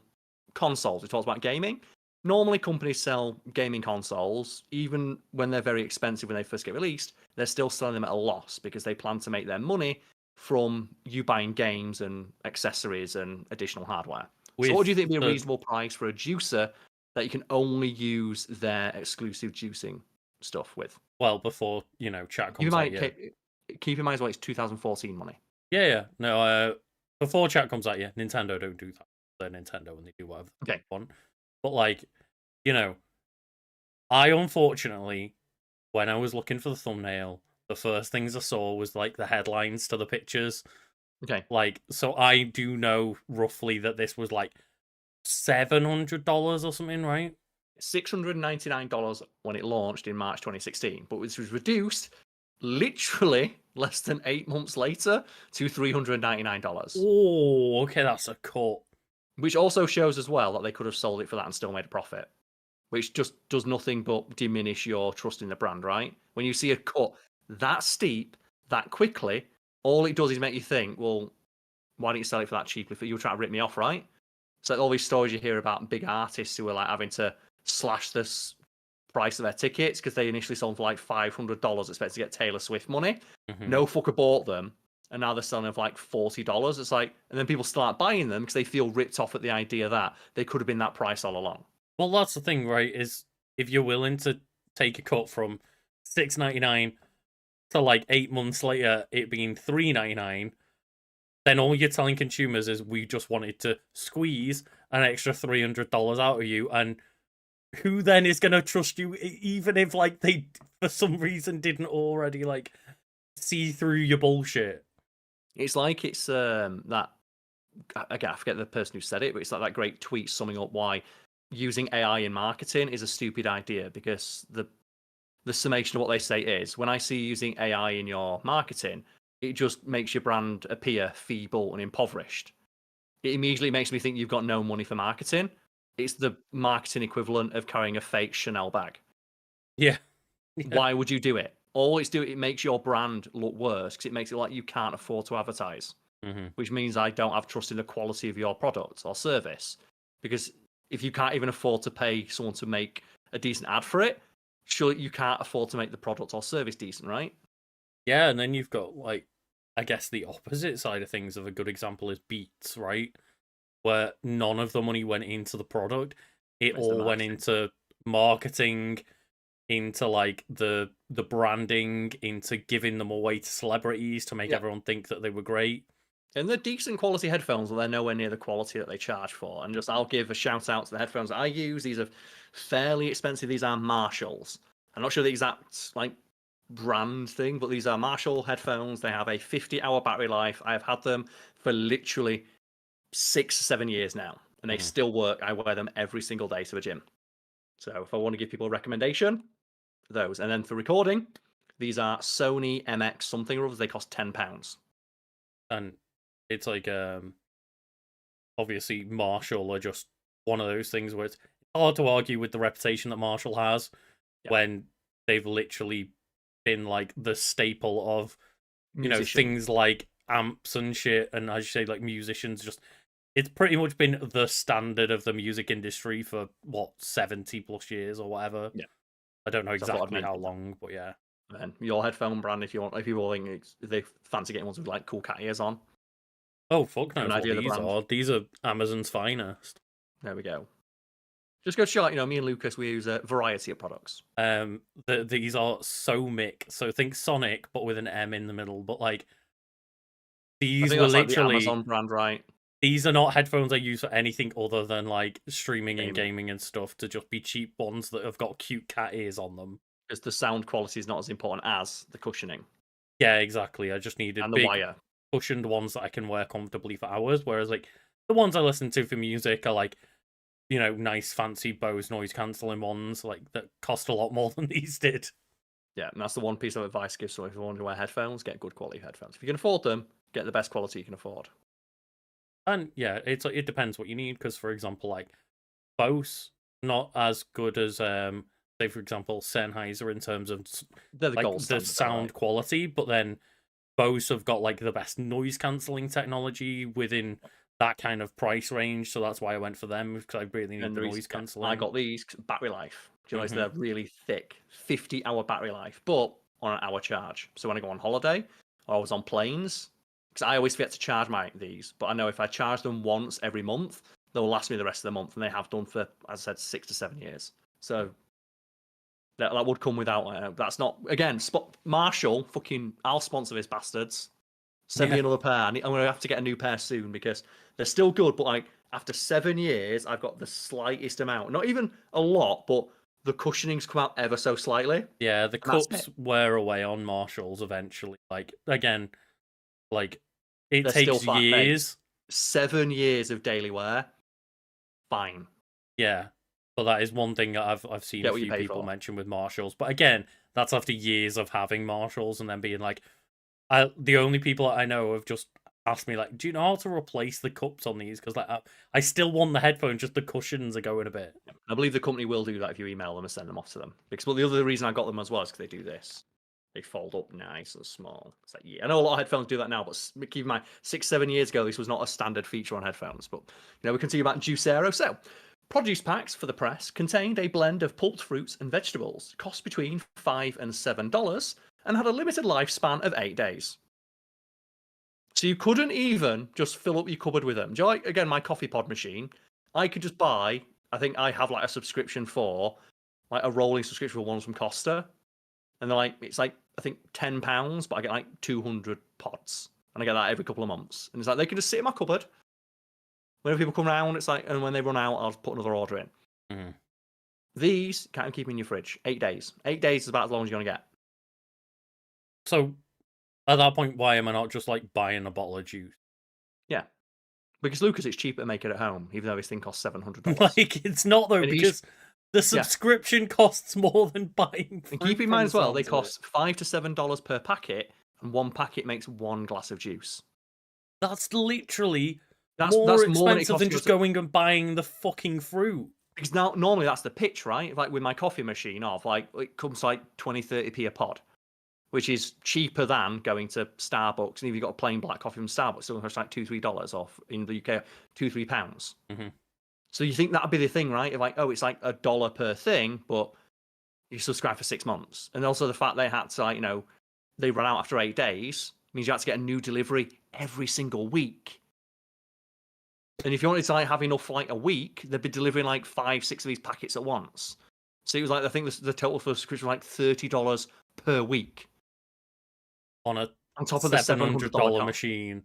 consoles. We talked about gaming. Normally, companies sell gaming consoles, even when they're very expensive when they first get released, they're still selling them at a loss because they plan to make their money from you buying games and accessories and additional hardware. So what do you think would be a reasonable price for a juicer that you can only use their exclusive juicing stuff with? Well, before, chat comes at you. Keep in mind as well, it's 2014 money. Yeah. No, before chat comes at you, Nintendo don't do that. They're Nintendo and they do whatever they want. But, like, I unfortunately, when I was looking for the thumbnail, the first things I saw was, like, the headlines to the pictures. Okay. Like, so I do know roughly that this was, like, $700 or something, right? $699 when it launched in March 2016, but this was reduced literally less than 8 months later to $399. Oh, okay, that's a cut. Which also shows as well that they could have sold it for that and still made a profit, which just does nothing but diminish your trust in the brand, right? When you see a cut that steep, that quickly, all it does is make you think, well, why didn't you sell it for that cheaply? You were trying to rip me off, right? So all these stories you hear about big artists who are like having to slash this price of their tickets because they initially sold for like $500, expecting to get Taylor Swift money. No fucker bought them, and now they're selling for like $40. It's like, and then people start buying them because they feel ripped off at the idea that they could have been that price all along. Well, that's the thing, right? Is if you're willing to take a cut from $6.99 to like 8 months later it being $3.99, then all you're telling consumers is we just wanted to squeeze an extra $300 out of you, and who then is going to trust you, even if like they for some reason didn't already like see through your bullshit? It's like it's that, again, I forget the person who said it, but it's like that great tweet summing up why using AI in marketing is a stupid idea, because the summation of what they say is, when I see you using AI in your marketing, it just makes your brand appear feeble and impoverished. It immediately makes me think you've got no money for marketing. It's the marketing equivalent of carrying a fake Chanel bag. Yeah. Why would you do it? All it's doing, it makes your brand look worse because it makes it like you can't afford to advertise, which means I don't have trust in the quality of your product or service. Because if you can't even afford to pay someone to make a decent ad for it, surely you can't afford to make the product or service decent, right? Yeah, and then you've got, like, I guess the opposite side of things. Of a good example is Beats, right? Where none of the money went into the product. It all went into marketing, into like the branding, into giving them away to celebrities to make everyone think that they were great. And they're decent quality headphones, but they're nowhere near the quality that they charge for. And just, I'll give a shout out to the headphones that I use. These are fairly expensive. These are Marshalls. I'm not sure the exact like brand thing, but these are Marshall headphones. They have a 50-hour battery life. I have had them for literally 6 or 7 years now, and they still work. I wear them every single day to the gym. So if I want to give people a recommendation, those. And then for recording, these are Sony MX something or others. They cost £10. And it's like, obviously Marshall are just one of those things where it's hard to argue with the reputation that Marshall has when they've literally been like the staple of, things like amps and shit. And as you say, like musicians, just, it's pretty much been the standard of the music industry for 70 plus years or whatever. Yeah. I don't know exactly how long, but yeah. And your headphone brand, if people think they fancy getting ones with like cool cat ears on. Oh, fuck knows what these are. These are Amazon's finest. There we go. Just go check, me and Lucas, we use a variety of products. These are Somic. So think Sonic, but with an M in the middle. But like, these were literally like the Amazon brand, right? These are not headphones I use for anything other than like streaming and gaming and stuff, to just be cheap ones that have got cute cat ears on them. Because the sound quality is not as important as the cushioning. Yeah, exactly. I just needed and the wire. Cushioned ones that I can wear comfortably for hours. Whereas like the ones I listen to for music are like, nice fancy Bose noise cancelling ones like that cost a lot more than these did. Yeah, and that's the one piece of advice I give someone if you want to wear headphones, get good quality headphones. If you can afford them, get the best quality you can afford. And yeah, it depends what you need, because for example, like Bose, not as good as say for example Sennheiser in terms of They're the like gold the standard, though, sound right? quality, but then Bose have got like the best noise cancelling technology within that kind of price range, so that's why I went for them, because I really need And the the reason noise I cancelling. got these battery life. Do you notice Hmm. they're really thick, 50-hour battery life, but on an hour charge. So when I go on holiday or I was on planes, because I always forget to charge these, but I know if I charge them once every month, they'll last me the rest of the month, and they have done for, as I said, 6 to 7 years. So that would come without. That's not again. Marshall, fucking, I'll sponsor this bastards. Send me Yeah, another pair. I'm gonna have to get a new pair soon because they're still good, but like after 7 years, I've got the slightest amount. Not even a lot, but the cushioning's come out ever so slightly, and yeah, the that's cups it. wear away on Marshalls eventually. Like again, like it They're still takes fine, mate. years. 7 years of daily wear, fine. Yeah, but that is one thing that I've seen Get a what you few pay people for. mention with Marshalls. But again, that's after years of having Marshalls and then being like, the only people I know have just asked me like, "Do you know how to replace the cups on these?" Because like I still want the headphones, just the cushions are going a bit. I believe the company will do that if you email them and send them off to them. Because well, the other reason I got them as well is because they do this. They fold up nice and small. It's like, yeah, I know a lot of headphones do that now, but keep in mind, 6, 7 years ago, this was not a standard feature on headphones. But we continue about Juicero. So, produce packs for the press contained a blend of pulped fruits and vegetables, cost between $5 and $7, and had a limited lifespan of 8 days. So you couldn't even just fill up your cupboard with them. Do you like, again, my coffee pod machine? I could just buy. I think I have like a subscription for, like a rolling subscription for ones from Costa, and they're like, it's like I think £10, but I get like 200 pods, and I get that every couple of months. And it's like they can just sit in my cupboard. Whenever people come around, it's like, and when they run out, I'll put another order in. Mhm. These can't keep in your fridge 8 days. 8 days is about as long as you're gonna get. So at that point, why am I not just like buying a bottle of juice? Yeah, because Lucas, it's cheaper to make it at home, even though this thing costs $700. Like it's not though, And he's because the yeah. subscription costs more than buying And keep fruit in from mind the as well, they sounds of it. cost $5 to $7 per packet, and one packet makes one glass of juice. That's literally more That's more than it expensive costs than to go just to. going and buying the fucking fruit. Because now normally that's the pitch, right? Like with my coffee machine, of like it comes to like 20-30p a pod, which is cheaper than going to Starbucks. And if you got a plain black coffee from Starbucks, it's still costs like $2-3 off in the UK, £2-3. Hmm. So you think that'd be the thing, right? Like, oh, it's like $1 per thing, but you subscribe for 6 months. And also the fact they had to, like, they run out after 8 days means you have to get a new delivery every single week. And if you wanted to like have enough for like a week, they'd be delivering like 5, 6 of these packets at once. So it was like, I think the total for subscription was like $30 per week On a on top of the $700 $700 cost. machine.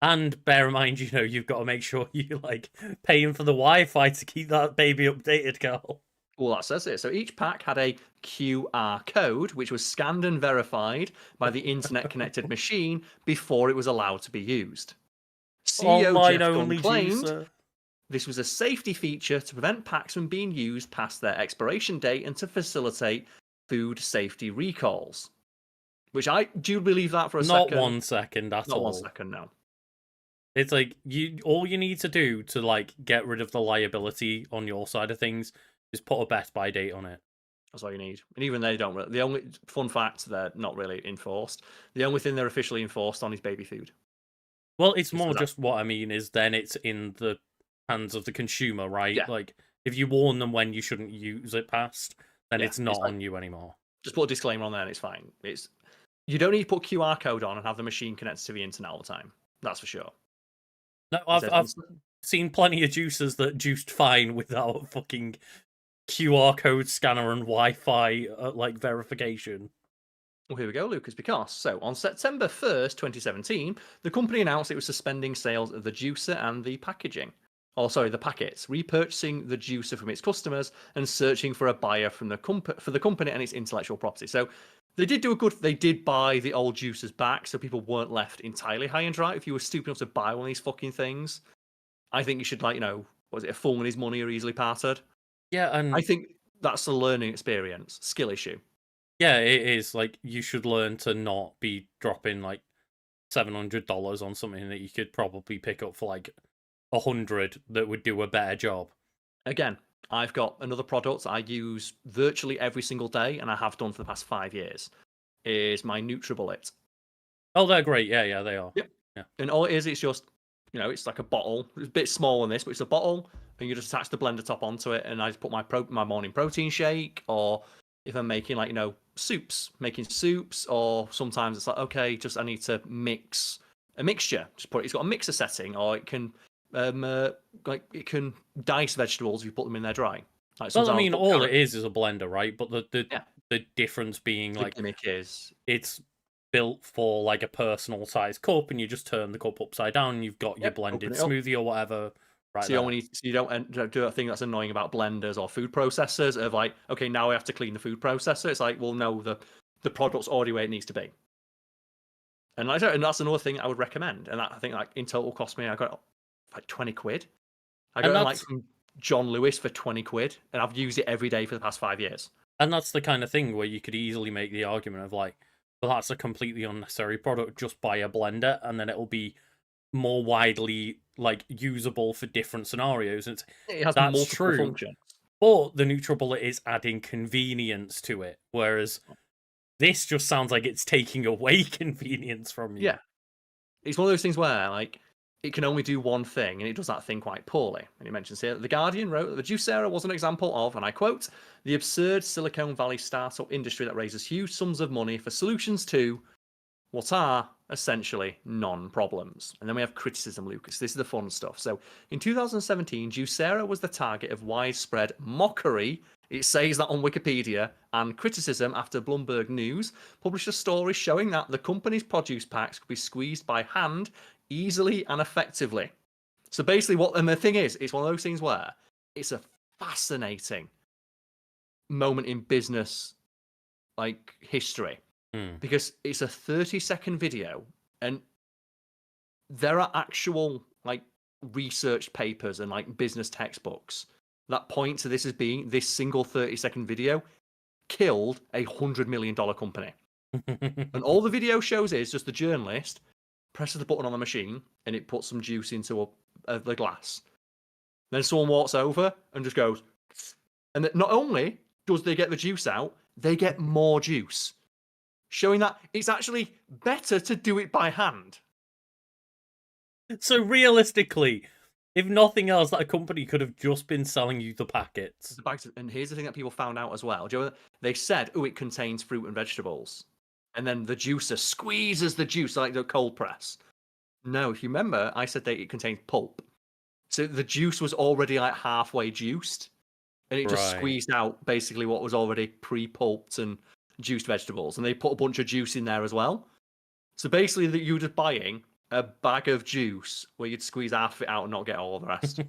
And bear in mind, you've got to make sure you like paying for the Wi-Fi to keep that baby updated, Karl. Well, that says it. So each pack had a QR code, which was scanned and verified by the internet connected machine before it was allowed to be used. CEO Online Jeff Gunn only claimed juicer. this was a safety feature to prevent packs from being used past their expiration date and to facilitate food safety recalls. Which do you believe that for a Not second? 1 second at Not all. 1 second, no. It's like all you need to do to like get rid of the liability on your side of things is put a best by date on it. That's all you need. And even they don't really. The only fun fact, they're not really enforced. The only thing they're officially enforced on is baby food. Well, it's So more just what I mean is then it's in the hands of the consumer, right? yeah, Like if you warn them when you shouldn't use it past, then yeah. it's not It's like, on you anymore. just put a disclaimer on there and it's fine. You don't need to put QR code on and have the machine connected to the internet all the time. That's for sure. No, It says I've seen plenty of juicers that juiced fine without fucking QR code scanner and Wi-Fi like verification. Well, here we go, Lucas, because on September 1st, 2017, the company announced it was suspending sales of the juicer and the packaging. Oh, sorry, the packets, repurchasing the juicer from its customers and searching for a buyer for the company and its intellectual property. So they did buy the old juicers back, so people weren't left entirely high and dry. If you were stupid enough to buy one of these fucking things, I think you should, like, was it a fool and his money or easily parted? Yeah, and I think that's a learning experience, skill issue. Yeah, it is. Like, you should learn to not be dropping like $700 on something that you could probably pick up for like 100 that would do a better job. Again, I've got another product I use virtually every single day, and I have done for the past 5 years. Is my NutriBullet. Oh, they're great. Yeah, yeah, they are. Yep. Yeah. And all it is, it's just, it's like a bottle. It's a bit smaller than this, but it's a bottle, and you just attach the blender top onto it, and I just put my morning protein shake, or if I'm making like making soups, or sometimes it's like, okay, just I need to mix a mixture. It's got a mixer setting, or it can like it can dice vegetables if you put them in there dry. Like Well, I sometimes I'll mean, put all it carrot. is a blender, right? But Yeah, the difference being the like gimmick is it's built for like a personal size cup, and you just turn the cup upside down, and you've got your yep, blended open it up. smoothie or whatever right So you there. only so you don't do a thing that's annoying about blenders or food processors of like, okay, now I have to clean the food processor. It's like, well, no, the product's already where it needs to be. And and that's another thing I would recommend. And that, I think like in total cost me, I got like 20 quid. I And got it like that's from John Lewis for 20 quid, and I've used it every day for the past 5 years. and that's the kind of thing where you could easily make the argument of like, well, that's a completely unnecessary product. Just buy a blender, and then it'll be more widely like usable for different scenarios. And It has that's multiple true, functions. but the NutriBullet is adding convenience to it, whereas this just sounds like it's taking away convenience from you. Yeah. It's one of those things where like it can only do one thing, and it does that thing quite poorly. And he mentions here, The Guardian wrote that the Juicero was an example of, and I quote, the absurd Silicon Valley startup industry that raises huge sums of money for solutions to what are essentially non-problems. And then we have criticism, Lucas. This is the fun stuff. So in 2017, Juicero was the target of widespread mockery. It says that on Wikipedia, and criticism after Bloomberg News published a story showing that the company's produce packs could be squeezed by hand easily and effectively. So basically, and the thing is, it's one of those things where it's a fascinating moment in business like history because it's a 30-second video, and there are actual like research papers and like business textbooks that point to this as being this single 30-second video killed $100 million company. And all the video shows is just the journalist presses the button on the machine and it puts some juice into the glass. Then someone walks over and just goes, and not only does they get the juice out, they get more juice, showing that it's actually better to do it by hand. So realistically, if nothing else, that company could have just been selling you the packets. And here's the thing that people found out as well. They said, oh, it contains fruit and vegetables. And then the juicer squeezes the juice like the cold press. No, if you remember, I said that it contains pulp. So the juice was already like halfway juiced. And it just squeezed out basically what was already pre-pulped and juiced vegetables. And they put a bunch of juice in there as well. So basically, that you're just buying a bag of juice where you'd squeeze half it out and not get all of the rest.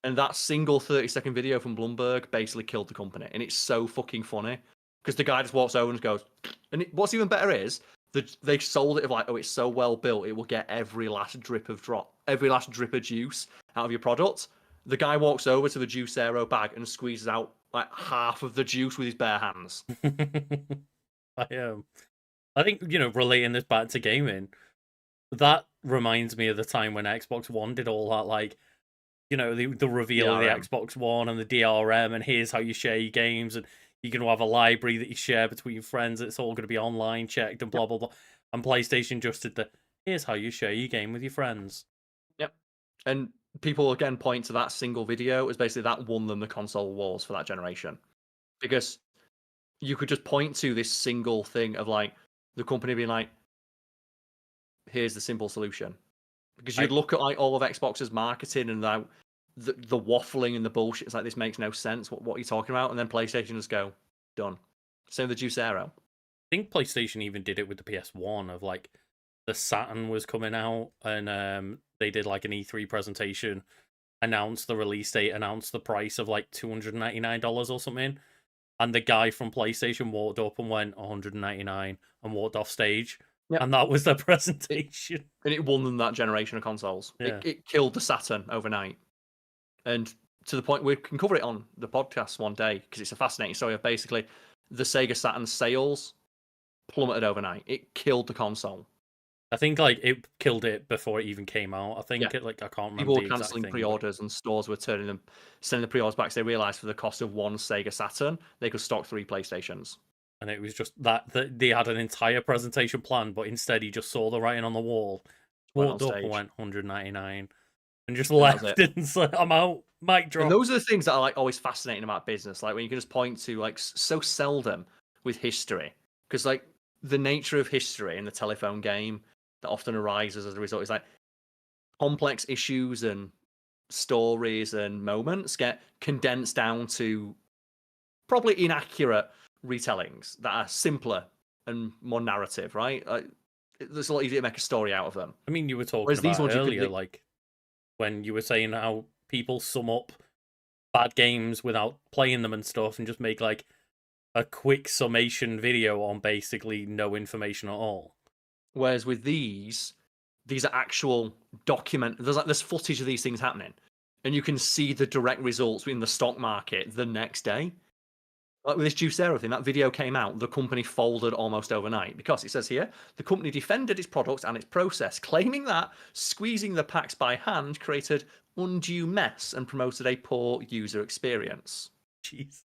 And that single 30-second video from Bloomberg basically killed the company. And it's so fucking funny because the guy just walks over and goes, and what's even better is they sold it of like, oh, it's so well built, it will get every last drip of juice out of your product. The guy walks over to the Juicero bag and squeezes out like half of the juice with his bare hands. I think, relating this back to gaming, that reminds me of the time when Xbox One did all that, like, the reveal of the Xbox One and the DRM, and here's how you share your games, and you're going to have a library that you share between friends. It's all going to be online checked and blah, blah, blah. And PlayStation just did here's how you share your game with your friends. Yep. And people, again, point to that single video as basically that won them the console wars for that generation. Because you could just point to this single thing of, like, the company being like, here's the simple solution. Because you'd look at, like, all of Xbox's marketing and the waffling and the bullshit. It's like, this makes no sense. What are you talking about? And then PlayStation just go, done. Same with the Juicero. I think PlayStation even did it with the PS1 of, like, the Saturn was coming out, and they did, like, an E3 presentation, announced the release date, announced the price of, like, $299 or something. And the guy from PlayStation walked up and went $199 and walked off stage. Yep. And that was their presentation. And it won them that generation of consoles. Yeah. It killed the Saturn overnight. And to the point we can cover it on the podcast one day because it's a fascinating story of basically the Sega Saturn sales plummeted overnight. It killed the console. I think like it killed it before it even came out. I think Yeah. I can't remember People were the exact cancelling thing. But pre-orders, and stores were sending the pre-orders back. So they realized for the cost of one Sega Saturn, they could stock 3 PlayStations. and it was just that they had an entire presentation planned, but instead he just saw the writing on the wall, Went on walked up and stage, went 199, and just and that was left it. and said, "I'm out." Mic And drop. those are the things that are like always fascinating about business, like when you can just point to like so seldom with history, because like the nature of history in the telephone game that often arises as a result is like complex issues and stories and moments get condensed down to probably inaccurate retellings that are simpler and more narrative, right? It's a lot easier to make a story out of them. I mean, you were talking Whereas these about ones, you could earlier, like when you were saying how people sum up bad games without playing them and stuff, and just make like a quick summation video on basically no information at all. whereas with these are actual document. There's footage of these things happening, and you can see the direct results in the stock market the next day. Like with this Juicero thing, that video came out, the company folded almost overnight because it says here the company defended its products and its process, claiming that squeezing the packs by hand created undue mess and promoted a poor user experience. Jeez.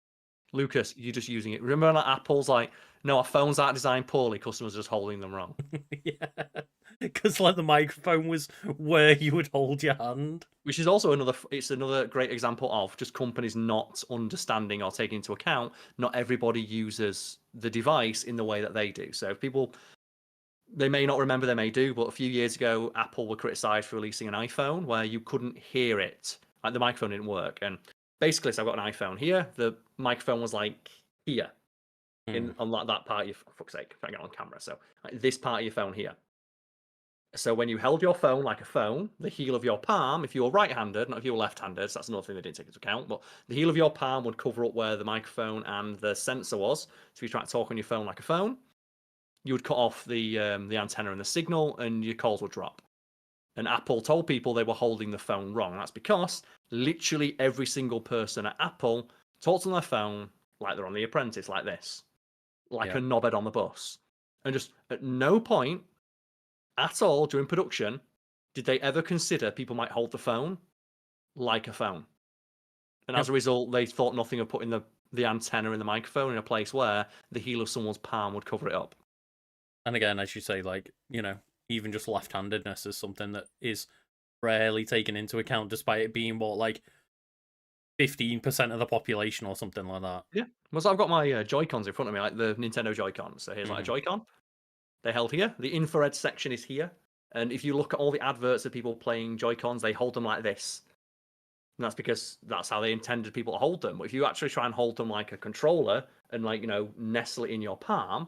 Lucas, you're just using it. Remember, like Apple's like, no, our phones aren't designed poorly. Customers are just holding them wrong. Yeah, because like the microphone was where you would hold your hand. Which is also another great example of just companies not understanding or taking into account not everybody uses the device in the way that they do. So people, they may not remember, they may do, but a few years ago, Apple were criticized for releasing an iPhone where you couldn't hear it. Like the microphone didn't work. And basically, so I've got an iPhone here. The microphone was like here on that part of your, for fuck's sake, if I get on camera. So like this part of your phone here. So when you held your phone like a phone, the heel of your palm, if you were right-handed, not if you were left-handed, so that's another thing they didn't take into account, but the heel of your palm would cover up where the microphone and the sensor was. So if you try to talk on your phone like a phone, you would cut off the antenna and the signal, and your calls would drop. And Apple told people they were holding the phone wrong. That's because literally every single person at Apple talks on their phone like they're on The Apprentice, like this, like a knobhead on the bus. And just at no point at all during production did they ever consider people might hold the phone like a phone. And as a result, they thought nothing of putting the antenna in the microphone in a place where the heel of someone's palm would cover it up. And again, as you say, like, you know, even just left-handedness is something that is rarely taken into account, despite it being what, like 15% of the population or something like that. Yeah. Well, so I've got my Joy-Cons in front of me, like the Nintendo Joy-Cons. So here's like a Joy-Con. They're held here. The infrared section is here. And if you look at all the adverts of people playing Joy-Cons, they hold them like this. And that's because that's how they intended people to hold them. But if you actually try and hold them like a controller and, like, you know, nestle it in your palm,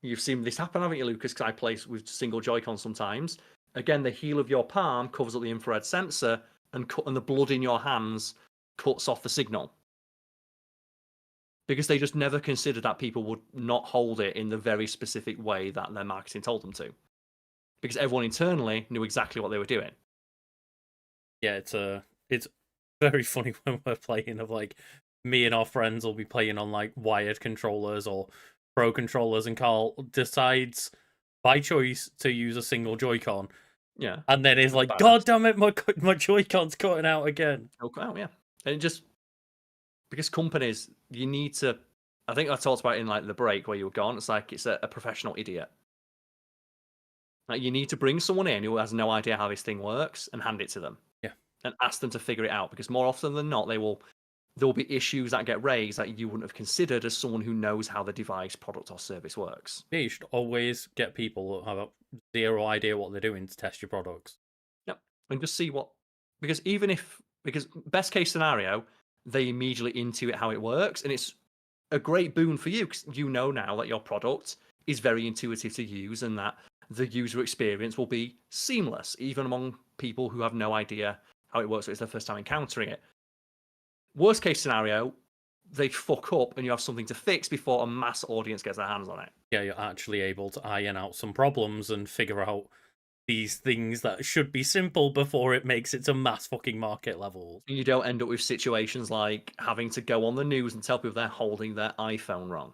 you've seen this happen, haven't you, Lucas? Because I play with single Joy-Con sometimes. Again, the heel of your palm covers up the infrared sensor, and the blood in your hands cuts off the signal. Because they just never considered that people would not hold it in the very specific way that their marketing told them to. Because everyone internally knew exactly what they were doing. Yeah, it's very funny when we're playing of like me and our friends will be playing on like wired controllers or pro controllers, and Karl decides by choice to use a single Joy-Con. Yeah. And then he's like, God damn it, my Joy-Con's cutting out again. Oh, yeah. And it just, because companies, you need to, I think I talked about it in like the break where you were gone, it's like it's a professional idiot. Like you need to bring someone in who has no idea how this thing works and hand it to them. Yeah. And ask them to figure it out, because more often than not, there will be issues that get raised that you wouldn't have considered as someone who knows how the device, product, or service works. Yeah, you should always get people who have zero idea what they're doing to test your products. Yep. And just see what, because best case scenario, they immediately intuit how it works, and it's a great boon for you because you know now that your product is very intuitive to use and that the user experience will be seamless, even among people who have no idea how it works, so it's their first time encountering it. Worst case scenario, they fuck up and you have something to fix before a mass audience gets their hands on it. Yeah, you're actually able to iron out some problems and figure out these things that should be simple before it makes it to mass fucking market levels. You don't end up with situations like having to go on the news and tell people they're holding their iPhone wrong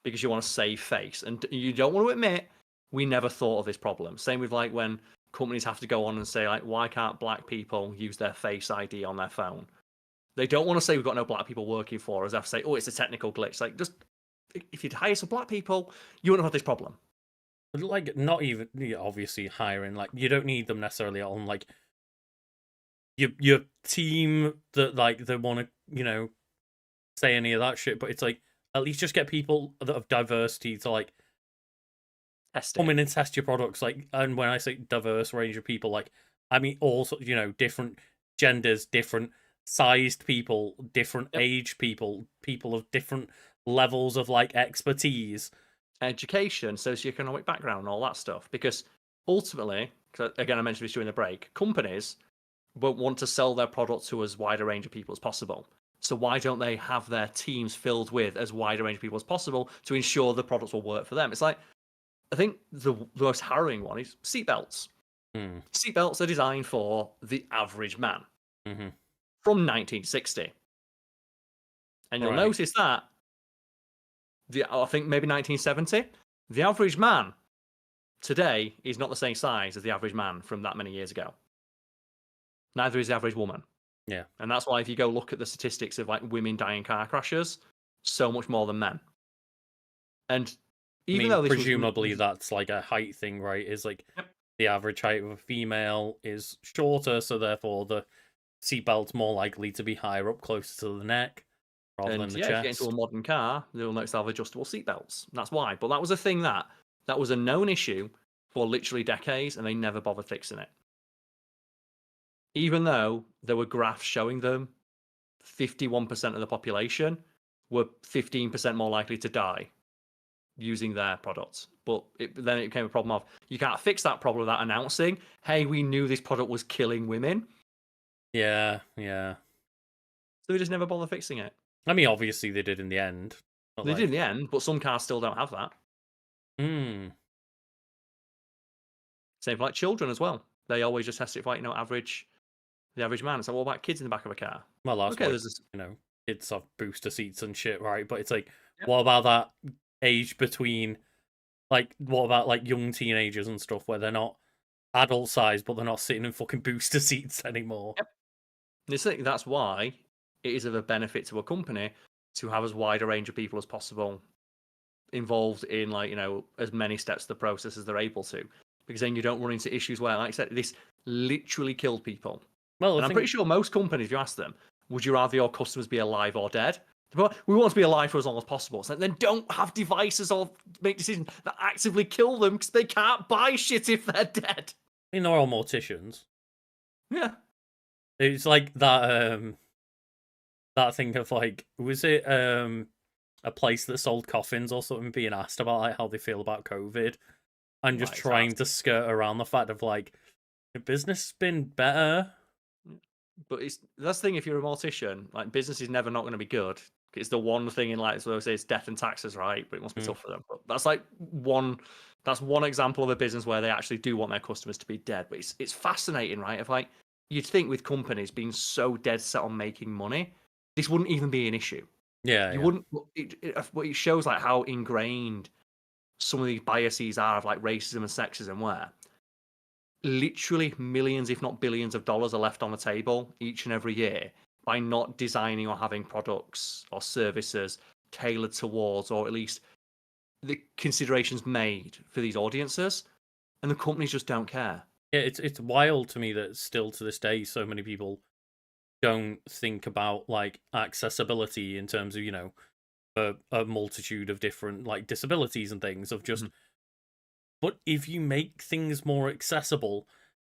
because you want to save face. And you don't want to admit, we never thought of this problem. Same with like when companies have to go on and say, like, why can't black people use their Face ID on their phone? They don't want to say we've got no black people working for us. They have to say, oh, it's a technical glitch. Like, just if you'd hire some black people, you wouldn't have this problem. Like, not even obviously hiring. Like, you don't need them necessarily on like your team that like they want to say any of that shit. But it's like at least just get people that have diversity to like come in and test your products. Like, and when I say diverse range of people, like I mean also different genders, different sized people, different age people of different levels of like expertise, education, socioeconomic background, and all that stuff. Because ultimately, again, I mentioned this during the break, companies won't want to sell their product to as wide a range of people as possible. So why don't they have their teams filled with as wide a range of people as possible to ensure the products will work for them? It's like, I think the most harrowing one is seatbelts. Seatbelts are designed for the average man from 1960. And you'll notice that I think maybe 1970, the average man today is not the same size as the average man from that many years ago. Neither is the average woman. Yeah. And that's why if you go look at the statistics of like women dying in car crashes, so much more than men. And even though presumably that's like a height thing, right? Is like the average height of a female is shorter, so therefore the seatbelt's more likely to be higher up, closer to the neck, rather than the chest. If you get into a modern car, you'll notice they'll have adjustable seatbelts. That's why. But that was a thing that was a known issue for literally decades, and they never bothered fixing it. Even though there were graphs showing them 51% of the population were 15% more likely to die using their products. But then it became a problem of, you can't fix that problem without announcing, hey, we knew this product was killing women. Yeah. So they just never bother fixing it. I mean, obviously they did in the end. They did in the end, but some cars still don't have that. Same for like children as well. They always just test it for like, the average man. So what about kids in the back of a car? Well, that's okay, there's kids have booster seats and shit, right? But it's like, what about that age between, like, what about like young teenagers and stuff where they're not adult size, but they're not sitting in fucking booster seats anymore? That's why it is of a benefit to a company to have as wide a range of people as possible involved in, like, as many steps of the process as they're able to, because then you don't run into issues where, like I said, this literally killed people. Well, I'm pretty sure most companies, if you ask them, would you rather your customers be alive or dead? We want to be alive for as long as possible. So then don't have devices or make decisions that actively kill them because they can't buy shit if they're dead. I mean, they're all morticians. Yeah. It's like that thing of like, was it a place that sold coffins or something being asked about like how they feel about COVID and just trying to skirt around the fact of like, the business has been better. But that's the thing, if you're a mortician, like, business is never not going to be good. It's the one thing in, like, so I say it's death and taxes, right? But it must be tough for them. But that's like one example of a business where they actually do want their customers to be dead. But it's fascinating, right? If like, you'd think with companies being so dead set on making money, this wouldn't even be an issue. Yeah. Wouldn't. It shows like how ingrained some of these biases are of like racism and sexism, where literally millions, if not billions of dollars are left on the table each and every year by not designing or having products or services tailored towards, or at least the considerations made for these audiences, and the companies just don't care. Yeah, it's wild to me that still to this day so many people don't think about like accessibility in terms of a multitude of different like disabilities and things of just but if you make things more accessible,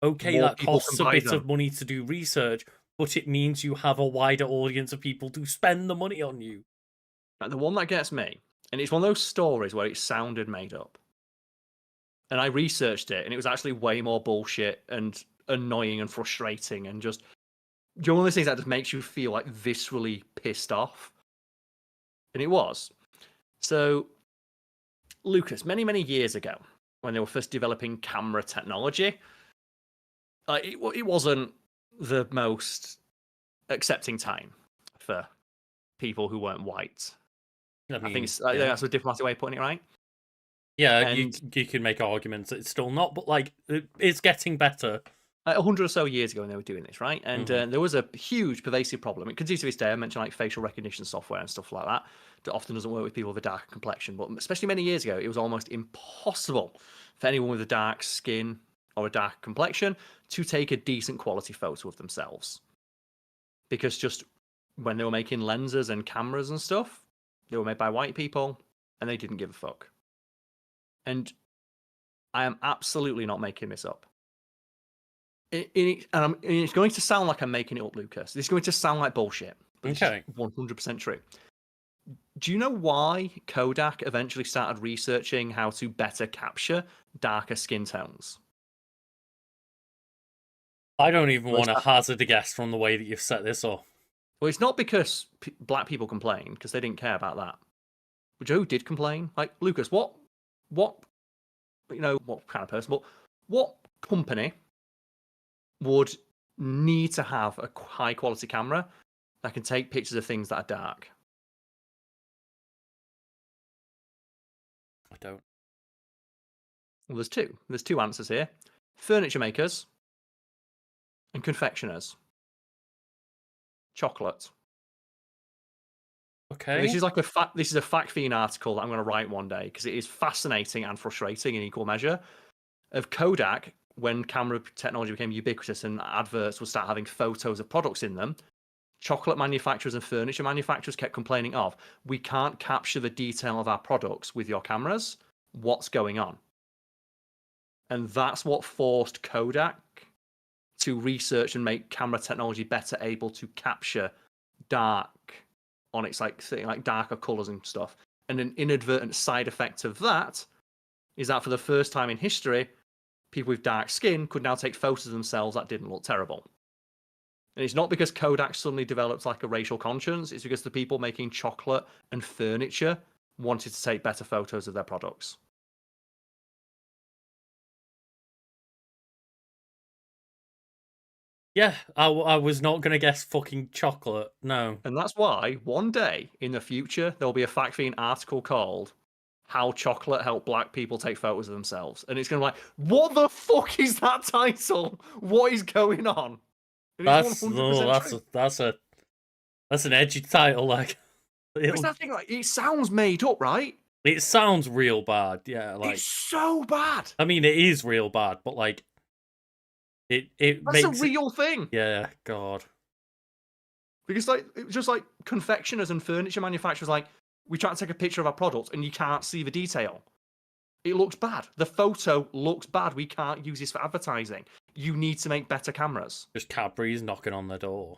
okay, that costs a bit of money to do research, but it means you have a wider audience of people to spend the money on you. The one that gets me, and it's one of those stories where it sounded made up, and I researched it, and it was actually way more bullshit and annoying and frustrating, and just one of those things that just makes you feel like viscerally pissed off. And it was. So, Lucas, many, many years ago, when they were first developing camera technology, it wasn't the most accepting time for people who weren't white. I I think mean, think that's a diplomatic way of putting it, right? yeah, And you can make arguments it's still not, but like it's getting better. 100 or so years ago when they were doing this, right? And Mhm. there was a huge pervasive problem. It continues to this day. I mentioned like facial recognition software and stuff like that. That often doesn't work with people with a dark complexion, but especially many years ago, it was almost impossible for anyone with a dark skin or a dark complexion to take a decent quality photo of themselves. Because just when they were making lenses and cameras and stuff, they were made by white people and they didn't give a fuck. And I am absolutely not making this up. And it's going to sound like I'm making it up, Lucas. This is going to sound like bullshit, but this is Okay. 100% true. Do you know why Kodak eventually started researching how to better capture darker skin tones? I don't even Well, want to hazard a guess from the way that you've set this up. it's not because black people complained, because they didn't care about that. But Joe did complain. Like, Lucas, what, what kind of person, but what company would need to have a high quality camera that can take pictures of things that are dark? I don't. Well, there's two. There's two answers here: furniture makers and confectioners. Chocolate. Okay. This is like this is a fact fiend article that I'm going to write one day because it is fascinating and frustrating in equal measure. Of Kodak, when camera technology became ubiquitous and adverts would start having photos of products in them, chocolate manufacturers and furniture manufacturers kept complaining of, we can't capture the detail of our products with your cameras. What's going on? And that's what forced Kodak to research and make camera technology better able to capture dark on its like darker colors and stuff. And an inadvertent side effect of that is that for the first time in history, people with dark skin could now take photos of themselves that didn't look terrible. And it's not because Kodak suddenly developed like a racial conscience, it's because the people making chocolate and furniture wanted to take better photos of their products. Yeah, I was not going to guess fucking chocolate. No. And that's why one day in the future, there'll be a Fact Fiend article called How Chocolate Helped Black People Take Photos of Themselves. And it's going to be like, what the fuck is that title? What is going on? And it's 100% true. That's an edgy title. Like, It's that thing, like, it sounds made up, right? it sounds real bad. Yeah, like It's so bad. I mean, it is real bad, but like it That's a makes real thing. Yeah, God. Because like it was just like confectioners and furniture manufacturers, like, we try to take a picture of our product and you can't see the detail. It looks bad. The photo looks bad. We can't use this for advertising. You need to make better cameras. Just Cadbury's knocking on the door.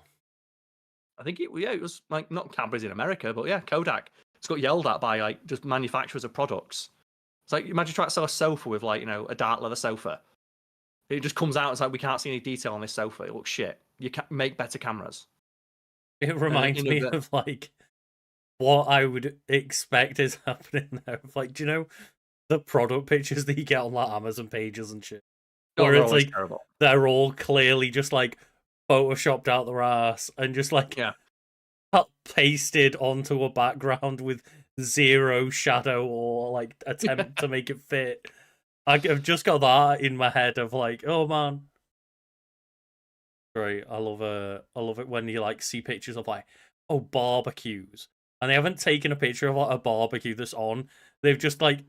I think it was like not Cadbury's in America, but yeah, Kodak. It's got yelled at by like just manufacturers of products. It's like imagine trying to sell a sofa with like, a dark leather sofa. It just comes out, it's like we can't see any detail on this sofa. It looks shit. You can make better cameras. It reminds me of like what I would expect is happening there. Like, do you know the product pictures that you get on like Amazon pages and shit? Where it's like terrible. They're all clearly just like photoshopped out their ass and just like pasted onto a background with zero shadow or like attempt to make it fit. I've just got that in my head of like, oh man. Great. I love it when you like see pictures of like, oh, barbecues. And they haven't taken a picture of like a barbecue that's on. They've just like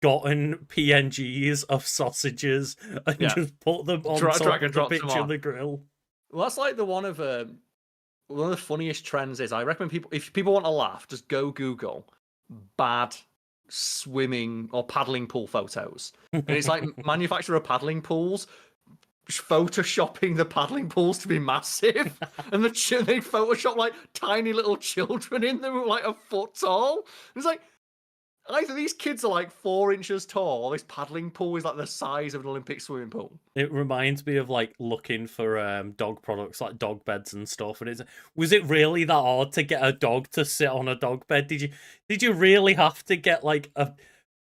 gotten PNGs of sausages and just put them on top of the picture of the grill. Well, that's like one of the funniest trends is I recommend if people want to laugh, just go Google bad swimming or paddling pool photos. And it's like manufacturer of paddling pools photoshopping the paddling pools to be massive, and they photoshop like tiny little children in them like a foot tall. It's like either these kids are like 4 inches tall, or this paddling pool is like the size of an Olympic swimming pool. It reminds me of like looking for dog products like dog beds and stuff. And was it really that hard to get a dog to sit on a dog bed? Did you really have to get like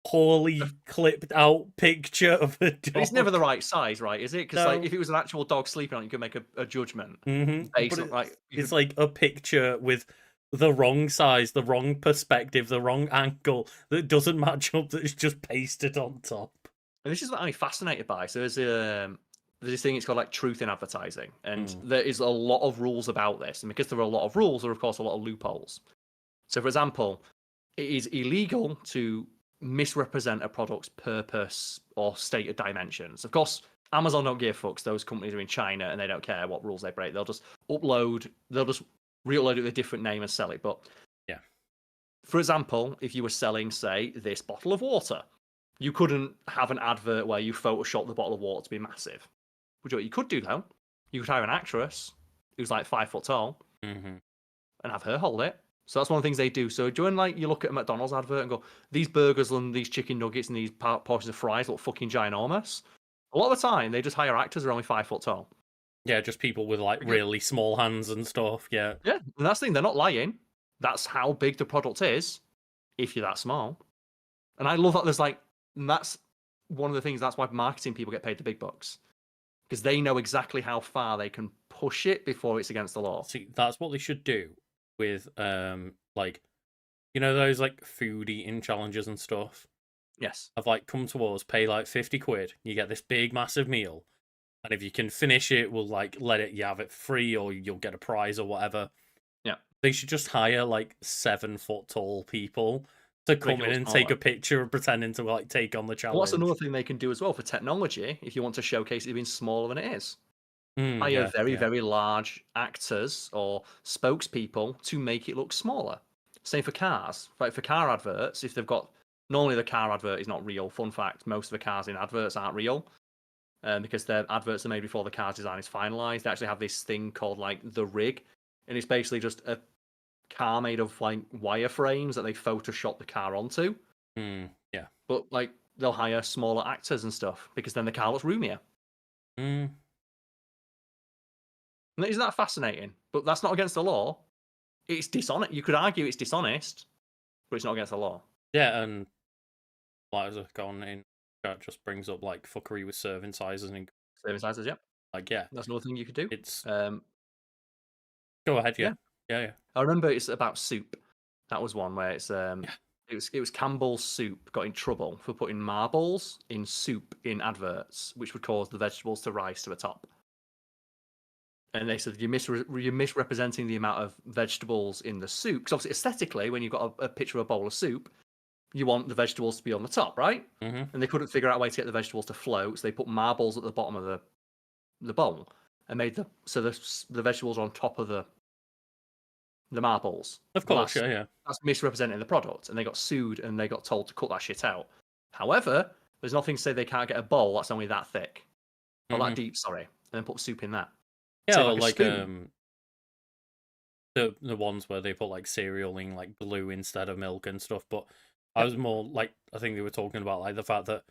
poorly clipped out picture of a dog. It's never the right size, right? Is it? Because like, No. if it was an actual dog sleeping on it, you could make a judgment But based on like it's like a picture with the wrong size, the wrong perspective, the wrong angle that doesn't match up. That is just pasted on top. And this is what I'm fascinated by. So there's this thing. It's called like truth in advertising, and there is a lot of rules about this. And because there are a lot of rules, there are of course a lot of loopholes. So, for example, it is illegal to misrepresent a product's purpose or stated dimensions. Of course, Amazon don't give fucks. Those companies are in China and they don't care what rules they break. They'll just re-upload it with a different name and sell it. But yeah, for example, if you were selling, say, this bottle of water, you couldn't have an advert where you Photoshop the bottle of water to be massive. Which what you could do though, you could hire an actress who's like 5 foot tall and have her hold it. So that's one of the things they do. So during like you look at a McDonald's advert and go, these burgers and these chicken nuggets and these portions of fries look fucking ginormous. A lot of the time, they just hire actors who are only 5 foot tall. Yeah, just people with like really small hands and stuff. Yeah. Yeah, and that's the thing. They're not lying. That's how big the product is if you're that small. And I love that there's like, that's one of the things, that's why marketing people get paid the big bucks. Because they know exactly how far they can push it before it's against the law. See, that's what they should do with like, you know, those like food eating challenges and stuff. Yes. Of like, come to us, pay like 50 quid, you get this big massive meal, and if you can finish it, we'll like you have it free, or you'll get a prize or whatever. Yeah. They should just hire like 7 foot tall people to come in and take a picture of pretending to like take on the challenge. Well, that's another thing they can do as well for technology. If you want to showcase it being smaller than it is, hire very large actors or spokespeople to make it look smaller. Same for cars. Like for car adverts, if they've got normally the car advert is not real. Fun fact: most of the cars in adverts aren't real, because their adverts are made before the car's design is finalized. They actually have this thing called like the rig, and it's basically just a car made of like wireframes that they Photoshop the car onto. Yeah. But like they'll hire smaller actors and stuff because then the car looks roomier. Isn't that fascinating? But that's not against the law. It's dishonest. You could argue it's dishonest, but it's not against the law. Yeah, and like as I've gone in, that just brings up like fuckery with serving sizes and serving sizes. Yeah, like yeah, that's another thing you could do. It's go ahead. Yeah. I remember it's about soup. That was one where it's it was Campbell's soup got in trouble for putting marbles in soup in adverts, which would cause the vegetables to rise to the top. And they said you're misrepresenting the amount of vegetables in the soup. Because obviously, aesthetically, when you've got a picture of a bowl of soup, you want the vegetables to be on the top, right? And they couldn't figure out a way to get the vegetables to float, so they put marbles at the bottom of the bowl and made the vegetables are on top of the marbles. Of course, yeah. That's misrepresenting the product, and they got sued and they got told to cut that shit out. However, there's nothing to say they can't get a bowl that's only that thick or that deep, sorry, and then put soup in that. Yeah, so like the ones where they put like cereal in like glue instead of milk and stuff. But I was more like, I think they were talking about like the fact that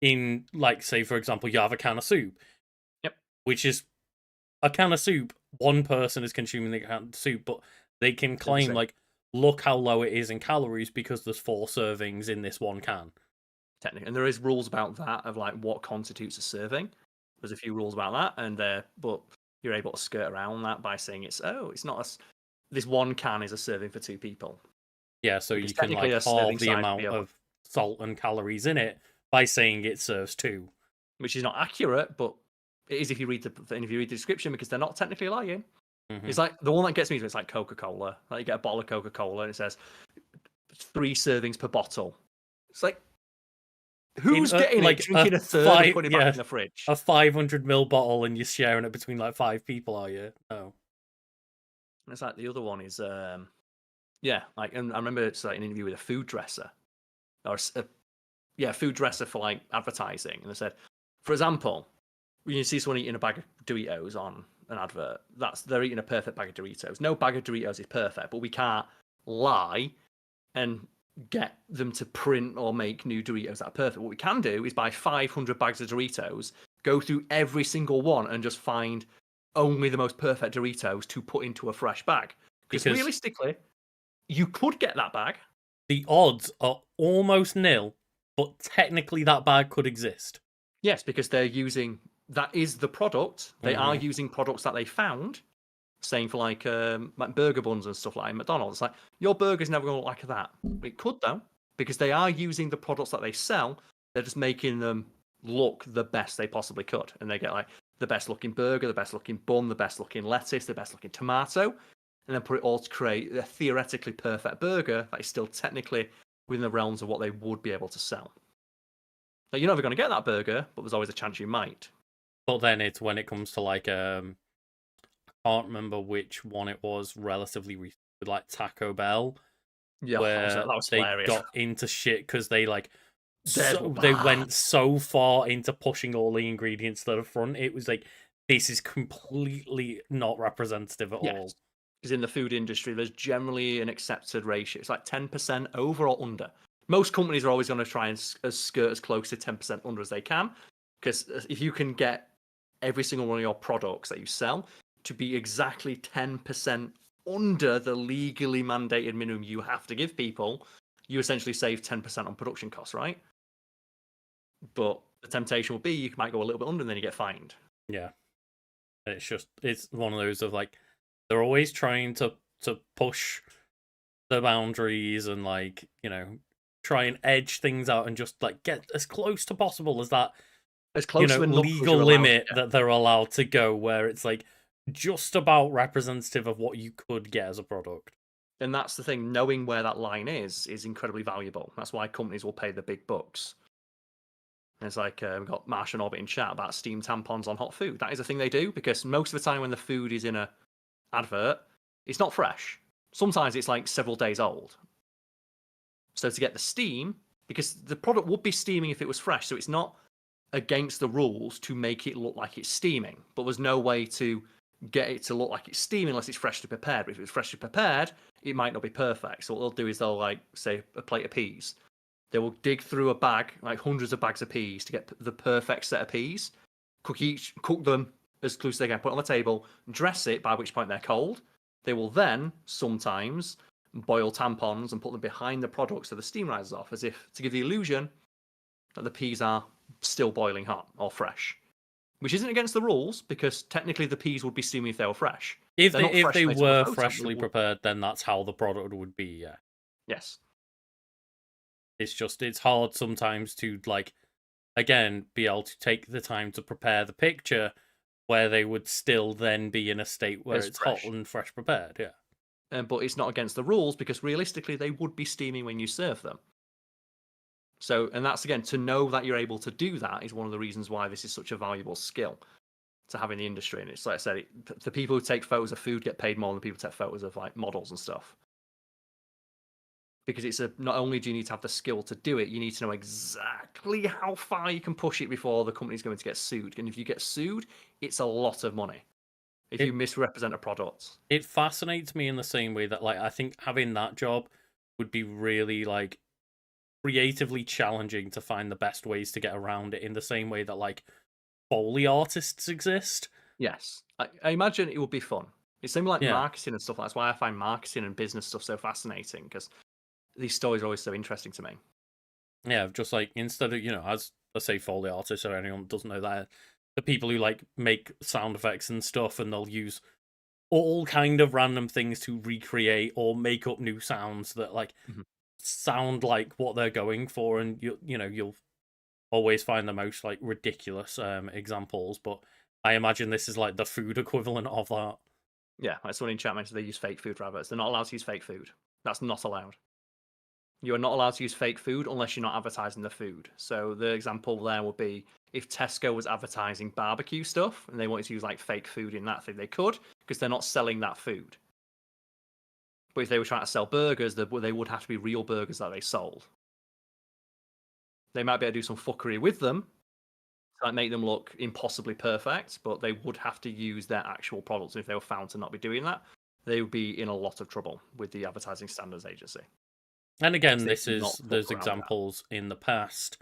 in like, say for example, you have a can of soup, which is a can of soup. One person is consuming the can of soup, but they can claim like, look how low it is in calories because there's 4 servings in this one can. Technically, and there is rules about that of like what constitutes a serving. There's a few rules about that, and but you're able to skirt around that by saying it's not this one can is a serving for 2 people. Yeah, so you can like halve the amount of salt and calories in it by saying it serves 2, which is not accurate, but it is if you read the description, because they're not technically lying. It's like the one that gets me is it's like Coca-Cola. Like you get a bottle of Coca-Cola and it says 3 servings per bottle. It's like, who's getting like drinking a third and putting it back in the fridge? A 500ml bottle and you're sharing it between like 5 people, are you? No. It's like the other one is, like, and I remember it's like an interview with a food dresser, or food dresser for like advertising, and they said, for example, when you see someone eating a bag of Doritos on an advert, they're eating a perfect bag of Doritos. No bag of Doritos is perfect, but we can't lie and get them to print or make new Doritos that are perfect. What we can do is buy 500 bags of Doritos, go through every single one and just find only the most perfect Doritos to put into a fresh bag. Because realistically, you could get that bag. the odds are almost nil, but technically that bag could exist. Yes, because they're using that is the product. They are using products that they found. Saying for like burger buns and stuff like McDonald's, like your burger's never going to look like that. It could though, because they are using the products that they sell. They're just making them look the best they possibly could, and they get like the best looking burger, the best looking bun, the best looking lettuce, the best looking tomato, and then put it all to create a theoretically perfect burger that is still technically within the realms of what they would be able to sell. Now, you're never going to get that burger, but there's always a chance you might. But then it's when it comes to like can't remember which one it was relatively recent, like Taco Bell, Yeah, where that was they hilarious. got into shit because they like They're they bad. went so far into pushing all the ingredients to the front. It was like, this is completely not representative at all. Yes, because in the food industry, there's generally an accepted ratio. It's like 10% over or under. Most companies are always going to try and skirt as close to 10% under as they can, because if you can get every single one of your products that you sell to be exactly 10% under the legally mandated minimum you have to give people, you essentially save 10% on production costs, right? But the temptation will be you might go a little bit under and then you get fined. Yeah. It's one of those of like, they're always trying to push the boundaries and like, try and edge things out and just like get as close to possible as that, As close to a legal limit that they're allowed to go, where it's like just about representative of what you could get as a product. And that's the thing, knowing where that line is incredibly valuable. That's why companies will pay the big bucks. And it's like we've got Marsh and Orbit in chat about steamed tampons on hot food. That is a thing they do, because most of the time when the food is in a advert, it's not fresh. Sometimes it's like several days old. So to get the steam, because the product would be steaming if it was fresh, so it's not against the rules to make it look like it's steaming. But there's no way to get it to look like it's steaming unless it's freshly prepared. But if it's freshly prepared, it might not be perfect. So what they'll do is they'll like say a plate of peas. They will dig through a bag, like hundreds of bags of peas, to get the perfect set of peas. Cook them as close as they can, put it on the table, dress it, by which point they're cold. They will then sometimes boil tampons and put them behind the product so the steam rises off, as if to give the illusion that the peas are still boiling hot or fresh. Which isn't against the rules, because technically the peas would be steaming if they were fresh. If they were freshly prepared, then that's how the product would be, yeah. Yes. It's hard sometimes to, like, again, be able to take the time to prepare the picture where they would still then be in a state where it's fresh. Hot and fresh prepared, yeah. But it's not against the rules, because realistically they would be steaming when you serve them. So, and that's, again, to know that you're able to do that is one of the reasons why this is such a valuable skill to have in the industry. And it's like I said, the people who take photos of food get paid more than people who take photos of like models and stuff. Because not only do you need to have the skill to do it, you need to know exactly how far you can push it before the company's going to get sued. And if you get sued, it's a lot of money if you misrepresent a product. It fascinates me in the same way that, like, I think having that job would be really, like, creatively challenging to find the best ways to get around it, in the same way that, like, Foley artists exist. Yes. I imagine it would be fun. It's same like marketing and stuff. That's why I find marketing and business stuff so fascinating, because these stories are always so interesting to me. Yeah, just like, instead of, as let's say Foley artists, or anyone doesn't know that, the people who like make sound effects and stuff, and they'll use all kind of random things to recreate or make up new sounds that like sound like what they're going for, and you'll always find the most like ridiculous examples, but I imagine this is like the food equivalent of that. Yeah, like someone in chat mentioned they use fake food for adverts. They're not allowed to use fake food. That's not allowed. You are not allowed to use fake food unless you're not advertising the food. So the example there would be if Tesco was advertising barbecue stuff and they wanted to use like fake food in that thing, they could, because they're not selling that food. But if they were trying to sell burgers, they would have to be real burgers that they sold. They might be able to do some fuckery with them, to like make them look impossibly perfect, but they would have to use their actual products. And if they were found to not be doing that, they would be in a lot of trouble with the Advertising Standards Agency. And again, there's examples in the past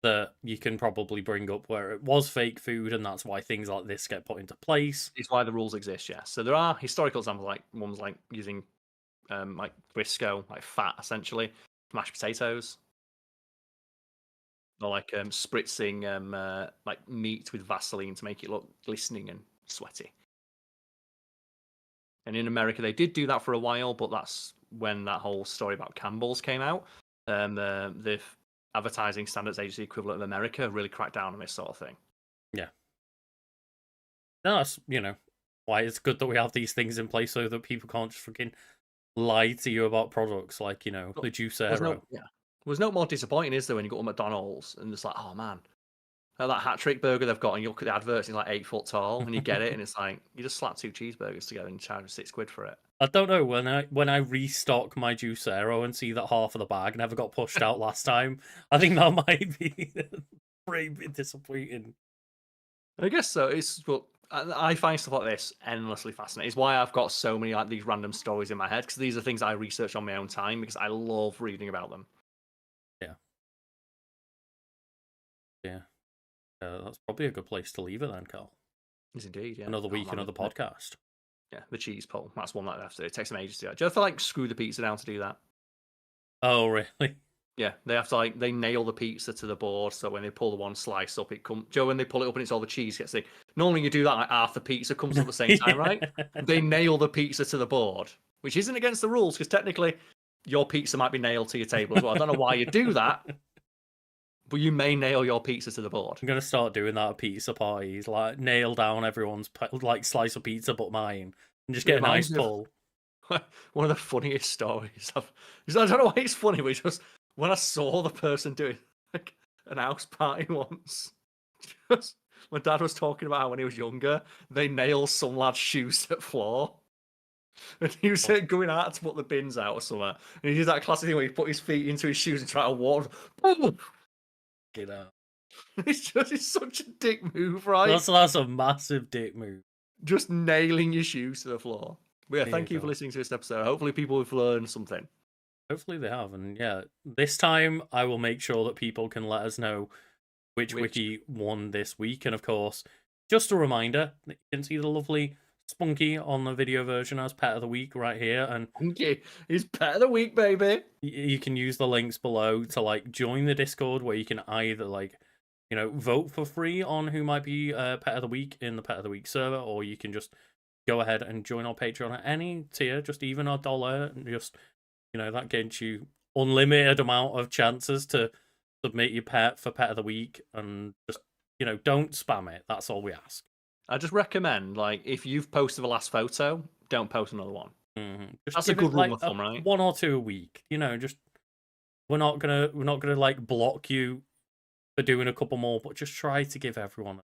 that you can probably bring up where it was fake food, and that's why things like this get put into place. It's why the rules exist, yes. So there are historical examples, like ones like using like Crisco, like fat essentially, mashed potatoes. Or like spritzing like meat with Vaseline to make it look glistening and sweaty. And in America, they did do that for a while, but that's when that whole story about Campbell's came out. The advertising standards agency equivalent of America really cracked down on this sort of thing. Yeah. No, that's, why it's good that we have these things in place so that people can't just freaking lie to you about products like, the Juicero. There's no more disappointing, is there, when you go to McDonald's and it's like, oh man, that hat trick burger they've got, and you look at the adverts, it's like 8 foot tall, and you get it, and it's like you just slap 2 cheeseburgers together and charge £6 for it. I don't know, when I restock my Juicero and see that half of the bag never got pushed out last time, I think that might be pretty disappointing. I guess so. I find stuff like this endlessly fascinating. It's why I've got so many like these random stories in my head, because these are things I research on my own time because I love reading about them. Yeah. That's probably a good place to leave it then, Karl. Yes, indeed. Yeah. Another week, another podcast. Yeah, the cheese pull. That's one that I have to do. It takes them ages to do. Do you have to like screw the pizza down to do that? Oh, really? Yeah, they have to they nail the pizza to the board, so when they pull the one slice up, it comes. Joe, when they pull it up and it's all the cheese gets the. Normally you do that like half the pizza comes up at the same time, right? They nail the pizza to the board, which isn't against the rules because technically your pizza might be nailed to your table as well. I don't know why you do that, but you may nail your pizza to the board. I'm gonna start doing that at pizza parties, like nail down everyone's like slice of pizza but mine, and just get a nice pull. One of the funniest stories. I don't know why it's funny, but it's just when I saw the person doing like an house party once, just my dad was talking about how when he was younger, they nailed some lad's shoes to the floor. And he was going out to put the bins out or something. And he did that classic thing where he put his feet into his shoes and tried to walk. Get out. It's such a dick move, right? That's a massive dick move. Just nailing your shoes to the floor. But yeah, thank you for listening to this episode. Hopefully people have learned something. Hopefully they have. And yeah, this time I will make sure that people can let us know which wiki won this week. And of course, just a reminder that you can see the lovely Spunky on the video version as Pet of the Week right here. And Spunky is Pet of the Week, baby. You can use the links below to join the Discord, where you can either vote for free on who might be Pet of the Week in the Pet of the Week server, or you can just go ahead and join our Patreon at any tier, just even $1, and just that gets you unlimited amount of chances to submit your pet for Pet of the Week, and just don't spam it. That's all we ask. I just recommend if you've posted the last photo, don't post another one. Mm-hmm. That's a good rule of thumb, right? 1 or 2 a week. Just we're not gonna block you for doing a couple more, but just try to give everyone a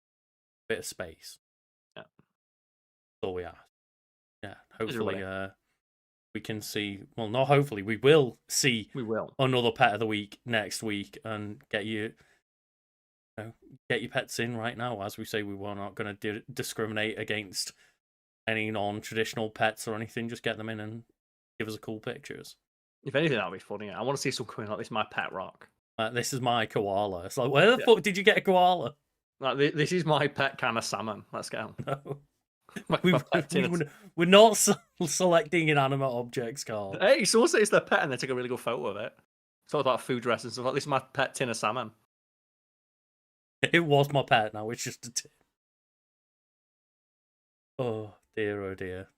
bit of space. Yeah. That's all we ask. Yeah. Hopefully, we can see. Well, not hopefully. We will see. We will another Pet of the Week next week and get your pets in right now. As we say, we were not going to discriminate against any non-traditional pets or anything. Just get them in and give us a cool pictures. If anything, that'll be funny. I want to see someone coming like, this is my pet rock. This is my koala. It's like, where the fuck did you get a koala? This is my pet can of salmon. Let's go. No. We're not selecting inanimate objects, Karl. Hey, someone says it's their pet and they take a really good photo of it. Talk about food dress and stuff like this is my pet tin of salmon. It was my pet, now it's just a tin. Oh dear.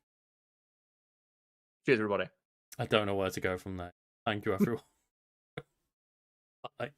Cheers, everybody. I don't know where to go from there. Thank you, everyone. Bye.